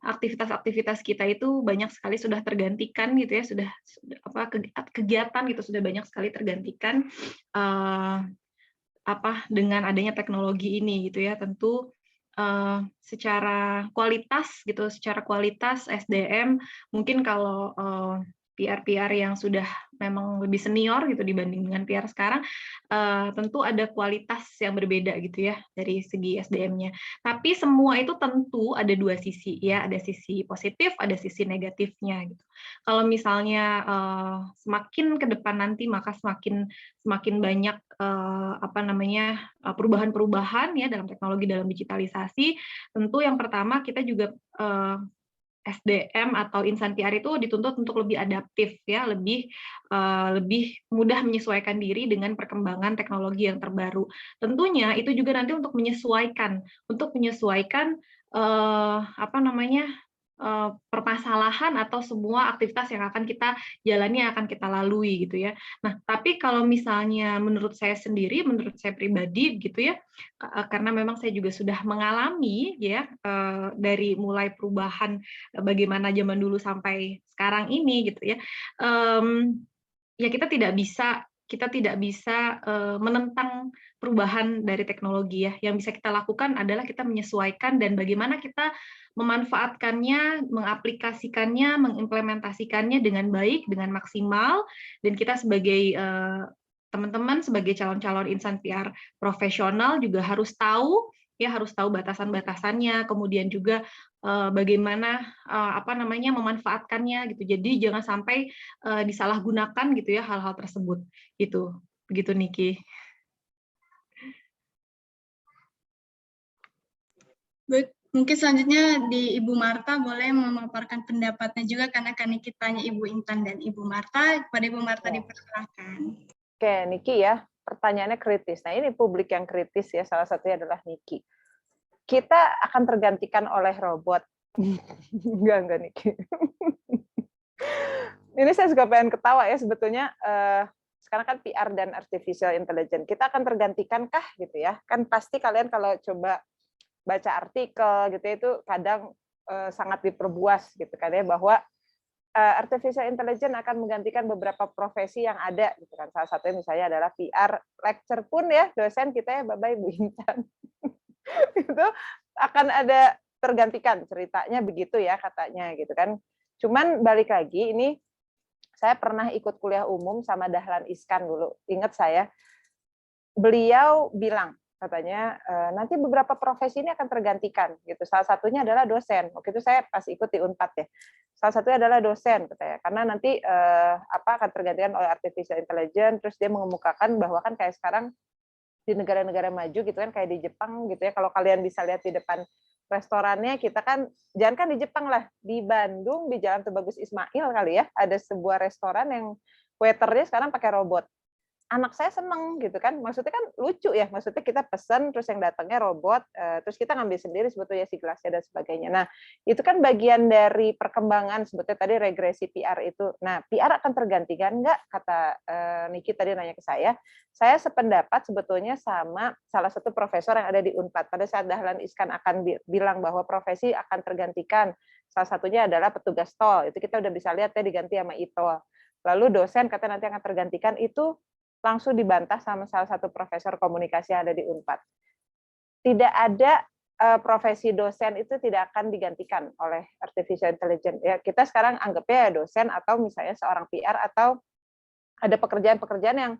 aktivitas-aktivitas kita itu banyak sekali sudah tergantikan gitu ya, sudah kegiatan gitu sudah banyak sekali tergantikan dengan adanya teknologi ini gitu ya. Tentu secara kualitas SDM mungkin kalau PR yang sudah memang lebih senior gitu dibanding dengan PR sekarang, tentu ada kualitas yang berbeda gitu ya dari segi SDM-nya. Tapi semua itu tentu ada dua sisi ya, ada sisi positif, ada sisi negatifnya gitu. Kalau misalnya semakin ke depan nanti maka semakin banyak perubahan-perubahan ya dalam teknologi, dalam digitalisasi. Tentu yang pertama kita juga SDM atau insan PR itu dituntut untuk lebih adaptif ya, lebih mudah menyesuaikan diri dengan perkembangan teknologi yang terbaru. Tentunya itu juga nanti untuk menyesuaikan permasalahan atau semua aktivitas yang akan kita jalani, yang akan kita lalui gitu ya. Nah, tapi kalau misalnya menurut saya sendiri, menurut saya pribadi gitu ya, karena memang saya juga sudah mengalami ya dari mulai perubahan bagaimana zaman dulu sampai sekarang ini gitu ya. Ya kita tidak bisa menentang perubahan dari teknologi ya. Yang bisa kita lakukan adalah kita menyesuaikan dan bagaimana kita memanfaatkannya, mengaplikasikannya, mengimplementasikannya dengan baik, dengan maksimal, dan kita sebagai teman-teman, sebagai calon-calon insan PR profesional juga harus tahu batasan-batasannya, kemudian juga bagaimana memanfaatkannya gitu. Jadi jangan sampai disalahgunakan gitu ya hal-hal tersebut gitu. Begitu Niki. Baik, mungkin selanjutnya di Ibu Marta boleh memaparkan pendapatnya juga karena kan Niki tanya Ibu Intan dan Ibu Marta. Kepada Ibu Marta dipersilakan. Oke, Niki ya, pertanyaannya kritis. Nah, ini publik yang kritis ya, salah satunya adalah Niki. Kita akan tergantikan oleh robot. Enggak Niki. Ini saya juga pengen ketawa ya sebetulnya. Sekarang kan PR dan artificial intelligence. Kita akan tergantikan kah gitu ya? Kan pasti kalian kalau coba baca artikel gitu itu kadang sangat diperbuas gitu kan ya, bahwa artificial intelligence akan menggantikan beberapa profesi yang ada gitu kan. Salah satunya misalnya adalah PR lecture pun ya, dosen kita ya Bapak Ibu Intan. Itu akan ada tergantikan, ceritanya begitu ya katanya gitu kan. Cuman balik lagi, ini saya pernah ikut kuliah umum sama Dahlan Iskan dulu, ingat saya, beliau bilang katanya nanti beberapa profesi ini akan tergantikan gitu. Salah satunya adalah dosen. Waktu itu saya pas ikut di Unpad ya. Salah satunya adalah dosen katanya. Karena nanti akan tergantikan oleh artificial intelligence. Terus dia mengemukakan bahwa kan kayak sekarang di negara-negara maju gitu kan, kayak di Jepang gitu ya. Kalau kalian bisa lihat di depan restorannya, kita kan jangan kan di Jepang lah, di Bandung di Jalan Tubagus Ismail kali ya, ada sebuah restoran yang waiternya sekarang pakai robot. Anak saya seneng gitu kan, maksudnya kan lucu ya, maksudnya kita pesen terus yang datangnya robot, terus kita ngambil sendiri sebetulnya si gelasnya dan sebagainya. Nah itu kan bagian dari perkembangan sebetulnya tadi regresi PR itu. Nah PR akan tergantikan nggak, kata Niki tadi nanya ke saya sependapat sebetulnya sama salah satu profesor yang ada di Unpad pada saat Dahlan Iskan akan bilang bahwa profesi akan tergantikan, salah satunya adalah petugas tol, itu kita udah bisa lihat ya diganti sama e-tol. Lalu dosen kata nanti akan tergantikan, itu langsung dibantah sama salah satu profesor komunikasi yang ada di Unpad. Tidak ada profesi dosen itu tidak akan digantikan oleh artificial intelligence. Ya, kita sekarang anggapnya ya dosen atau misalnya seorang PR atau ada pekerjaan-pekerjaan yang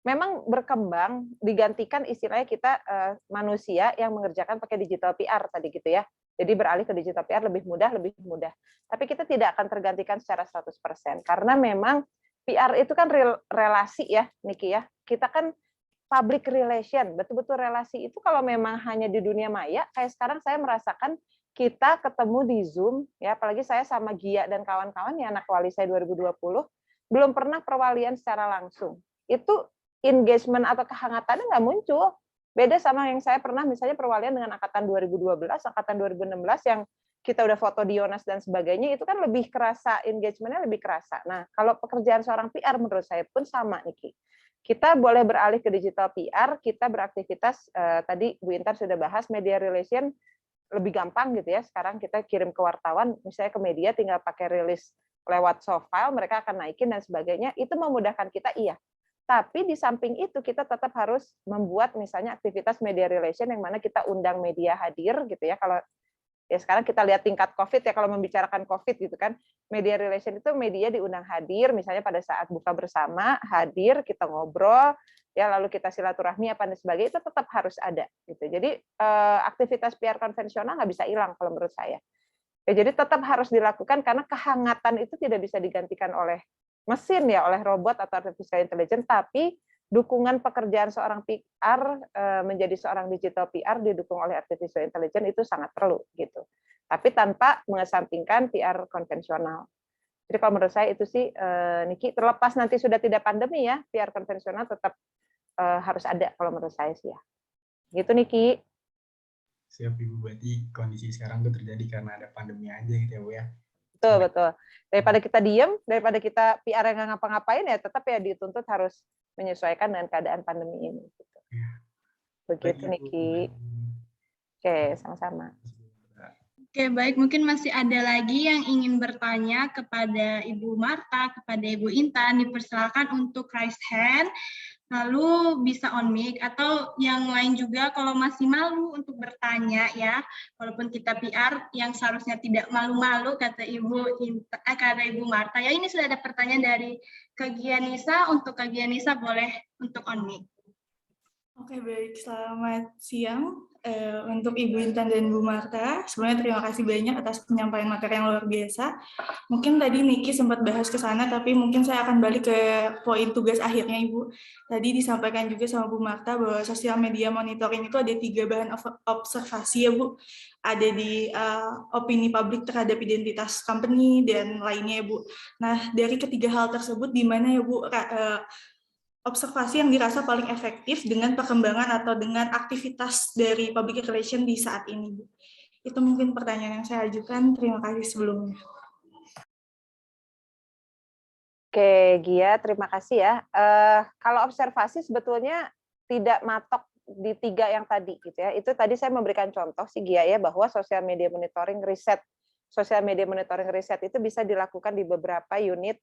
memang berkembang, digantikan istilahnya kita manusia yang mengerjakan pakai digital PR tadi gitu ya. Jadi beralih ke digital PR lebih mudah. Tapi kita tidak akan tergantikan secara 100%. Karena memang PR itu kan relasi ya, Niki ya. Kita kan public relation, betul-betul relasi itu kalau memang hanya di dunia maya, kayak sekarang saya merasakan kita ketemu di Zoom, ya apalagi saya sama Gia dan kawan-kawan, ya anak wali saya 2020, belum pernah perwalian secara langsung. Itu engagement atau kehangatannya nggak muncul. Beda sama yang saya pernah misalnya perwalian dengan angkatan 2012, angkatan 2016 yang kita udah foto di Yonas dan sebagainya, itu kan lebih kerasa, engagement-nya lebih kerasa. Nah, kalau pekerjaan seorang PR menurut saya pun sama, Niki. Kita boleh beralih ke digital PR, kita beraktivitas, tadi Bu Intan sudah bahas, media relation lebih gampang gitu ya. Sekarang kita kirim ke wartawan, misalnya ke media, tinggal pakai rilis lewat soft file, mereka akan naikin dan sebagainya, itu memudahkan kita, iya. Tapi di samping itu kita tetap harus membuat misalnya aktivitas media relation yang mana kita undang media hadir gitu ya. Kalau ya sekarang kita lihat tingkat COVID ya, kalau membicarakan COVID gitu kan, media relation itu media diundang hadir, misalnya pada saat buka bersama, hadir, kita ngobrol, ya lalu kita silaturahmi apa dan sebagainya, itu tetap harus ada. Gitu. Jadi aktivitas PR konvensional nggak bisa hilang kalau menurut saya. Ya, jadi tetap harus dilakukan karena kehangatan itu tidak bisa digantikan oleh mesin ya, oleh robot atau artificial intelligence, tapi dukungan pekerjaan seorang PR menjadi seorang digital PR didukung oleh artificial intelligence itu sangat perlu gitu. Tapi tanpa mengesampingkan PR konvensional. Jadi kalau menurut saya itu sih, Niki, terlepas nanti sudah tidak pandemi ya, PR konvensional tetap harus ada kalau menurut saya sih ya. Gitu Niki. Siap Ibu, berarti kondisi sekarang itu terjadi karena ada pandemi aja gitu ya Bu ya. Betul. Daripada kita diem, daripada kita PR yang nggak ngapa-ngapain ya tetap ya dituntut harus menyesuaikan dengan keadaan pandemi ini. Begitu Niki. Oke, sama-sama. Oke, baik. Mungkin masih ada lagi yang ingin bertanya kepada Ibu Marta, kepada Ibu Intan. Dipersilakan untuk raise hand, lalu bisa on mic, atau yang lain juga kalau masih malu untuk bertanya ya, walaupun kita PR yang seharusnya tidak malu-malu, kata Ibu Marta. Ya, ini sudah ada pertanyaan dari Kak Gianisa. Untuk Kak Gianisa boleh untuk on mic. Oke, baik. Selamat siang untuk Ibu Intan dan Bu Marta. Sebenarnya terima kasih banyak atas penyampaian materi yang luar biasa. Mungkin tadi Niki sempat bahas ke sana, tapi mungkin saya akan balik ke poin tugas akhirnya, Ibu. Tadi disampaikan juga sama Bu Marta bahwa sosial media monitoring itu ada 3 bahan observasi ya, Bu. Ada di opini publik terhadap identitas company dan lainnya ya, Bu. Nah, dari ketiga hal tersebut, di mana ya, Bu, observasi yang dirasa paling efektif dengan perkembangan atau dengan aktivitas dari public relation di saat ini, Bu? Itu mungkin pertanyaan yang saya ajukan. Terima kasih sebelumnya. Oke, Gia, terima kasih ya. Kalau observasi sebetulnya tidak matok di 3 yang tadi, gitu ya. Itu tadi saya memberikan contoh sih, Gia ya, bahwa social media monitoring riset itu bisa dilakukan di beberapa unit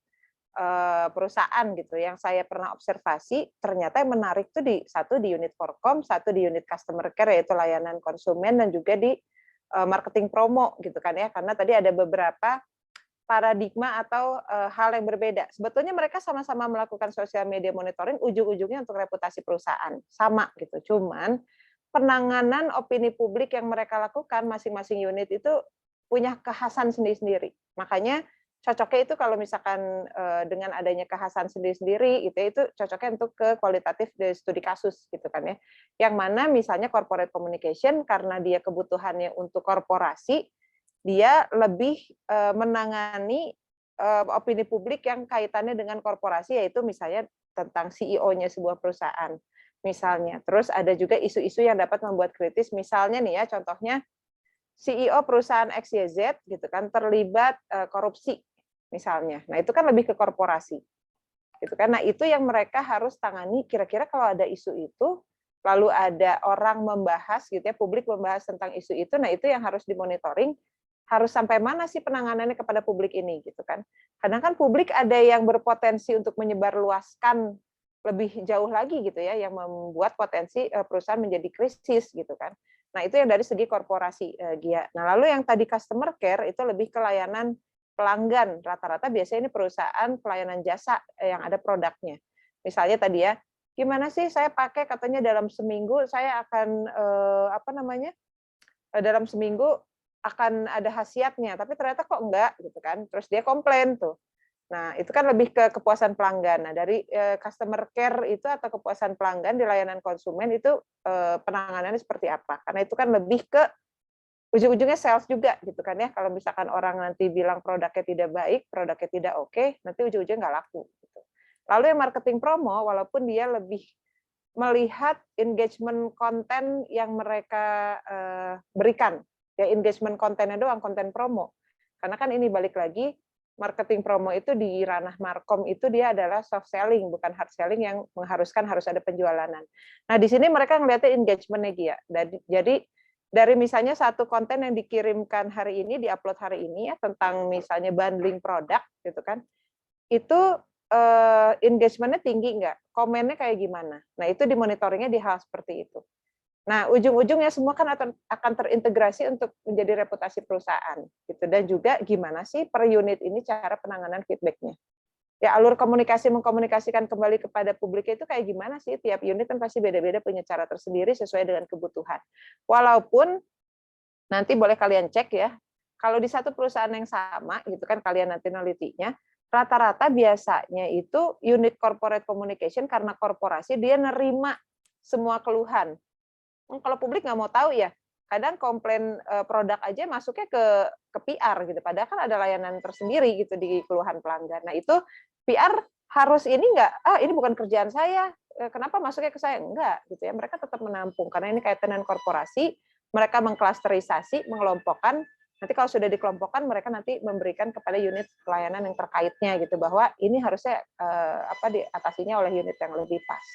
perusahaan gitu. Yang saya pernah observasi, ternyata yang menarik tuh satu di unit Forkom, satu di unit customer care yaitu layanan konsumen, dan juga di marketing promo gitu kan ya. Karena tadi ada beberapa paradigma atau hal yang berbeda. Sebetulnya mereka sama-sama melakukan social media monitoring, ujung-ujungnya untuk reputasi perusahaan. Sama gitu. Cuman penanganan opini publik yang mereka lakukan masing-masing unit itu punya kekhasan sendiri-sendiri. Makanya cocoknya itu kalau misalkan dengan adanya kekhasan sendiri-sendiri itu cocoknya untuk ke kualitatif studi kasus gitu kan ya. Yang mana misalnya corporate communication karena dia kebutuhannya untuk korporasi, dia lebih menangani opini publik yang kaitannya dengan korporasi, yaitu misalnya tentang CEO-nya sebuah perusahaan misalnya. Terus ada juga isu-isu yang dapat membuat kritis, misalnya nih ya contohnya CEO perusahaan XYZ gitu kan terlibat korupsi misalnya. Nah, itu kan lebih ke korporasi. Gitu kan. Nah, itu yang mereka harus tangani, kira-kira kalau ada isu itu, lalu ada orang membahas gitu ya, publik membahas tentang isu itu, nah itu yang harus dimonitoring, harus sampai mana sih penanganannya kepada publik ini gitu kan. Kadang kan publik ada yang berpotensi untuk menyebarluaskan lebih jauh lagi gitu ya, yang membuat potensi perusahaan menjadi krisis gitu kan. Nah, itu yang dari segi korporasi, Gia. Nah, lalu yang tadi customer care itu lebih ke layanan pelanggan. Rata-rata biasanya ini perusahaan pelayanan jasa yang ada produknya. Misalnya tadi ya, gimana sih saya pakai katanya dalam seminggu saya akan dalam seminggu akan ada khasiatnya, tapi ternyata kok enggak gitu kan. Terus dia komplain tuh. Nah, itu kan lebih ke kepuasan pelanggan. Nah, dari customer care itu atau kepuasan pelanggan di layanan konsumen itu penanganannya seperti apa? Karena itu kan lebih ke ujung-ujungnya sales juga gitu kan ya. Kalau misalkan orang nanti bilang produknya tidak baik, produknya tidak oke, nanti ujung-ujungnya nggak laku. Gitu. Lalu yang marketing promo, walaupun dia lebih melihat engagement konten yang mereka berikan, ya engagement kontennya doang, konten promo. Karena kan ini balik lagi, marketing promo itu di ranah markom itu dia adalah soft selling, bukan hard selling yang mengharuskan harus ada penjualanan. Nah, di sini mereka ngelihatnya engagement-nya dia. Jadi dari misalnya satu konten yang dikirimkan hari ini, diupload hari ini ya tentang misalnya bundling produk gitu kan, itu engagement-nya tinggi nggak? Komennya kayak gimana? Nah, itu dimonitoringnya di hal seperti itu. Nah, ujung-ujungnya semua kan akan terintegrasi untuk menjadi reputasi perusahaan gitu, dan juga gimana sih per unit ini cara penanganan feedback-nya. Ya, alur komunikasi mengkomunikasikan kembali kepada publik itu kayak gimana sih? Tiap unit kan pasti beda-beda, punya cara tersendiri sesuai dengan kebutuhan. Walaupun nanti boleh kalian cek ya, kalau di satu perusahaan yang sama gitu kan, kalian nanti nelitinya, rata-rata biasanya itu unit corporate communication karena korporasi dia nerima semua keluhan. Kalau publik nggak mau tahu ya, kadang komplain produk aja masuknya ke PR gitu, padahal kan ada layanan tersendiri gitu di keluhan pelanggan. Nah, itu PR harus ini nggak, ini bukan kerjaan saya, kenapa masuknya ke saya? Enggak gitu ya, mereka tetap menampung karena ini kaitan dengan korporasi, mereka mengklasterisasi, mengelompokkan. Nanti kalau sudah dikelompokkan, mereka nanti memberikan kepada unit pelayanan yang terkaitnya gitu, bahwa ini harusnya diatasinya oleh unit yang lebih pas.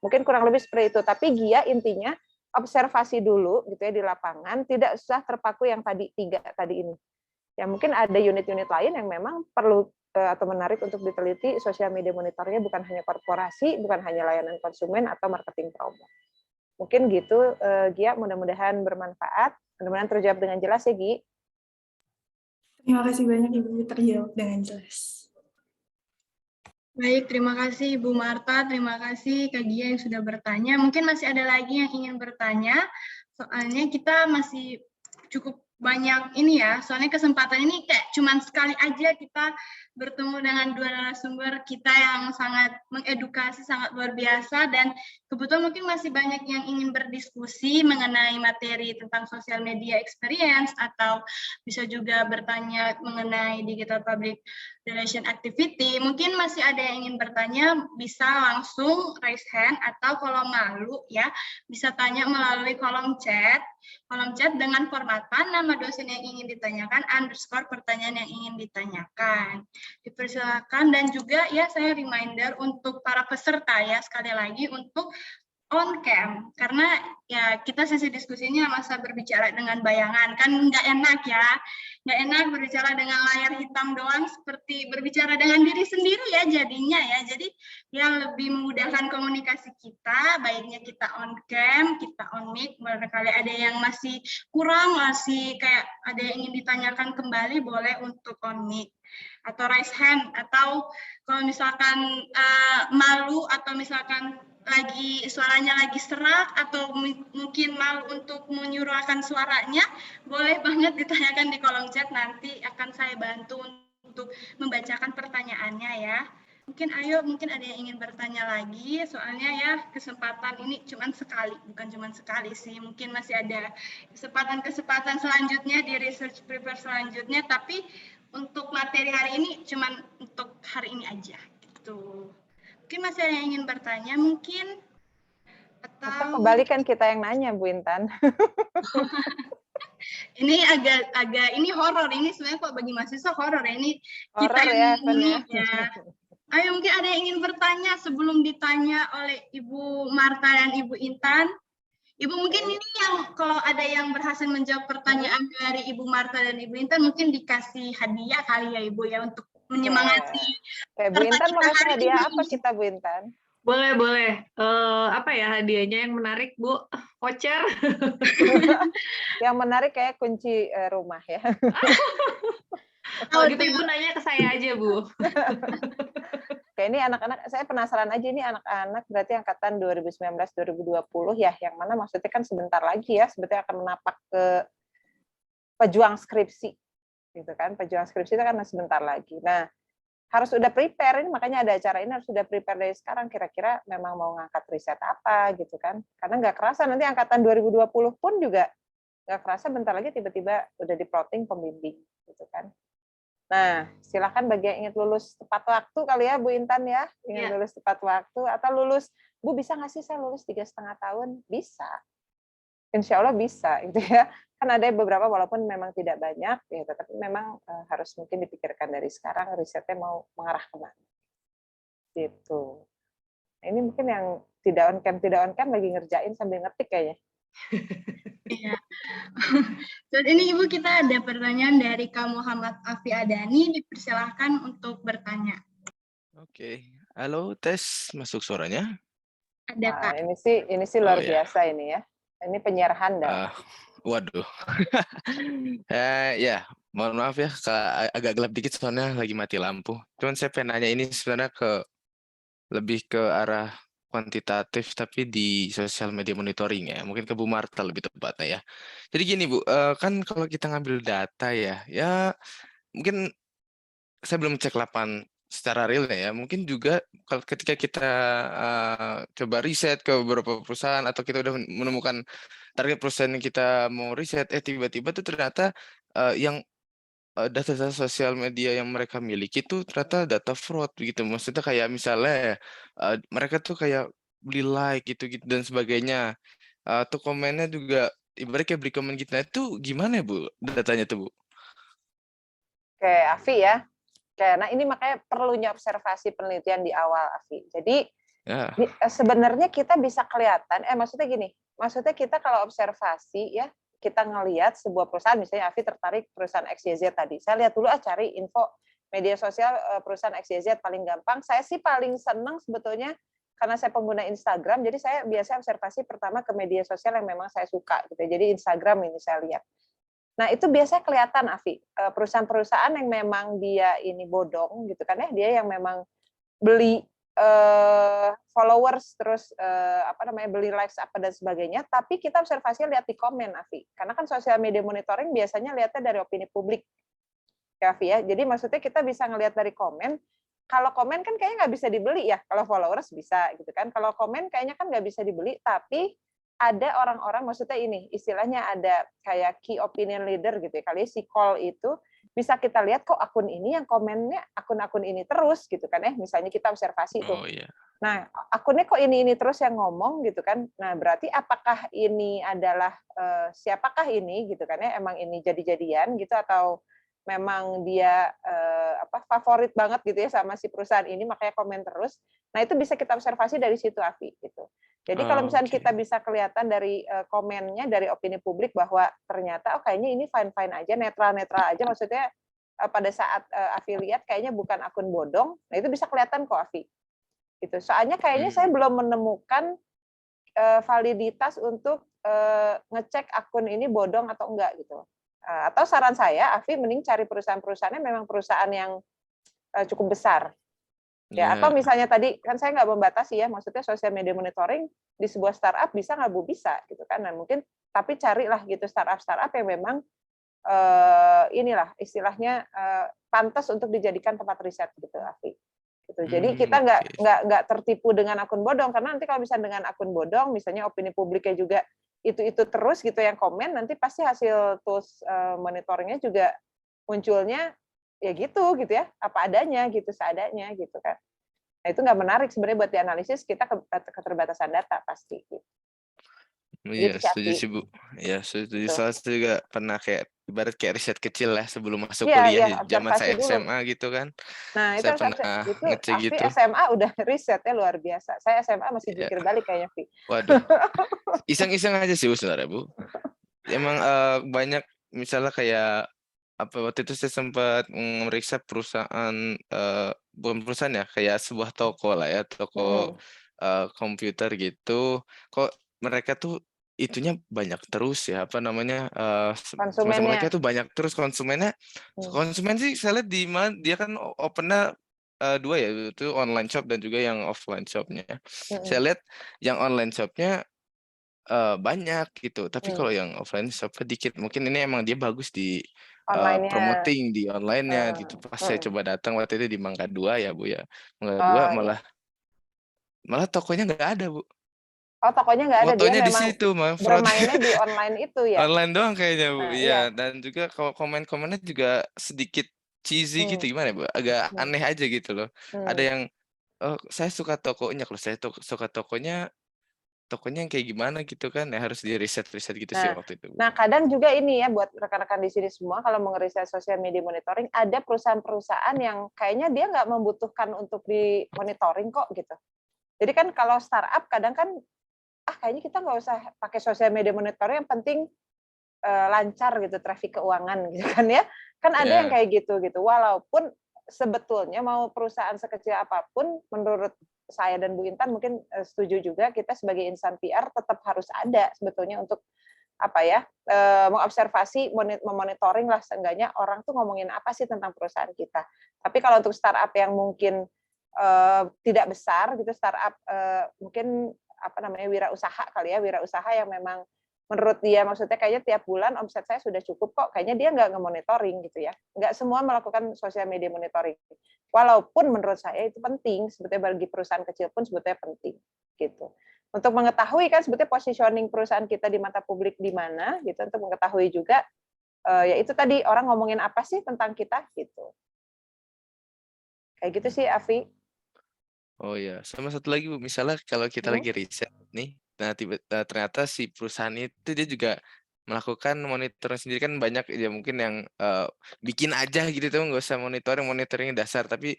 Mungkin kurang lebih seperti itu, tapi GIA intinya observasi dulu gitu ya di lapangan, tidak usah terpaku yang tiga tadi ini. Ya mungkin ada unit-unit lain yang memang perlu atau menarik untuk diteliti sosial media monitornya, bukan hanya korporasi, bukan hanya layanan konsumen atau marketing promo. Mungkin gitu, Gia, mudah-mudahan bermanfaat, mudah-mudahan terjawab dengan jelas ya, Gi. Terima kasih banyak Ibu, terjawab dengan jelas. Baik, terima kasih Ibu Marta, terima kasih Kak Gia yang sudah bertanya. Mungkin masih ada lagi yang ingin bertanya, soalnya kita masih cukup banyak ini ya, soalnya kesempatan ini kayak cuman sekali aja kita bertemu dengan dua narasumber kita yang sangat mengedukasi, sangat luar biasa, dan kebetulan mungkin masih banyak yang ingin berdiskusi mengenai materi tentang social media experience, atau bisa juga bertanya mengenai digital public relation activity. Mungkin masih ada yang ingin bertanya, bisa langsung raise hand, atau kalau malu ya, bisa tanya melalui kolom chat dengan formatan nama dosen yang ingin ditanyakan, underscore pertanyaan yang ingin ditanyakan. Dipersilakan, dan juga ya saya reminder untuk para peserta ya, sekali lagi untuk on cam, karena ya kita sesi diskusinya masa berbicara dengan bayangan, kan nggak enak ya, nggak enak berbicara dengan layar hitam doang, seperti berbicara dengan diri sendiri ya jadinya ya. Jadi yang lebih memudahkan komunikasi kita, baiknya kita on cam, kita on mic. Barangkali ada yang masih kurang, masih kayak ada yang ingin ditanyakan kembali, boleh untuk on mic atau raise hand, atau kalau misalkan malu atau misalkan suaranya lagi serak atau mungkin malu untuk menyuarakan suaranya, boleh banget ditanyakan di kolom chat, nanti akan saya bantu untuk membacakan pertanyaannya ya. Mungkin ada yang ingin bertanya lagi, soalnya ya kesempatan ini cuma sekali, bukan cuma sekali sih, mungkin masih ada kesempatan selanjutnya di research paper selanjutnya, tapi untuk materi hari ini cuma untuk hari ini aja gitu. Mungkin masih ada yang ingin bertanya mungkin, atau kembalikan kita yang nanya, Bu Intan. Ini agak ini horor, ini sebenarnya kok bagi mahasiswa horor ya, ini horror kita yang ya. Ayo, mungkin ada yang ingin bertanya sebelum ditanya oleh Ibu Marta dan Ibu Intan. Ibu, mungkin ini yang kalau ada yang berhasil menjawab pertanyaan dari Ibu Marta dan Ibu Intan, mungkin dikasih hadiah kali ya Ibu ya, untuk menyemangati. Bu Intan mau kasih hadiah apa kita, Bu Intan? Boleh. Apa ya hadiahnya yang menarik, Bu? Voucher? Yang menarik kayak kunci rumah ya. Kalau gitu Ibu nanya ke saya aja, Bu. Oke, ini anak-anak, saya penasaran aja ini anak-anak berarti angkatan 2019-2020 ya, yang mana maksudnya kan sebentar lagi ya, sebetulnya akan menapak ke pejuang skripsi, gitu kan. Pejuang skripsi itu kan sebentar lagi. Nah, harus udah prepare, ini makanya ada acara ini harus sudah prepare dari sekarang, kira-kira memang mau ngangkat riset apa, gitu kan. Karena nggak kerasa nanti angkatan 2020 pun juga nggak kerasa bentar lagi tiba-tiba udah di-plotting pembimbing, gitu kan. Nah, silakan bagi yang ingin lulus tepat waktu kali ya, Bu Intan ya, ingin lulus tepat waktu, atau lulus, Bu bisa nggak sih saya lulus 3,5 tahun? Bisa, insya Allah bisa, gitu ya. Kan ada beberapa walaupun memang tidak banyak, ya, tetapi memang harus mungkin dipikirkan dari sekarang risetnya mau mengarah kemana. Gitu. Nah, ini mungkin yang tidak on cam lagi ngerjain sambil ngetik kayaknya. Iya. Saat ini Ibu kita ada pertanyaan dari Kak Muhammad Afi Adani, dipersilahkan untuk bertanya. Oke, halo tes, masuk suaranya? Ada Kak. Nah, ini sih luar biasa ini ya. Ini penyiar handal. Waduh. Ya, mohon maaf ya, agak gelap dikit soalnya lagi mati lampu. Cuman saya pengen nanya ini sebenarnya lebih ke arah kuantitatif tapi di sosial media monitoring ya. Mungkin ke Bu Marta lebih tepatnya ya. Jadi gini Bu, kan kalau kita ngambil data ya mungkin saya belum cek lapan secara real ya. Mungkin juga kalau ketika kita coba riset ke beberapa perusahaan atau kita udah menemukan target perusahaan yang kita mau riset, tiba-tiba tuh ternyata yang data-data sosial media yang mereka miliki itu ternyata data fraud gitu. Maksudnya kayak misalnya mereka tuh kayak beli like gitu-gitu dan sebagainya. Atau komennya juga ibaratnya kayak beli komen gitu. Nah, itu gimana ya Bu datanya tuh Bu? Oke, Afi ya. Nah ini makanya perlunya observasi penelitian di awal, Afi. Jadi sebenarnya kita bisa kelihatan, maksudnya gini, maksudnya kita kalau observasi ya, kita ngelihat sebuah perusahaan, misalnya Afi tertarik perusahaan XYZ tadi, saya lihat dulu cari info media sosial perusahaan XYZ paling gampang. Saya sih paling senang sebetulnya karena saya pengguna Instagram, jadi saya biasa observasi pertama ke media sosial yang memang saya suka gitu. Jadi Instagram ini saya lihat. Nah, itu biasanya kelihatan, Afi, perusahaan-perusahaan yang memang dia ini bodong gitu kan ya, dia yang memang beli followers terus beli likes apa dan sebagainya, tapi kita observasi lihat di komen, Afi. Karena kan sosial media monitoring biasanya lihatnya dari opini publik. Ya, Afi ya. Jadi maksudnya kita bisa ngelihat dari komen. Kalau komen kan kayaknya nggak bisa dibeli ya, kalau followers bisa gitu kan. Kalau komen kayaknya kan nggak bisa dibeli, tapi ada orang-orang, maksudnya ini, istilahnya ada kayak key opinion leader gitu ya, kali si call itu bisa kita lihat kok akun ini yang komennya akun-akun ini terus gitu kan ya, misalnya kita observasi tuh. Nah, akunnya kok ini terus yang ngomong gitu kan. Nah, berarti apakah ini adalah siapakah ini gitu kan ya, emang ini jadi-jadian gitu atau memang dia favorit banget gitu ya sama si perusahaan ini makanya komen terus. Nah, itu bisa kita observasi dari situ, Afi gitu. Jadi kalau misalnya kita bisa kelihatan dari komennya, dari opini publik bahwa ternyata kayaknya ini fine-fine aja, netral-netral aja, maksudnya pada saat Afi lihat kayaknya bukan akun bodong, nah itu bisa kelihatan kok, Afi. Gitu. Soalnya kayaknya saya belum menemukan validitas untuk ngecek akun ini bodong atau enggak gitu. Atau saran saya, Afi mending cari perusahaan-perusahaannya memang perusahaan yang cukup besar. Ya, atau misalnya tadi kan saya nggak membatasi ya, maksudnya sosial media monitoring di sebuah startup bisa nggak Bu? Bisa gitu kan. Nah, mungkin tapi carilah gitu startup yang memang inilah istilahnya pantas untuk dijadikan tempat riset gitu, Afi. Gitu. Jadi kita nggak tertipu dengan akun bodong, karena nanti kalau misalnya dengan akun bodong, misalnya opini publiknya juga itu terus gitu yang komen, nanti pasti hasil tools monitoringnya juga munculnya ya gitu ya, apa adanya gitu, seadanya gitu kan. Nah, itu nggak menarik sebenarnya buat dianalisis, kita keterbatasan data pasti gitu. Iya, setuju sih Bu. Ya, setuju. Soalnya saya juga pernah kayak ibarat kayak riset kecil lah sebelum masuk kuliah, zaman saya SMA gitu kan. Nah, saya pernah ngecek gitu. SMA udah risetnya luar biasa. Saya SMA masih jungkir balik kayaknya, Vi. Waduh. Iseng-iseng aja sih Bu sebenarnya, Bu. Emang banyak misalnya kayak waktu itu saya sempat memeriksa perusahaan, bukan perusahaan ya, kayak sebuah toko lah ya, toko komputer gitu. Kok mereka tuh itunya banyak terus ya, semacam mereka tuh banyak terus konsumennya. Konsumen sih saya lihat di mana dia kan open-nya dua ya, itu online shop dan juga yang offline shopnya. Saya lihat yang online shopnya banyak gitu, tapi kalau yang offline shop dikit. Mungkin ini emang dia bagus di Online-nya. promoting di online-nya gitu. Pas saya coba datang waktu itu di Mangga 2 ya Bu ya, Mangga 2 Oh, malah tokonya nggak ada Bu. Oh, tokonya nggak ada, dia Fotonya di memang situ mah, bermainnya di online itu ya? online doang kayaknya Bu. Nah, Iya, dan juga kalau komen-komennya juga sedikit cheesy gitu, gimana ya Bu? Agak aneh aja gitu loh. Ada yang saya suka tokonya, kalau saya suka tokonya yang kayak gimana gitu kan, ya harus di riset gitu sih waktu itu. Nah, kadang juga ini ya buat rekan-rekan di sini semua, kalau mau ngeriset social media monitoring, ada perusahaan-perusahaan yang kayaknya dia nggak membutuhkan untuk di monitoring kok gitu. Jadi kan kalau startup kadang kan, kayaknya kita nggak usah pakai social media monitoring, yang penting lancar gitu, traffic keuangan gitu kan ya. Kan ada yang kayak gitu. Walaupun sebetulnya mau perusahaan sekecil apapun, menurut saya dan Bu Intan mungkin setuju juga, kita sebagai insan PR tetap harus ada sebetulnya untuk mengobservasi, memonitoring lah seenggaknya orang tuh ngomongin apa sih tentang perusahaan kita. Tapi kalau untuk startup yang mungkin tidak besar gitu, startup mungkin wirausaha kali ya, wirausaha yang memang menurut dia maksudnya kayaknya tiap bulan omset saya sudah cukup kok, kayaknya dia nggak nge-monitoring gitu ya. Nggak semua melakukan social media monitoring. Walaupun menurut saya itu penting, sebetulnya bagi perusahaan kecil pun sebetulnya penting gitu. Untuk mengetahui kan sebetulnya positioning perusahaan kita di mata publik di mana gitu, untuk mengetahui juga ya itu tadi orang ngomongin apa sih tentang kita gitu. Kayak gitu sih, Afi. Oh ya, sama satu lagi Bu, misalnya kalau kita lagi riset nih, nah ternyata si perusahaan itu dia juga melakukan monitoring sendiri, kan banyak ya mungkin yang bikin aja gitu tuh, nggak usah monitoringnya dasar, tapi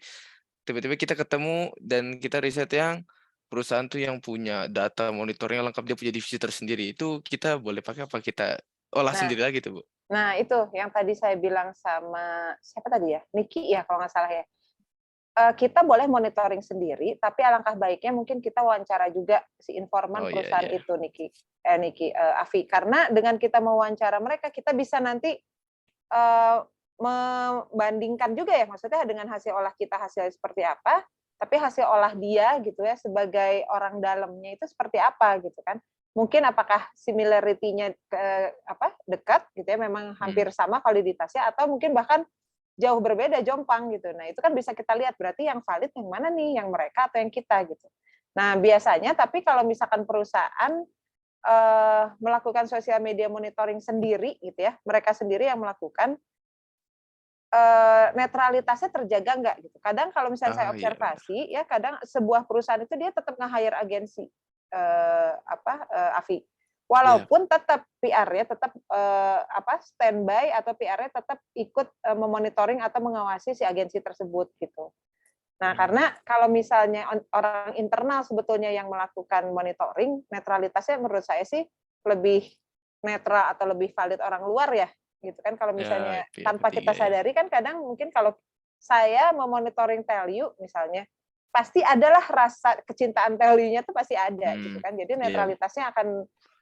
tiba-tiba kita ketemu dan kita riset yang perusahaan tuh yang punya data monitoring lengkap, dia punya divisi tersendiri, itu kita boleh pakai apa kita olah sendiri lagi tuh Bu? Nah itu yang tadi saya bilang sama siapa tadi ya, Niki ya kalau nggak salah ya. Kita boleh monitoring sendiri, tapi alangkah baiknya mungkin kita wawancara juga si informan perusahaan itu, Afi. Karena dengan kita mewawancara mereka, kita bisa nanti membandingkan juga ya, maksudnya dengan hasil olah kita hasilnya seperti apa, tapi hasil olah dia gitu ya sebagai orang dalamnya itu seperti apa gitu kan. Mungkin apakah similarity-nya dekat gitu ya, memang hampir sama validitasnya, atau mungkin bahkan jauh berbeda, jompang gitu. Nah, itu kan bisa kita lihat berarti yang valid yang mana nih, yang mereka atau yang kita gitu. Nah, biasanya tapi kalau misalkan perusahaan melakukan sosial media monitoring sendiri gitu ya, mereka sendiri yang melakukan, netralitasnya terjaga nggak gitu. Kadang kalau misalnya saya observasi ya, kadang sebuah perusahaan itu dia tetap nge-hire agensi Afi. Walaupun tetap PR-nya tetap standby atau PR-nya tetap ikut memonitoring atau mengawasi si agensi tersebut gitu. Nah, karena kalau misalnya orang internal sebetulnya yang melakukan monitoring, netralitasnya menurut saya sih lebih netral atau lebih valid orang luar ya, gitu kan. Kalau misalnya tanpa kita sadari kan kadang mungkin kalau saya memonitoring value misalnya, pasti adalah rasa kecintaan value-nya tuh pasti ada gitu kan. Jadi netralitasnya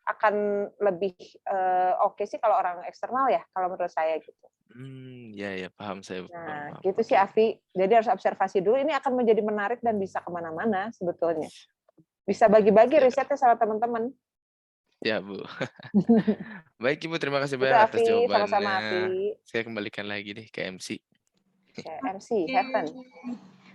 akan lebih oke sih kalau orang eksternal ya, kalau menurut saya gitu. Ya paham saya. Nah, gitu sih Afi. Jadi harus observasi dulu. Ini akan menjadi menarik dan bisa kemana-mana sebetulnya. Bisa bagi-bagi risetnya sama teman-teman. Ya Bu. Baik Ibu, terima kasih banyak atas jawabannya. Sama-sama Afi. Saya kembalikan lagi deh ke MC. MC Heaven.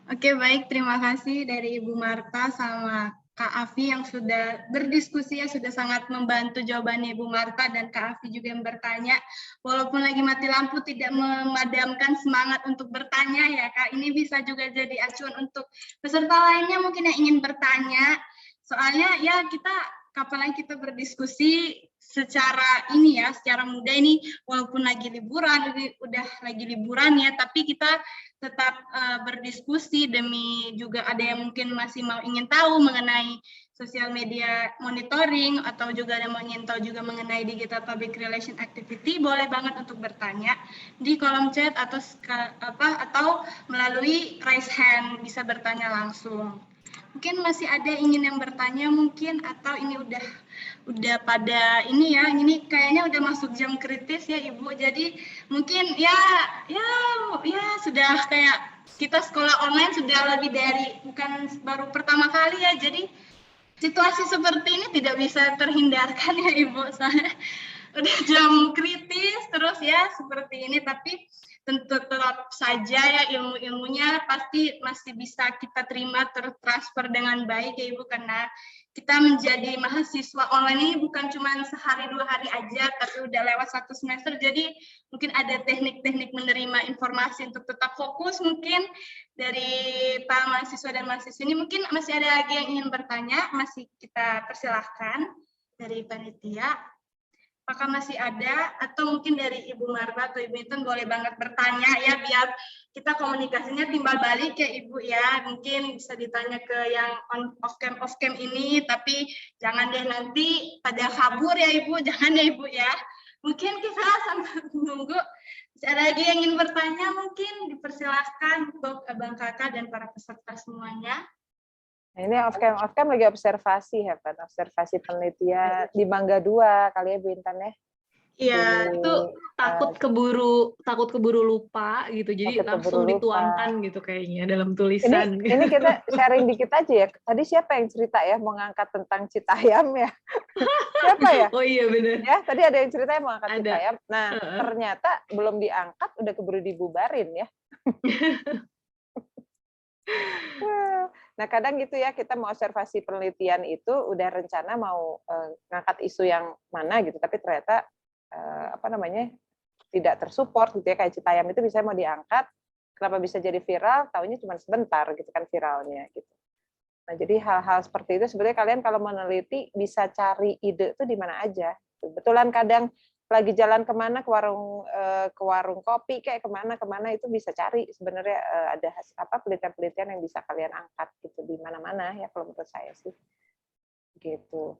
Oke, baik. Terima kasih dari Ibu Marta sama Kak Afi yang sudah berdiskusi, ya sudah sangat membantu jawabannya Ibu Marta, dan Kak Afi juga yang bertanya. Walaupun lagi mati lampu tidak memadamkan semangat untuk bertanya ya Kak. Ini bisa juga jadi acuan untuk peserta lainnya mungkin yang ingin bertanya. Soalnya ya kapan lagi kita berdiskusi secara ini ya, secara mudah ini, walaupun lagi liburan, udah lagi liburan ya, tapi kita tetap berdiskusi demi juga ada yang mungkin masih ingin tahu mengenai sosial media monitoring, atau juga ada yang ingin tahu juga mengenai digital public relation activity, boleh banget untuk bertanya di kolom chat atau melalui raise hand, bisa bertanya langsung. Mungkin masih ada yang bertanya mungkin, atau ini udah pada ini ya, ini kayaknya udah masuk jam kritis ya Ibu, jadi mungkin ya sudah kayak kita sekolah online sudah lebih dari, bukan baru pertama kali ya, jadi situasi seperti ini tidak bisa terhindarkan ya Ibu, saya udah jam kritis terus ya seperti ini, tapi tentu tetap saja ya ilmu-ilmunya pasti masih bisa kita terima tertransfer dengan baik ya Ibu, karena kita menjadi mahasiswa online ini bukan cuma sehari 2 hari aja, tapi udah lewat 1 semester, jadi mungkin ada teknik-teknik menerima informasi untuk tetap fokus. Mungkin dari para mahasiswa dan mahasiswa ini mungkin masih ada lagi yang ingin bertanya, masih kita persilahkan dari panitia. Apakah masih ada, atau mungkin dari Ibu Marva atau Ibu Intan boleh banget bertanya ya, biar kita komunikasinya timbal balik ya Ibu ya. Mungkin bisa ditanya ke yang off cam ini, tapi jangan deh nanti pada kabur ya Ibu, jangan ya Ibu ya. Mungkin kita sambil menunggu, bisa ada lagi yang ingin bertanya, mungkin dipersilahkan untuk Abang Kakak dan para peserta semuanya. Nah, ini off cam lagi observasi ya, Pak. Observasi penelitian di Mangga 2 kali ya Bu Intan ya. Iya, itu takut keburu lupa gitu, jadi langsung dituangkan gitu kayaknya dalam tulisan. Ini kita sharing dikit aja ya. Tadi siapa yang cerita ya mau ngangkat tentang Citayam ya? Siapa ya? Oh iya benar. Ya, tadi ada yang cerita mau ngangkat Citayam. Nah, ternyata belum diangkat udah keburu dibubarin ya. Nah, kadang gitu ya, kita mau observasi penelitian itu udah rencana mau ngangkat isu yang mana gitu, tapi ternyata tidak tersupport gitu ya, kayak Citayam itu bisa mau diangkat, kenapa bisa jadi viral, taunya cuma sebentar gitu kan viralnya gitu. Nah, jadi hal-hal seperti itu sebenarnya kalian kalau meneliti bisa cari ide itu di mana aja. Kebetulan kadang lagi jalan kemana, ke warung kopi kayak kemana itu bisa cari sebenarnya ada penelitian-penelitian yang bisa kalian angkat gitu di mana-mana ya, kalau menurut saya sih gitu.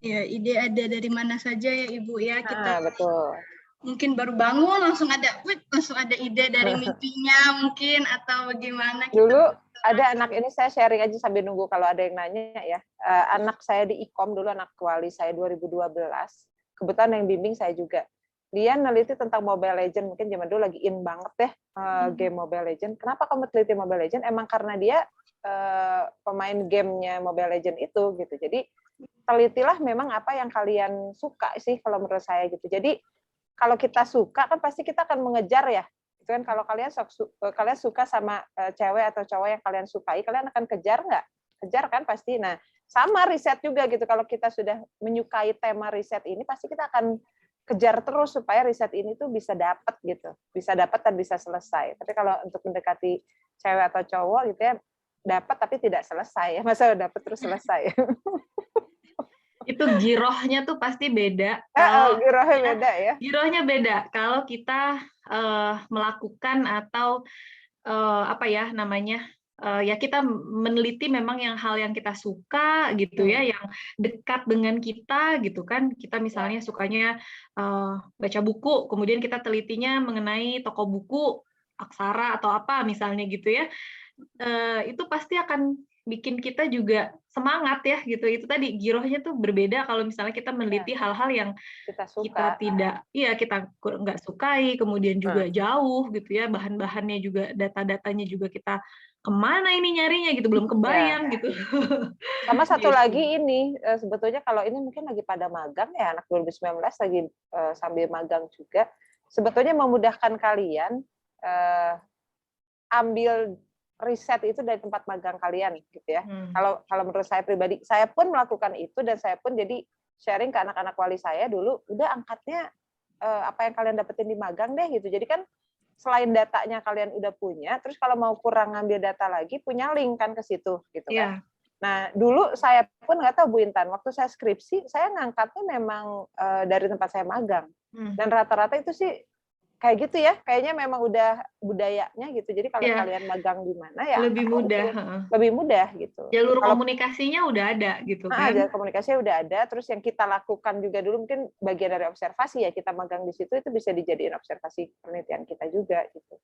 Ya, ide ada dari mana saja ya Ibu ya, kita betul. Mungkin baru bangun langsung ada ide dari mimpinya mungkin, atau bagaimana. Dulu ada anak ini, saya sharing aja sambil nunggu kalau ada yang nanya ya. Anak saya di IKOM dulu, anak wali saya 2012. Kebetulan yang bimbing saya juga. Dia neliti tentang Mobile Legends, mungkin zaman dulu lagi in banget deh game Mobile Legends. Kenapa kamu teliti Mobile Legends? Emang karena dia pemain gamenya Mobile Legends itu gitu. Jadi telitilah memang apa yang kalian suka sih kalau menurut saya gitu. Jadi kalau kita suka kan pasti kita akan mengejar ya. Itu kan kalau kalian suka sama cewek atau cowok yang kalian sukai, kalian akan kejar nggak? Kejar kan pasti. Nah, sama riset juga gitu. Kalau kita sudah menyukai tema riset ini, pasti kita akan kejar terus supaya riset ini tuh bisa dapat gitu. Bisa dapat dan bisa selesai. Tapi kalau untuk mendekati cewek atau cowok gitu ya, dapat tapi tidak selesai. Masa dapat terus selesai. Itu girohnya tuh pasti beda. Girohnya beda ya. Girohnya beda kalau kita melakukan atau ya kita meneliti memang hal yang kita suka gitu ya, yang dekat dengan kita gitu kan. Kita misalnya sukanya baca buku, kemudian kita telitinya mengenai toko buku, aksara atau apa misalnya gitu ya. Itu pasti akan bikin kita juga semangat ya gitu. Itu tadi girohnya tuh berbeda kalau misalnya kita meneliti hal-hal yang kita nggak sukai, kemudian juga jauh gitu ya, bahan-bahannya juga, data-datanya juga kita kemana ini nyarinya gitu, belum kebayang gitu. Sama satu lagi ini, sebetulnya kalau ini mungkin lagi pada magang ya, anak 2019 lagi sambil magang juga, sebetulnya memudahkan kalian ambil riset itu dari tempat magang kalian gitu ya. Kalau menurut saya pribadi, saya pun melakukan itu dan saya pun jadi sharing ke anak-anak wali saya dulu, udah angkatnya apa yang kalian dapetin di magang deh gitu. Jadi kan selain datanya kalian udah punya, terus kalau mau kurang ngambil data lagi, punya link kan ke situ gitu kan. Nah, dulu saya pun nggak tahu Bu Intan, waktu saya skripsi, saya ngangkatnya memang dari tempat saya magang. Dan rata-rata itu sih kayak gitu ya, kayaknya memang udah budayanya gitu. Jadi kalau kalian magang di mana ya lebih mudah gitu. Jalur komunikasinya udah ada gitu kan. Jalur komunikasinya udah ada, terus yang kita lakukan juga dulu mungkin bagian dari observasi ya, kita magang di situ itu bisa dijadiin observasi penelitian kita juga gitu.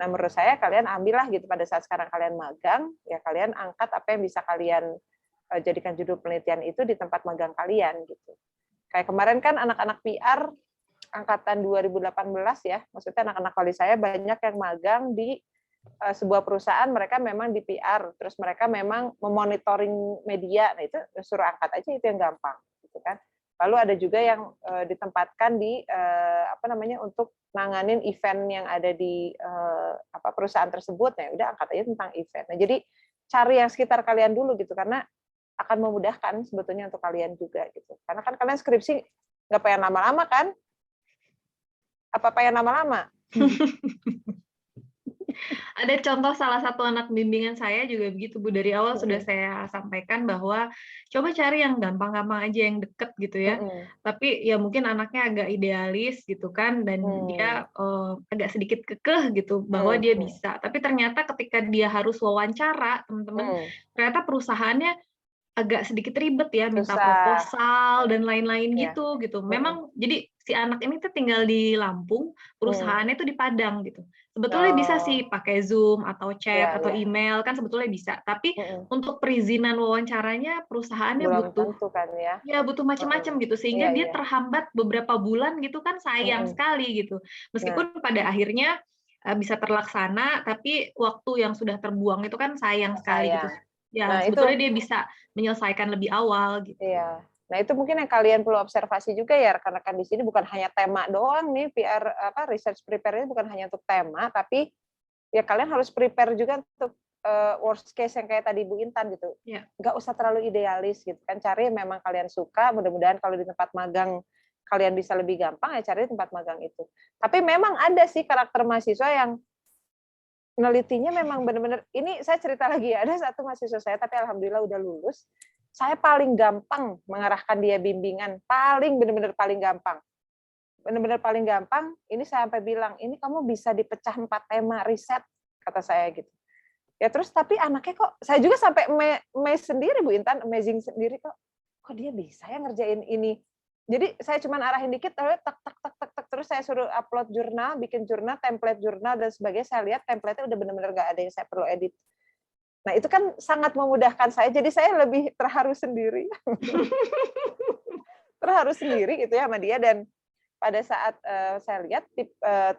Nah, menurut saya kalian ambillah gitu pada saat sekarang kalian magang, ya kalian angkat apa yang bisa kalian jadikan judul penelitian itu di tempat magang kalian gitu. Kayak kemarin kan anak-anak PR angkatan 2018 ya, maksudnya anak-anak wali saya banyak yang magang di sebuah perusahaan mereka memang di PR, terus mereka memang memonitoring media, nah itu suruh angkat aja, itu yang gampang, gitu kan. Lalu ada juga yang ditempatkan di untuk nanganin event yang ada di perusahaan tersebut, nah udah angkat aja tentang event. Nah jadi cari yang sekitar kalian dulu gitu, karena akan memudahkan sebetulnya untuk kalian juga gitu. Karena kan kalian skripsi nggak pengen lama-lama kan? Apa pengen lama-lama? Ada contoh salah satu anak bimbingan saya juga begitu, Bu. Dari awal sudah saya sampaikan bahwa coba cari yang gampang-gampang aja, yang deket gitu ya. Tapi ya mungkin anaknya agak idealis gitu kan, dan dia agak sedikit kekeh gitu bahwa dia bisa. Tapi ternyata ketika dia harus wawancara, teman-teman, ternyata perusahaannya agak sedikit ribet ya, minta proposal dan lain-lain gitu. Memang jadi si anak ini tuh tinggal di Lampung, perusahaannya tuh di Padang gitu. Sebetulnya bisa sih pakai Zoom atau chat atau email, kan sebetulnya bisa. Tapi untuk perizinan wawancaranya perusahaannya Belum butuh tentu kan ya. Ya, butuh macam-macam gitu, sehingga dia terhambat beberapa bulan gitu kan, sayang sekali gitu. Meskipun pada akhirnya bisa terlaksana, tapi waktu yang sudah terbuang itu kan sayang sekali gitu. Ya, Nah, sebetulnya dia bisa menyelesaikan lebih awal gitu. Iya. Nah, itu mungkin yang kalian perlu observasi juga ya, karena kan di sini bukan hanya tema doang nih, PR research prepare-nya bukan hanya untuk tema, tapi ya kalian harus prepare juga untuk worst case yang kayak tadi Bu Intan gitu. Nggak usah terlalu idealis gitu kan, cari yang memang kalian suka, mudah-mudahan kalau di tempat magang kalian bisa lebih gampang ya cari tempat magang itu. Tapi memang ada sih karakter mahasiswa yang penelitinya memang benar-benar, ini saya cerita lagi ya, ada satu mahasiswa saya tapi alhamdulillah udah lulus, saya paling gampang mengarahkan dia bimbingan, benar-benar paling gampang. Benar-benar paling gampang, ini saya sampai bilang, ini kamu bisa dipecah 4 tema riset, kata saya gitu. Ya terus tapi anaknya kok, saya juga sampai sendiri Bu Intan, amazing sendiri kok dia bisa ya ngerjain ini. Jadi saya cuma arahin dikit, tak, terus saya suruh upload jurnal, bikin jurnal, template jurnal dan sebagainya. Saya lihat template-nya udah benar-benar nggak ada yang saya perlu edit. Nah itu kan sangat memudahkan saya, jadi saya lebih terharu sendiri. Terharu sendiri gitu ya sama dia, dan pada saat saya lihat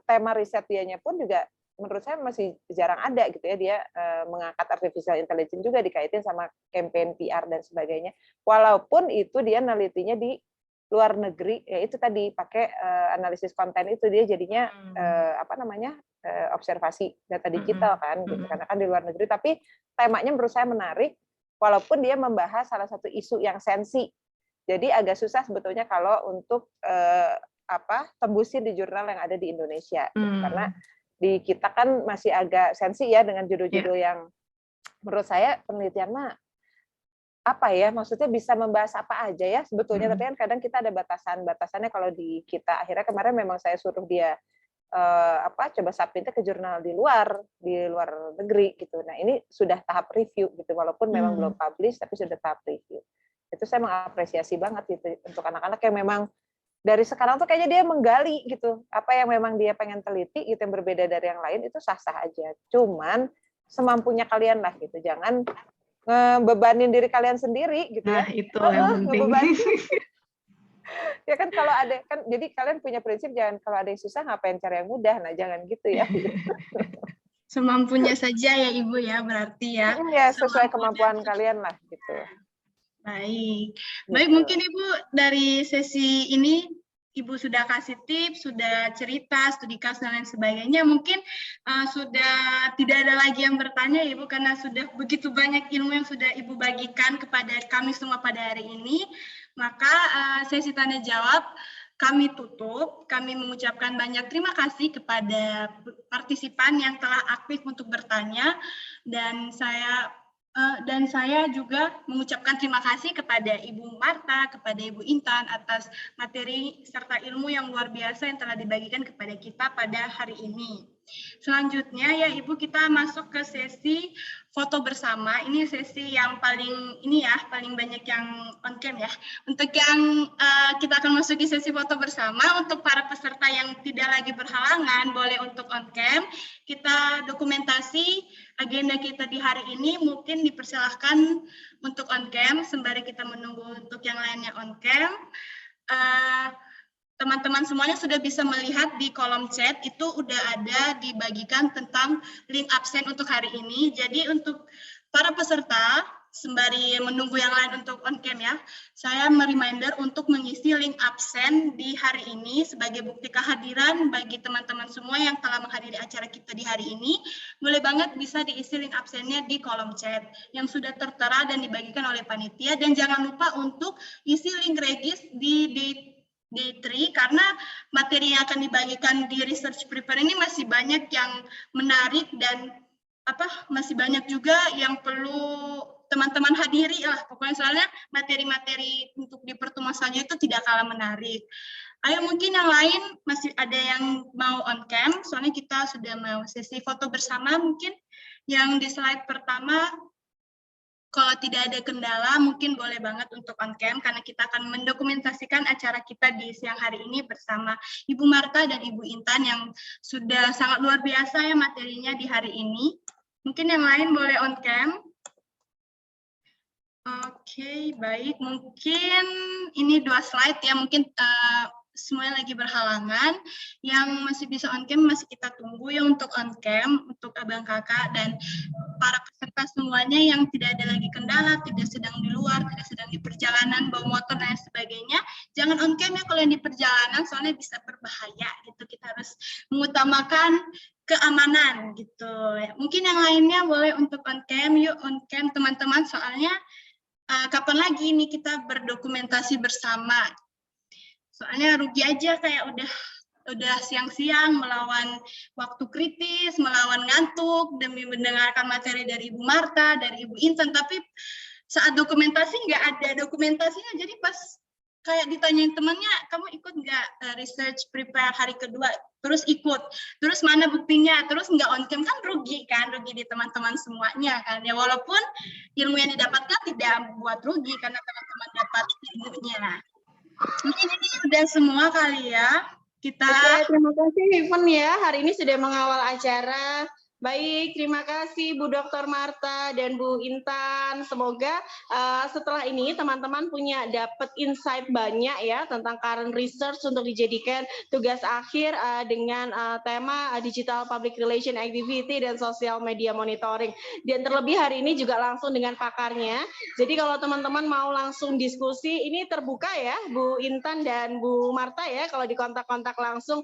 tema riset dianya pun juga menurut saya masih jarang ada gitu ya, dia mengangkat artificial intelligence juga dikaitin sama campaign PR dan sebagainya. Walaupun itu dia nelitinya di luar negeri, ya itu tadi pakai analisis konten itu, dia jadinya observasi data digital kan, gitu. Karena kan di luar negeri, tapi temanya menurut saya menarik, walaupun dia membahas salah satu isu yang sensi. Jadi agak susah sebetulnya kalau untuk tembusin di jurnal yang ada di Indonesia, gitu. Karena di kita kan masih agak sensi ya dengan judul-judul yang menurut saya penelitian mah maksudnya bisa membahas apa aja ya sebetulnya, tapi kan kadang kita ada batasannya. Kalau di kita akhirnya kemarin memang saya suruh dia coba submitnya ke jurnal di luar negeri gitu. Nah ini sudah tahap review gitu, walaupun memang belum publish tapi sudah tahap review. Itu saya mengapresiasi banget gitu untuk anak-anak yang memang dari sekarang tuh kayaknya dia menggali gitu apa yang memang dia pengen teliti gitu, yang berbeda dari yang lain, itu sah-sah aja. Cuman semampunya kalian lah gitu, jangan ngebebanin diri kalian sendiri gitu ya. Nah, itu yang penting. Ya kan kalau ada kan, jadi kalian punya prinsip jangan kalau ada yang susah ngapain cari yang mudah. Nah, jangan gitu ya. Semampunya saja ya Ibu ya, berarti ya. Ya, sesuai kemampuan kalian lah gitu. Baik. Baik, mungkin Ibu dari sesi ini Ibu sudah kasih tips, sudah cerita, studi kasus dan lain sebagainya. Mungkin sudah tidak ada lagi yang bertanya, Ibu, karena sudah begitu banyak ilmu yang sudah Ibu bagikan kepada kami semua pada hari ini. Maka sesi tanya jawab kami tutup. Kami mengucapkan banyak terima kasih kepada partisipan yang telah aktif untuk bertanya, dan saya juga mengucapkan terima kasih kepada Ibu Marta, kepada Ibu Intan atas materi serta ilmu yang luar biasa yang telah dibagikan kepada kita pada hari ini. Selanjutnya ya Ibu, kita masuk ke sesi foto bersama. Ini sesi yang paling banyak yang on cam ya. Untuk yang kita akan masuki sesi foto bersama, untuk para peserta yang tidak lagi berhalangan boleh untuk on cam. Kita dokumentasi agenda kita di hari ini, mungkin dipersilahkan untuk on cam sembari kita menunggu untuk yang lainnya on cam. teman-teman semuanya sudah bisa melihat di kolom chat, itu udah ada dibagikan tentang link absen untuk hari ini. Jadi untuk para peserta, sembari menunggu yang lain untuk on cam ya, saya mereminder untuk mengisi link absen di hari ini sebagai bukti kehadiran bagi teman-teman semua yang telah menghadiri acara kita di hari ini. Boleh banget bisa diisi link absennya di kolom chat yang sudah tertera dan dibagikan oleh panitia, dan jangan lupa untuk isi link regis di Day 3 karena materi yang akan dibagikan di Research Prepare ini masih banyak yang menarik dan masih banyak juga yang perlu teman-teman hadiri lah. Pokoknya soalnya materi-materi untuk di pertemuan selanjutnya itu tidak kalah menarik. Ayo mungkin yang lain masih ada yang mau on cam, soalnya kita sudah mau sesi foto bersama mungkin yang di slide pertama. Kalau tidak ada kendala, mungkin boleh banget untuk on cam, karena kita akan mendokumentasikan acara kita di siang hari ini bersama Ibu Marta dan Ibu Intan yang sudah sangat luar biasa ya materinya di hari ini. Mungkin yang lain boleh on cam. Oke, baik. Mungkin ini 2 slide ya, mungkin semuanya lagi berhalangan. Yang masih bisa on cam masih kita tunggu ya untuk on cam, untuk abang kakak dan para peserta semuanya yang tidak ada lagi kendala, tidak sedang di luar, tidak sedang di perjalanan, bawa motor dan sebagainya. Jangan on cam ya kalau yang di perjalanan, soalnya bisa berbahaya gitu. Kita harus mengutamakan keamanan gitu. Mungkin yang lainnya boleh untuk on cam, yuk on cam teman-teman, soalnya kapan lagi nih kita berdokumentasi bersama. Soalnya rugi aja kayak udah siang-siang melawan waktu kritis, melawan ngantuk demi mendengarkan materi dari Ibu Marta, dari Ibu Intan, tapi saat dokumentasi nggak ada dokumentasinya, jadi pas kayak ditanyain temannya, kamu ikut nggak research prepare hari kedua, terus ikut, terus mana buktinya, terus nggak on cam, kan rugi di teman-teman semuanya kan ya, walaupun ilmu yang didapatkan tidak buat rugi karena teman-teman dapat ilmunya. Mungkin ini sudah semua kali ya. Kita. Oke, terima kasih Ivan ya, hari ini sudah mengawal acara. Baik, terima kasih Bu Dr. Marta dan Bu Intan. Semoga setelah ini teman-teman punya dapat insight banyak ya tentang current research untuk dijadikan tugas akhir dengan tema Digital Public Relation Activity dan Social Media Monitoring. Dan terlebih hari ini juga langsung dengan pakarnya. Jadi kalau teman-teman mau langsung diskusi, ini terbuka ya Bu Intan dan Bu Marta ya, kalau dikontak-kontak langsung.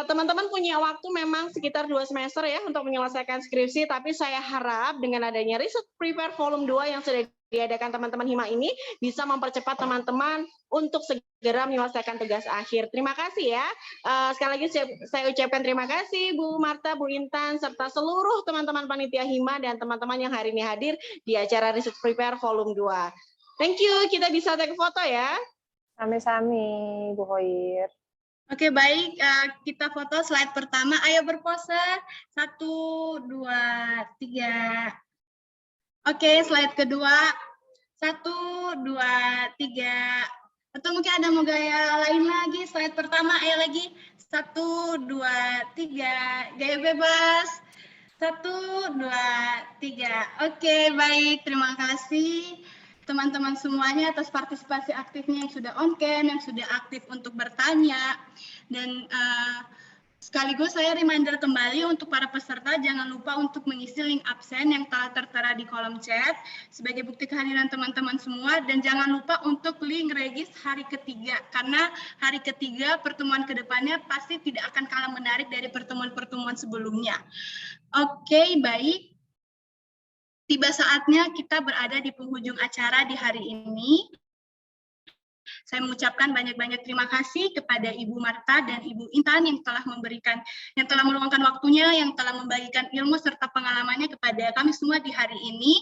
Teman-teman punya waktu memang sekitar 2 semester ya untuk menyelesaikan skripsi, tapi saya harap dengan adanya Research Prepare Volume 2 yang sudah diadakan teman-teman Hima ini bisa mempercepat teman-teman untuk segera menyelesaikan tugas akhir. Terima kasih ya. Sekali lagi saya ucapkan terima kasih Bu Marta, Bu Intan, serta seluruh teman-teman panitia Hima dan teman-teman yang hari ini hadir di acara Research Prepare Volume 2. Thank you, kita bisa take foto ya. Sami-sami, Bu Hoir. Oke, baik. Kita foto slide pertama. Ayo berpose. 1, 2, 3. Oke, slide kedua. 1, 2, 3. Atau mungkin ada mau gaya lain lagi. Slide pertama, ayo lagi. 1, 2, 3. Gaya bebas. 1, 2, 3. Oke, baik. Terima kasih teman-teman semuanya atas partisipasi aktifnya yang sudah on cam, yang sudah aktif untuk bertanya, dan sekaligus saya reminder kembali untuk para peserta, jangan lupa untuk mengisi link absen yang telah tertera di kolom chat sebagai bukti kehadiran teman-teman semua, dan jangan lupa untuk link regis hari ketiga, karena hari ketiga pertemuan kedepannya pasti tidak akan kalah menarik dari pertemuan-pertemuan sebelumnya. Oke, baik. Tiba saatnya kita berada di penghujung acara di hari ini. Saya mengucapkan banyak-banyak terima kasih kepada Ibu Marta dan Ibu Intan yang telah meluangkan waktunya, yang telah membagikan ilmu serta pengalamannya kepada kami semua di hari ini.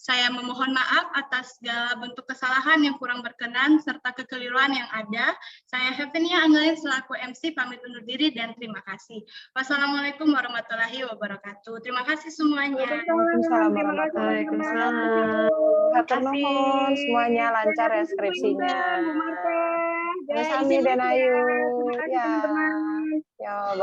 Saya memohon maaf atas segala bentuk kesalahan yang kurang berkenan serta kekeliruan yang ada. Saya Hevenia Angelin selaku MC pamit undur diri dan terima kasih. Wassalamualaikum warahmatullahi wabarakatuh. Terima kasih semuanya. Waalaikumsalam warahmatullahi wabarakatuh. Hatur nuhun, semuanya lancar ya skripsinya. Bu Marta. Sami dan Ayu. Ya.